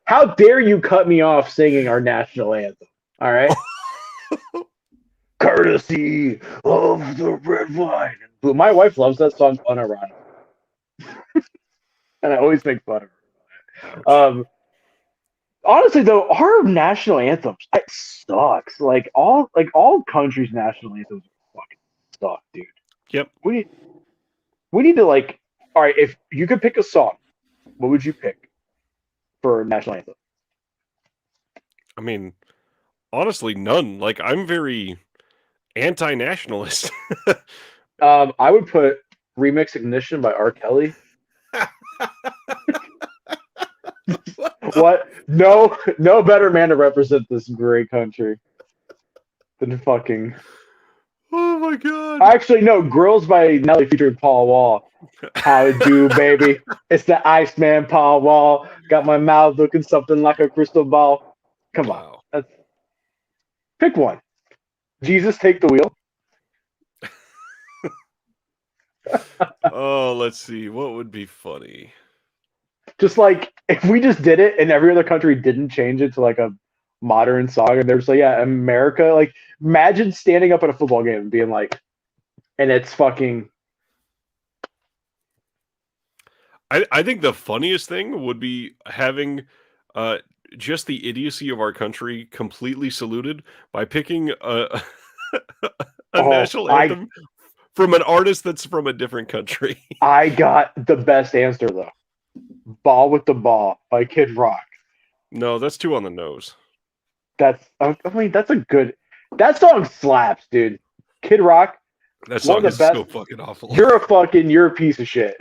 How dare you cut me off singing our national anthem? All right. Courtesy of the red, wine, and blue. My wife loves that song unironically. And I always make fun of her. Honestly, though, our national anthems, it sucks. Like all countries' national anthems fucking suck, dude. Yep. We need to like. All right, if you could pick a song, what would you pick for national anthem? I mean, honestly, none. Like, I'm very anti-nationalist. I would put "Remix Ignition" by R. Kelly. What? No better man to represent this great country than fucking. Oh my god! Actually, no. "Grills" by Nelly featuring Paul Wall. How it do, baby? It's the Iceman, Paul Wall. Got my mouth looking something like a crystal ball. Come on, pick one. Jesus, take the wheel. Oh, let's see. What would be funny? Just like if we just did it and every other country didn't change it to like a modern song and they're just like, yeah, America. Like, imagine standing up at a football game and being like, and it's fucking. I think the funniest thing would be having just the idiocy of our country completely saluted by picking a national anthem from an artist that's from a different country. I got the best answer though. "Ball with the Ball" by Kid Rock. No, that's too on the nose. That's a good. That song slaps, dude. Kid Rock. That song is so fucking awful. You're a piece of shit.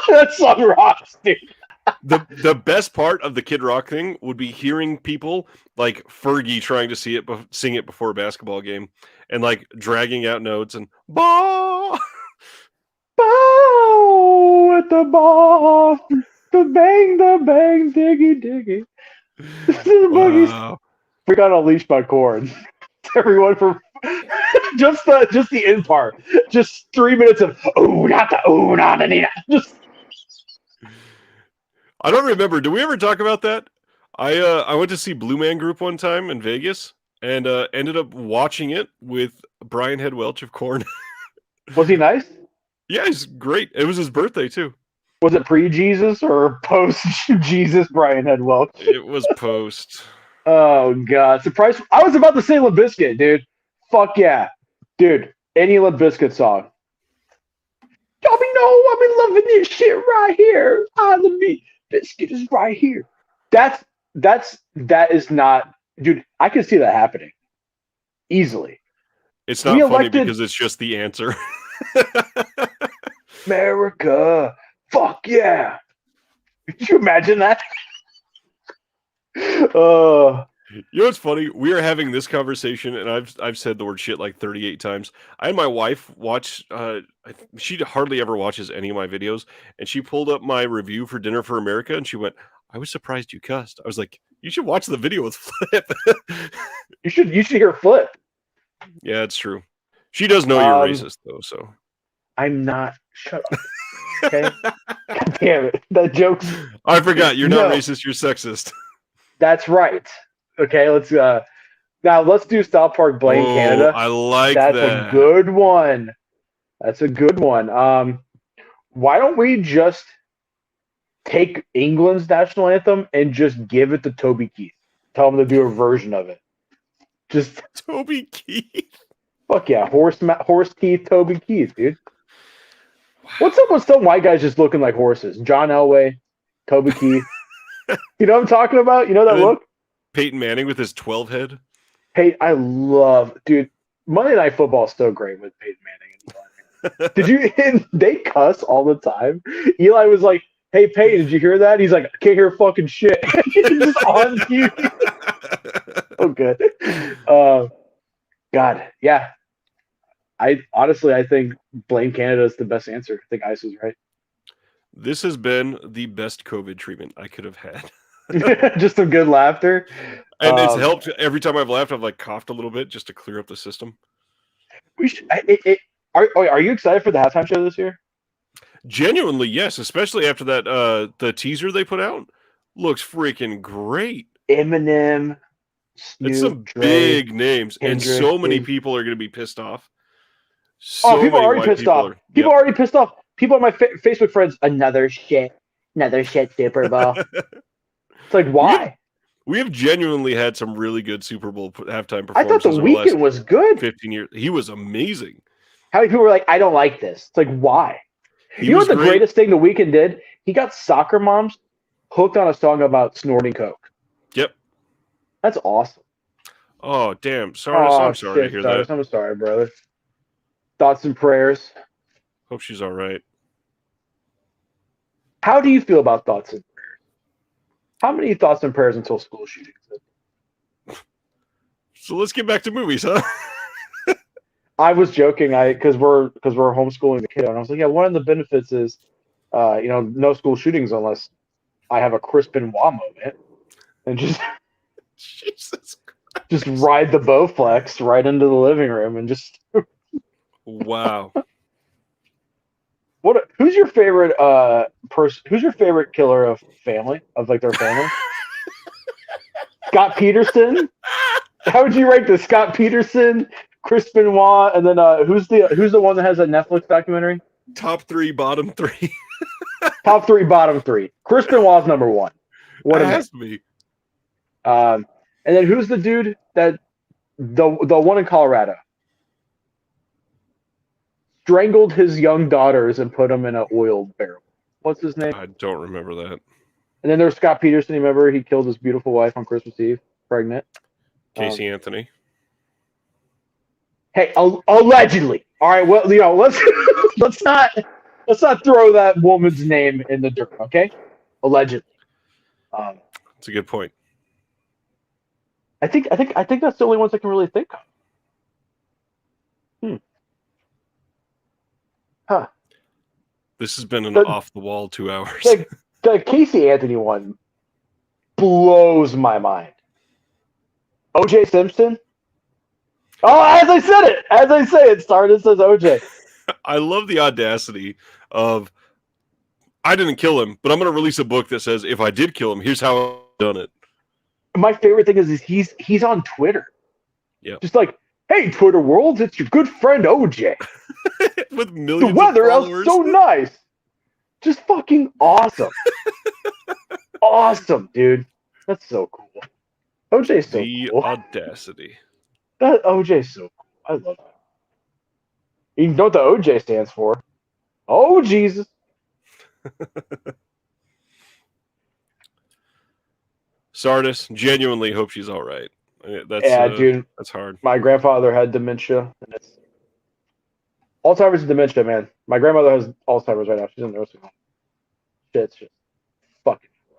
That song rocks, dude. The best part of the Kid Rock thing would be hearing people like Fergie trying to sing it before a basketball game and like dragging out notes and ball with the ball, the bang, diggy. Wow. We got unleashed by Korn. Everyone from just the end part, just 3 minutes of just. I don't remember. Did we ever talk about that? I went to see Blue Man Group one time in Vegas and ended up watching it with Brian Head Welch of Korn. Was he nice? Yeah, he's great. It was his birthday too. Was it pre-Jesus or post-Jesus Brian Head Welch? It was post. Oh god, surprise! I was about to say Limp Bizkit, dude. Fuck yeah, dude. Any Limp Bizkit song. Y'all be know I've been loving this shit right here. I love me. Biscuit is right here. That is not, dude. I can see that happening easily. It's not funny because it's just the answer. America, fuck yeah! Could you imagine that? You know what's funny? We are having this conversation, and I've said the word shit like 38 times. I had my wife watch. She hardly ever watches any of my videos, and she pulled up my review for Dinner for America, and she went, "I was surprised you cussed." I was like, "You should watch the video with Flip." You should hear Flip. Yeah, it's true. She does know you're racist, though. So I'm not. Shut up. Okay. God damn it! That joke's. I forgot. You're not racist. You're sexist. That's right. Okay, let's. Now Now let's do South Park Blame Canada. I like That's that. a good one. That's a good one. Why don't we just take England's national anthem and just give it to Toby Keith? Tell him to do a version of it. Just Toby Keith. fuck yeah, horse Keith, Toby Keith, dude. What's up with some white guys just looking like horses? John Elway, Toby Keith. You know what I'm talking about? You know that look? Peyton Manning with his 12 head. Hey, I love, dude. Monday Night Football is so great with Peyton Manning. Did you? They cuss all the time. Eli was like, "Hey Peyton, did you hear that?" He's like, "I can't hear fucking shit." Just on TV. Oh, good. God, yeah. I think Blame Canada is the best answer. I think Ice was right. This has been the best COVID treatment I could have had. Just some good laughter. And it's helped every time I've laughed. I've like coughed a little bit just to clear up the system. We should. Are you excited for the halftime show this year? Genuinely, yes. Especially after that, the teaser they put out looks freaking great. Eminem, Snoop, it's some Drake, big names, Kendrick, and so many dude. people are going to be pissed off. People are already pissed off. People are already pissed off. People on my Facebook friends, another shit Super Bowl. It's like, why? We have genuinely had some really good Super Bowl halftime performances. I thought the Weeknd was good. 15 years. He was amazing. How many people were like, I don't like this? It's like, why? You know what the greatest thing the Weeknd did? He got soccer moms hooked on a song about snorting coke. Yep. That's awesome. Oh, damn. Sorry, I'm sorry to hear that. I'm sorry, brother. Thoughts and prayers. Hope she's all right. How do you feel about thoughts and prayers? How many thoughts and prayers until school shootings? So let's get back to movies, huh? I was joking, because we're homeschooling the kid, and I was like, yeah, one of the benefits is, no school shootings unless I have a Chris Benoit moment, and just Jesus Christ. Just ride the Bowflex right into the living room and just. Wow. Who's your favorite person? Who's your favorite killer of family? Of like their family? Scott Peterson. How would you rate this? Scott Peterson, Chris Benoit, and then who's the one that has a Netflix documentary? Top 3, bottom 3. Top 3, bottom 3. Chris Benoit's number 1. What it has to be. And then who's the dude that the one in Colorado strangled his young daughters and put them in an oil barrel? What's his name? I don't remember that. And then there's Scott Peterson. You remember he killed his beautiful wife on Christmas Eve, pregnant. Casey Anthony. Hey, allegedly. All right. Well, let's not throw that woman's name in the dirt. Okay, allegedly. That's a good point. I think that's the only ones I can really think of. Huh. This has been an off the wall 2 hours. The Casey Anthony one blows my mind. O.J. Simpson. Oh, as I say it started, says OJ. I love the audacity of, I didn't kill him, but I'm going to release a book that says, if I did kill him, here's how I've done it. My favorite thing is he's on Twitter. Yeah. Just like, hey, Twitter world, it's your good friend OJ. With millions the weather of out so nice. Just fucking awesome. Awesome, dude. That's so cool. OJ's so cool. The audacity. That OJ's so cool. I love that. You know what the OJ stands for? Oh, Jesus. Sardis, genuinely hope she's all right. Dude. That's hard. My grandfather had dementia. And Alzheimer's and dementia, man. My grandmother has Alzheimer's right now. She's in the nursing home. Shit's just fucking rough.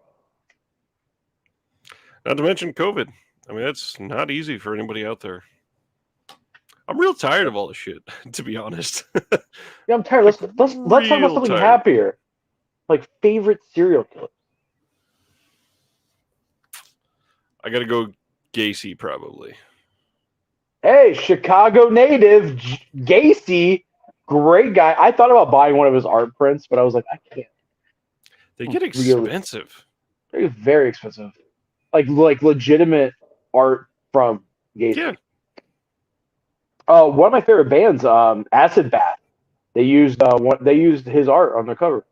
Not to mention COVID. I mean, that's not easy for anybody out there. I'm real tired of all this shit, to be honest. Yeah, I'm tired. Let's talk about something happier. Like favorite serial killer. I gotta go Gacy, probably. Hey, Chicago native Gacy, great guy. I thought about buying one of his art prints, but I was like, I can't. They get expensive. They're very expensive. Like legitimate art from Yeah. One of my favorite bands, Acid Bath. They used they used his art on the cover.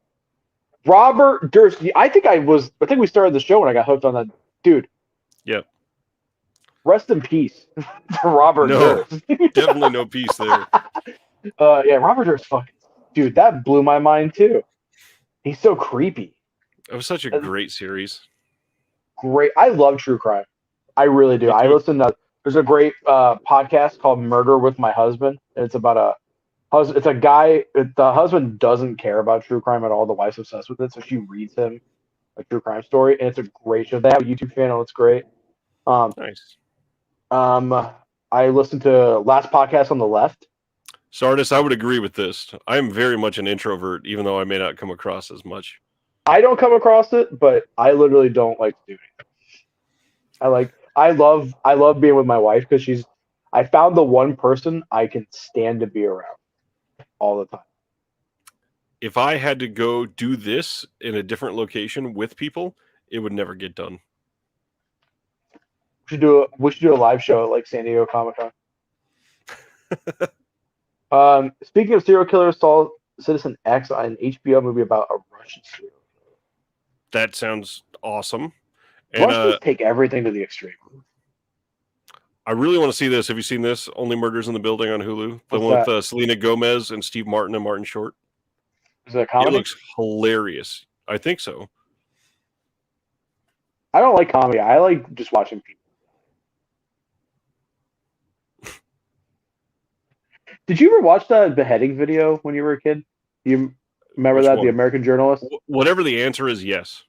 Robert Durst. I think we started the show when I got hooked on that dude. Yep. Rest in peace to Robert No, Durst. definitely no peace there. Yeah, Robert Durst, fucking dude, that blew my mind too. He's so creepy. It was such a great series. Great. I love true crime. I really do. Me I too. listen to. There's a great podcast called Murder with My Husband. And it's about it's a guy. The husband doesn't care about true crime at all. The wife's obsessed with it, so she reads him a true crime story, and it's a great show. They have a YouTube channel. It's great. Nice. I listened to Last Podcast on the Left. Sardis, I would agree with this. I am very much an introvert, even though I may not come across as much. I don't come across it, but I literally don't like to do it. I love being with my wife because I found the one person I can stand to be around all the time. If I had to go do this in a different location with people, it would never get done. We should do a live show at like San Diego Comic-Con. Speaking of serial killers, saw Citizen X, an HBO movie about a Russian serial killer. That sounds awesome. And Russians take everything to the extreme. I really want to see this. Have you seen this? Only Murders in the Building on Hulu. The one with Selena Gomez and Steve Martin and Martin Short. Is it a comedy? It looks hilarious. I think so. I don't like comedy. I like just watching people. Did you ever watch that beheading video when you were a kid? You remember that, the American Journalist? Whatever the answer is, yes.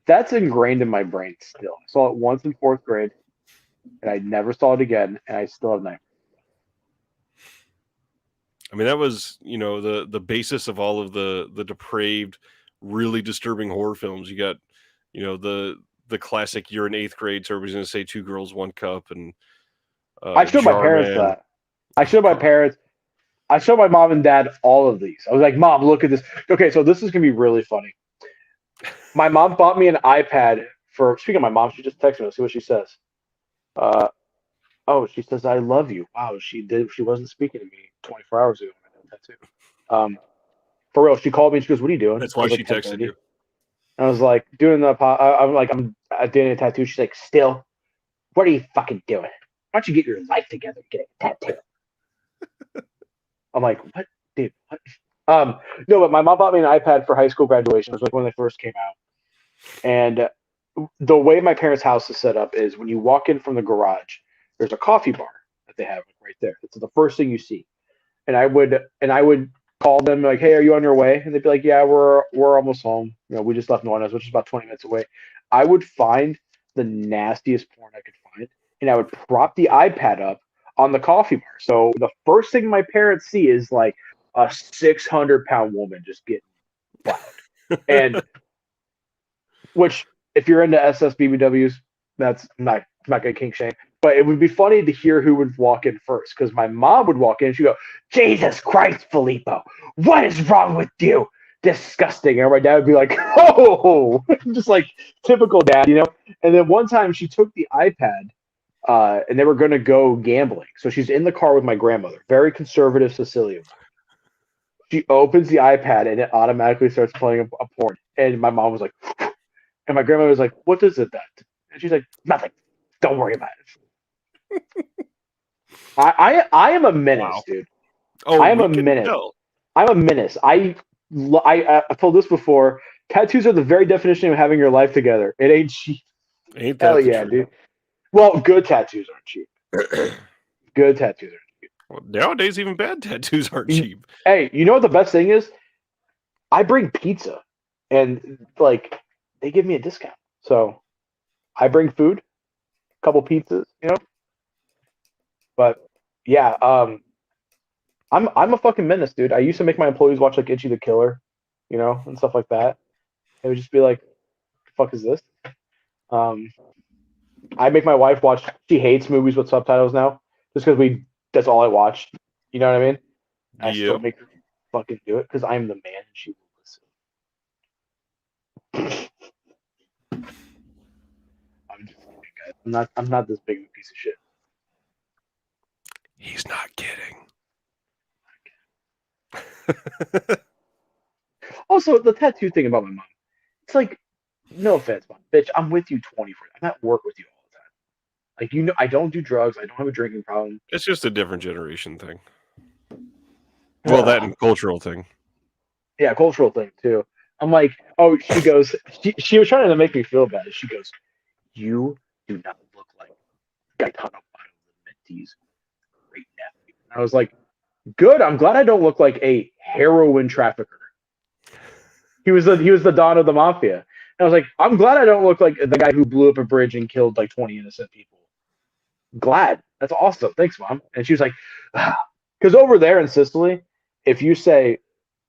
That's ingrained in my brain still. I saw it once in 4th grade, and I never saw it again, and I still have nightmares. I mean, that was, the basis of all of the depraved, really disturbing horror films. You got, the classic "you're in 8th grade," so everybody's going to say "Two Girls, One Cup," and I showed my parents that. I showed my parents. I showed my mom and dad all of these. I was like, "Mom, look at this." Okay, so this is gonna be really funny. My mom bought me an iPad for. Speaking of my mom, she just texted me. Let's see what she says. She says, "I love you." Wow, she did. She wasn't speaking to me 24 hours ago. For real, she called me and she goes, "What are you doing?" That's why she texted you. And I was like, "Doing the." I'm doing a tattoo. She's like, "Still, what are you fucking doing? Why don't you get your life together and get a tattoo?" I'm like, "What, dude? What?" No, but my mom bought me an iPad for high school graduation. It was like when they first came out. And the way my parents' house is set up is when you walk in from the garage, there's a coffee bar that they have right there. It's the first thing you see. And I would call them like, "Hey, are you on your way?" And they'd be like, "Yeah, we're almost home. We just left Nuanez, which is about 20 minutes away." I would find the nastiest porn I could find, and I would prop the iPad up on the coffee bar. So the first thing my parents see is like a 600-pound woman just getting plowed. And which, if you're into SSBBWs, that's not gonna kink shame. But it would be funny to hear who would walk in first, because my mom would walk in and she'd go, "Jesus Christ, Filippo, what is wrong with you? Disgusting." And my dad would be like, "Oh," just like typical dad, And then one time she took the iPad and they were going to go gambling. So she's in the car with my grandmother, very conservative Sicilian. She opens the iPad and it automatically starts playing a porn. And my mom was like, and my grandmother was like, "What is it that?" And she's like, "Nothing. Don't worry about it." I am a menace, dude. Oh, I am a menace. Tell. I'm a menace. I've told this before. Tattoos are the very definition of having your life together. It ain't cheap. Ain't that Hell yeah, dude. Well, good tattoos aren't cheap. Good tattoos aren't cheap. Well, nowadays, even bad tattoos aren't cheap. Hey, you know what the best thing is? I bring pizza, and like they give me a discount. So I bring food, a couple pizzas, But yeah, I'm a fucking menace, dude. I used to make my employees watch like Itchy the Killer, and stuff like that. It would just be like, "The fuck is this?" I make my wife watch. She hates movies with subtitles now, just because that's all I watch. You know what I mean? I still make her fucking do it because I'm the man and she will listen. I'm just kidding, guys. I'm not this big of a piece of shit. He's not kidding. Also, the tattoo thing about my mom. It's like, no offense, mom, bitch. I'm with you 24. I'm at work with you all the time. Like, you know, I don't do drugs. I don't have a drinking problem. It's just a different generation thing. Well, that and cultural thing. Yeah, cultural thing too. I'm like, oh, she goes. She was trying to make me feel bad. She goes, you do not look like Gaetano Mentee's great nephew. And I was like, good. I'm glad I don't look like a heroin trafficker. He was the don of the mafia. And I was like, I'm glad I don't look like the guy who blew up a bridge and killed like 20 innocent people. Glad. That's awesome. Thanks, mom. And she was like, because over there in Sicily, if you say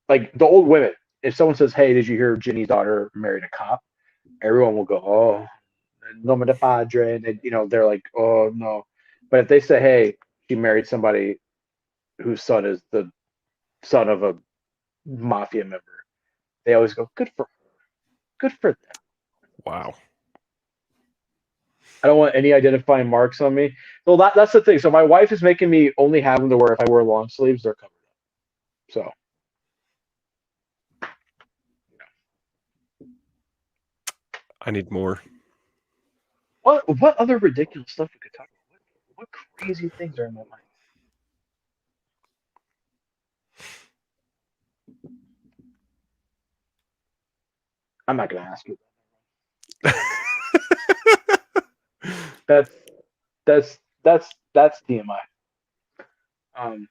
like the old women, if someone says, "Hey, did you hear Ginny's daughter married a cop?" Everyone will go, "Oh, nome de padre," and they're like, "Oh no." But if they say, "Hey, she married somebody whose son is the son of a mafia member," they always go, "Good for her. Good for them." Wow. I don't want any identifying marks on me. So that's the thing. So my wife is making me only have them to wear if I wear long sleeves, they're covered up. So I need more. what other ridiculous stuff we could talk about? What crazy things are in my mind? I'm not gonna ask you. That's that's TMI. Um,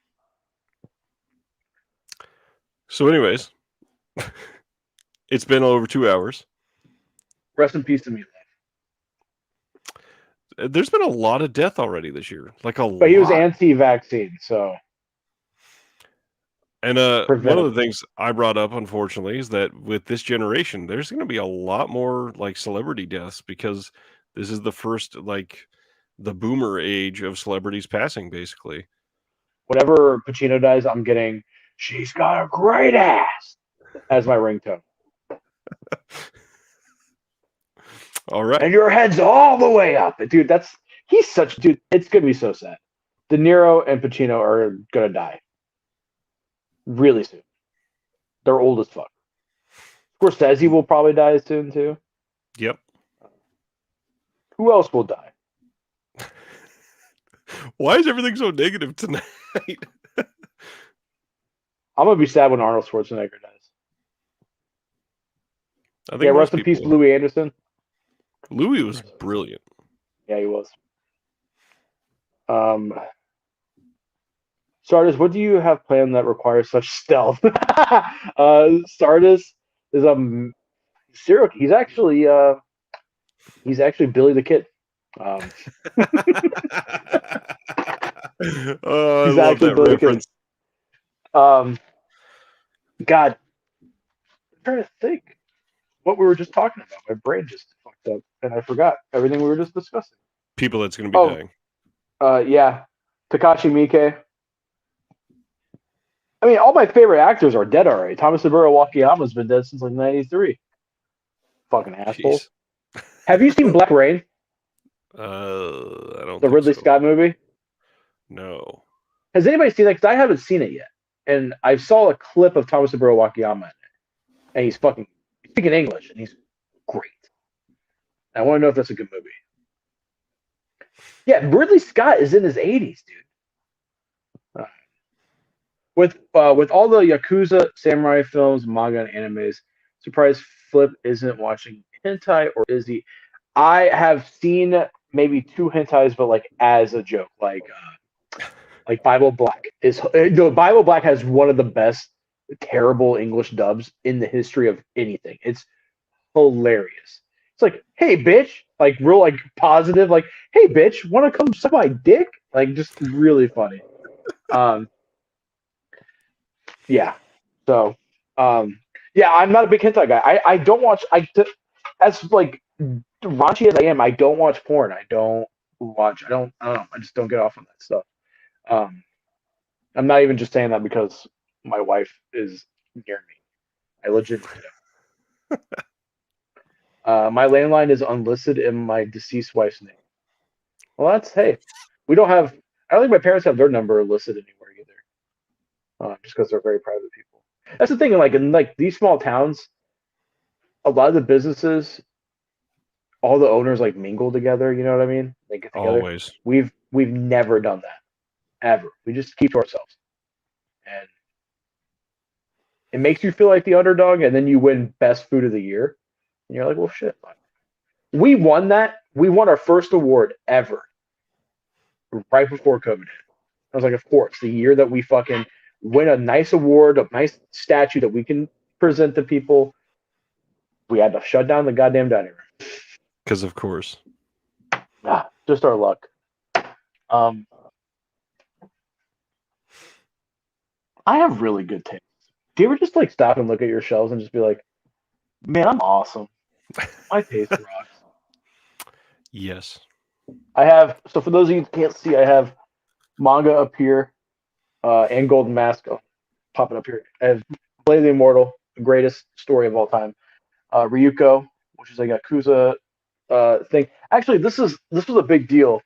So, anyways, it's been over 2 hours. rest in peace to me. There's been a lot of death already this year, like a But he was lot. anti-vaccine, so And one of preventable. the things I brought up, unfortunately, is that with this generation, there's going to be a lot more like celebrity deaths because this is the first like the boomer age of celebrities passing, basically. Whatever Pacino dies, I'm getting. She's got a great ass as my ringtone, All right. and your head's all the way up, dude. He's such dude. It's gonna be so sad. De Niro and Pacino are gonna die really soon. They're old as fuck. Scorsese will probably die soon too. Yep. Who else will die? Why is everything so negative tonight? I'm gonna be sad when Arnold Schwarzenegger dies. I think Yeah, most rest in peace, people. Louis Anderson. Louis was brilliant. Yeah, he was. Stardust, what do you have planned that requires such stealth? Stardust is a serial. He's actually Billy the Kid. Oh, I He's love actually that Billy the reference. Kid. God, I'm trying to think what we were just talking about. My brain just fucked up, and I forgot everything we were just discussing. People that's going to be dying. Yeah, Takashi Miike. I mean, all my favorite actors are dead already. Thomas Saburo Wakayama's been dead since like '93. Fucking asshole. Jeez. Have you seen Black Rain? I don't The think Ridley so. Scott movie? No. Has anybody seen that? Because I haven't seen it yet. And I saw a clip of Thomas Saburo Wakayama in it. And he's speaking English, and he's great. I want to know if that's a good movie. Yeah, Ridley Scott is in his 80s, dude. With all the Yakuza, samurai films, manga, and animes, surprised Flip isn't watching hentai, or is he? I have seen maybe 2 hentais, but like as a joke, like Bible Black Bible Black has one of the best terrible English dubs in the history of anything. It's hilarious. It's like, hey bitch, like real like positive, like, hey bitch, want to come suck my dick? Like just really funny. Yeah. So, yeah, I'm not a big hentai guy. I don't watch. As like raunchy as I am, I don't watch porn. I don't watch. I don't know. I just don't get off on that stuff. Um, I'm not even just saying that because my wife is near me. I legitimately don't. My landline is unlisted in my deceased wife's name. Well, hey, we don't have. I don't think my parents have their number listed anywhere either, just because they're very private people. That's the thing. Like in like these small towns, a lot of the businesses, all the owners like mingle together. You know what I mean? They get together. Always. We've never done that ever. We just keep to ourselves, and it makes you feel like the underdog, and then you win best food of the year, and you're like, well, shit. We won that. We won our first award ever right before COVID. I was like, of course, the year that we fucking win a nice award, a nice statue that we can present to people, we had to shut down the goddamn dining room. Because of course. Just our luck. I have really good taste. Do you ever just like stop and look at your shelves and just be like, man, I'm awesome. My taste rocks. Yes. I have, so for those of you who can't see, I have manga up here and Golden Mask popping up here. I have Play the Immortal, the greatest story of all time. Ryuko, which is a Yakuza thing. Actually, this was a big deal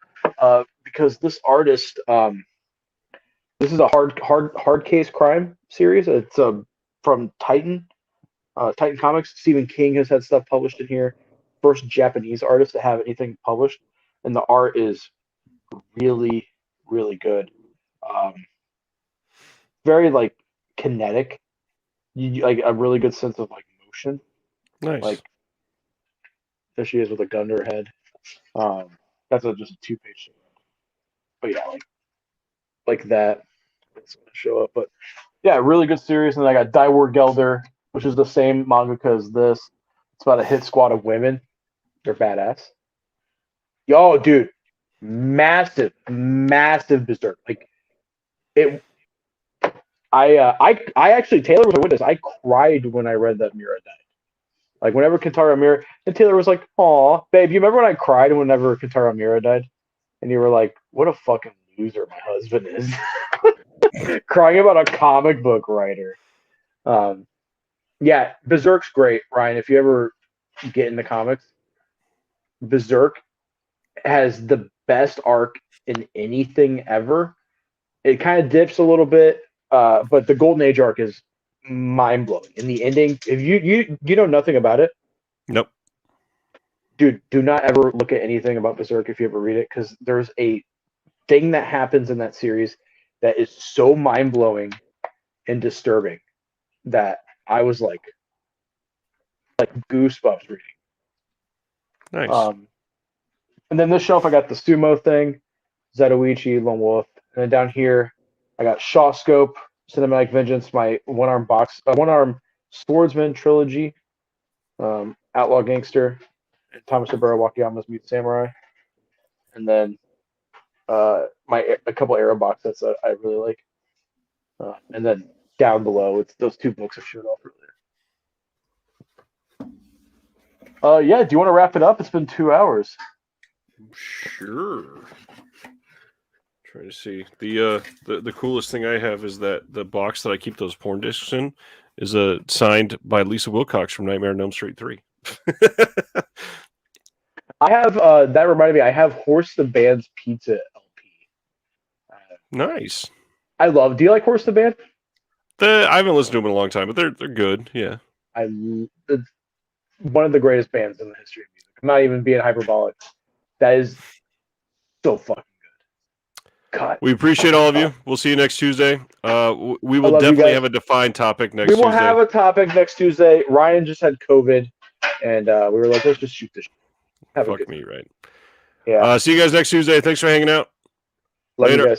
because this artist, this is a hard case crime series. It's from Titan Comics. Stephen King has had stuff published in here. First Japanese artist to have anything published, and the art is really, really good. Very like kinetic. Like a really good sense of like motion. Nice. Like there she is with a gun to her head. That's just a 2-page. But yeah, like that. It's gonna show up. But yeah, really good series. And I got Daiwar Gelder, which is the same mangaka as this. It's about a hit squad of women. They're badass. Yo, dude, massive berserk. Like it. I actually, Taylor was a witness. I cried when I read that Mira died. Like whenever Kentaro Mira, and Taylor was like, "Aw, babe, you remember when I cried whenever Kentaro Mira died?" And you were like, "What a fucking loser my husband is." Crying about a comic book writer. Yeah, Berserk's great, Ryan. If you ever get into comics, Berserk has the best arc in anything ever. It kind of dips a little bit, but the Golden Age arc is mind blowing. In the ending, if you know nothing about it, Nope. Dude, do not ever look at anything about Berserk if you ever read it, because there's a thing that happens in that series that is so mind blowing and disturbing that I was like goosebumps reading. Nice. And then this shelf, I got the Sumo thing, Zatoichi, Lone Wolf, and then down here, I got Shawscope, Cinematic Vengeance, my one-arm swordsman trilogy, Outlaw Gangster, and Tomoshibara Wakayama's Mute Samurai, and then a couple Arrow box sets that I really like, and then down below, it's those 2 books I showed off earlier. Yeah, do you want to wrap it up? It's been 2 hours. Sure. Trying to see the coolest thing I have is that the box that I keep those porn discs in is signed by Lisa Wilcox from Nightmare on Elm Street 3. I have that reminded me. I have Horse the Band's Pizza LP. Nice. I love. Do you like Horse the Band? I haven't listened to them in a long time, but they're good. Yeah. It's one of the greatest bands in the history of music. I'm not even being hyperbolic. That is so fucking good. God. We appreciate all of you. We'll see you next Tuesday. We will definitely have a defined topic next Tuesday. We will have a topic next Tuesday. Ryan just had COVID, and we were like, let's just shoot this shit. Fuck me, right? Yeah. See you guys next Tuesday. Thanks for hanging out. Love you guys.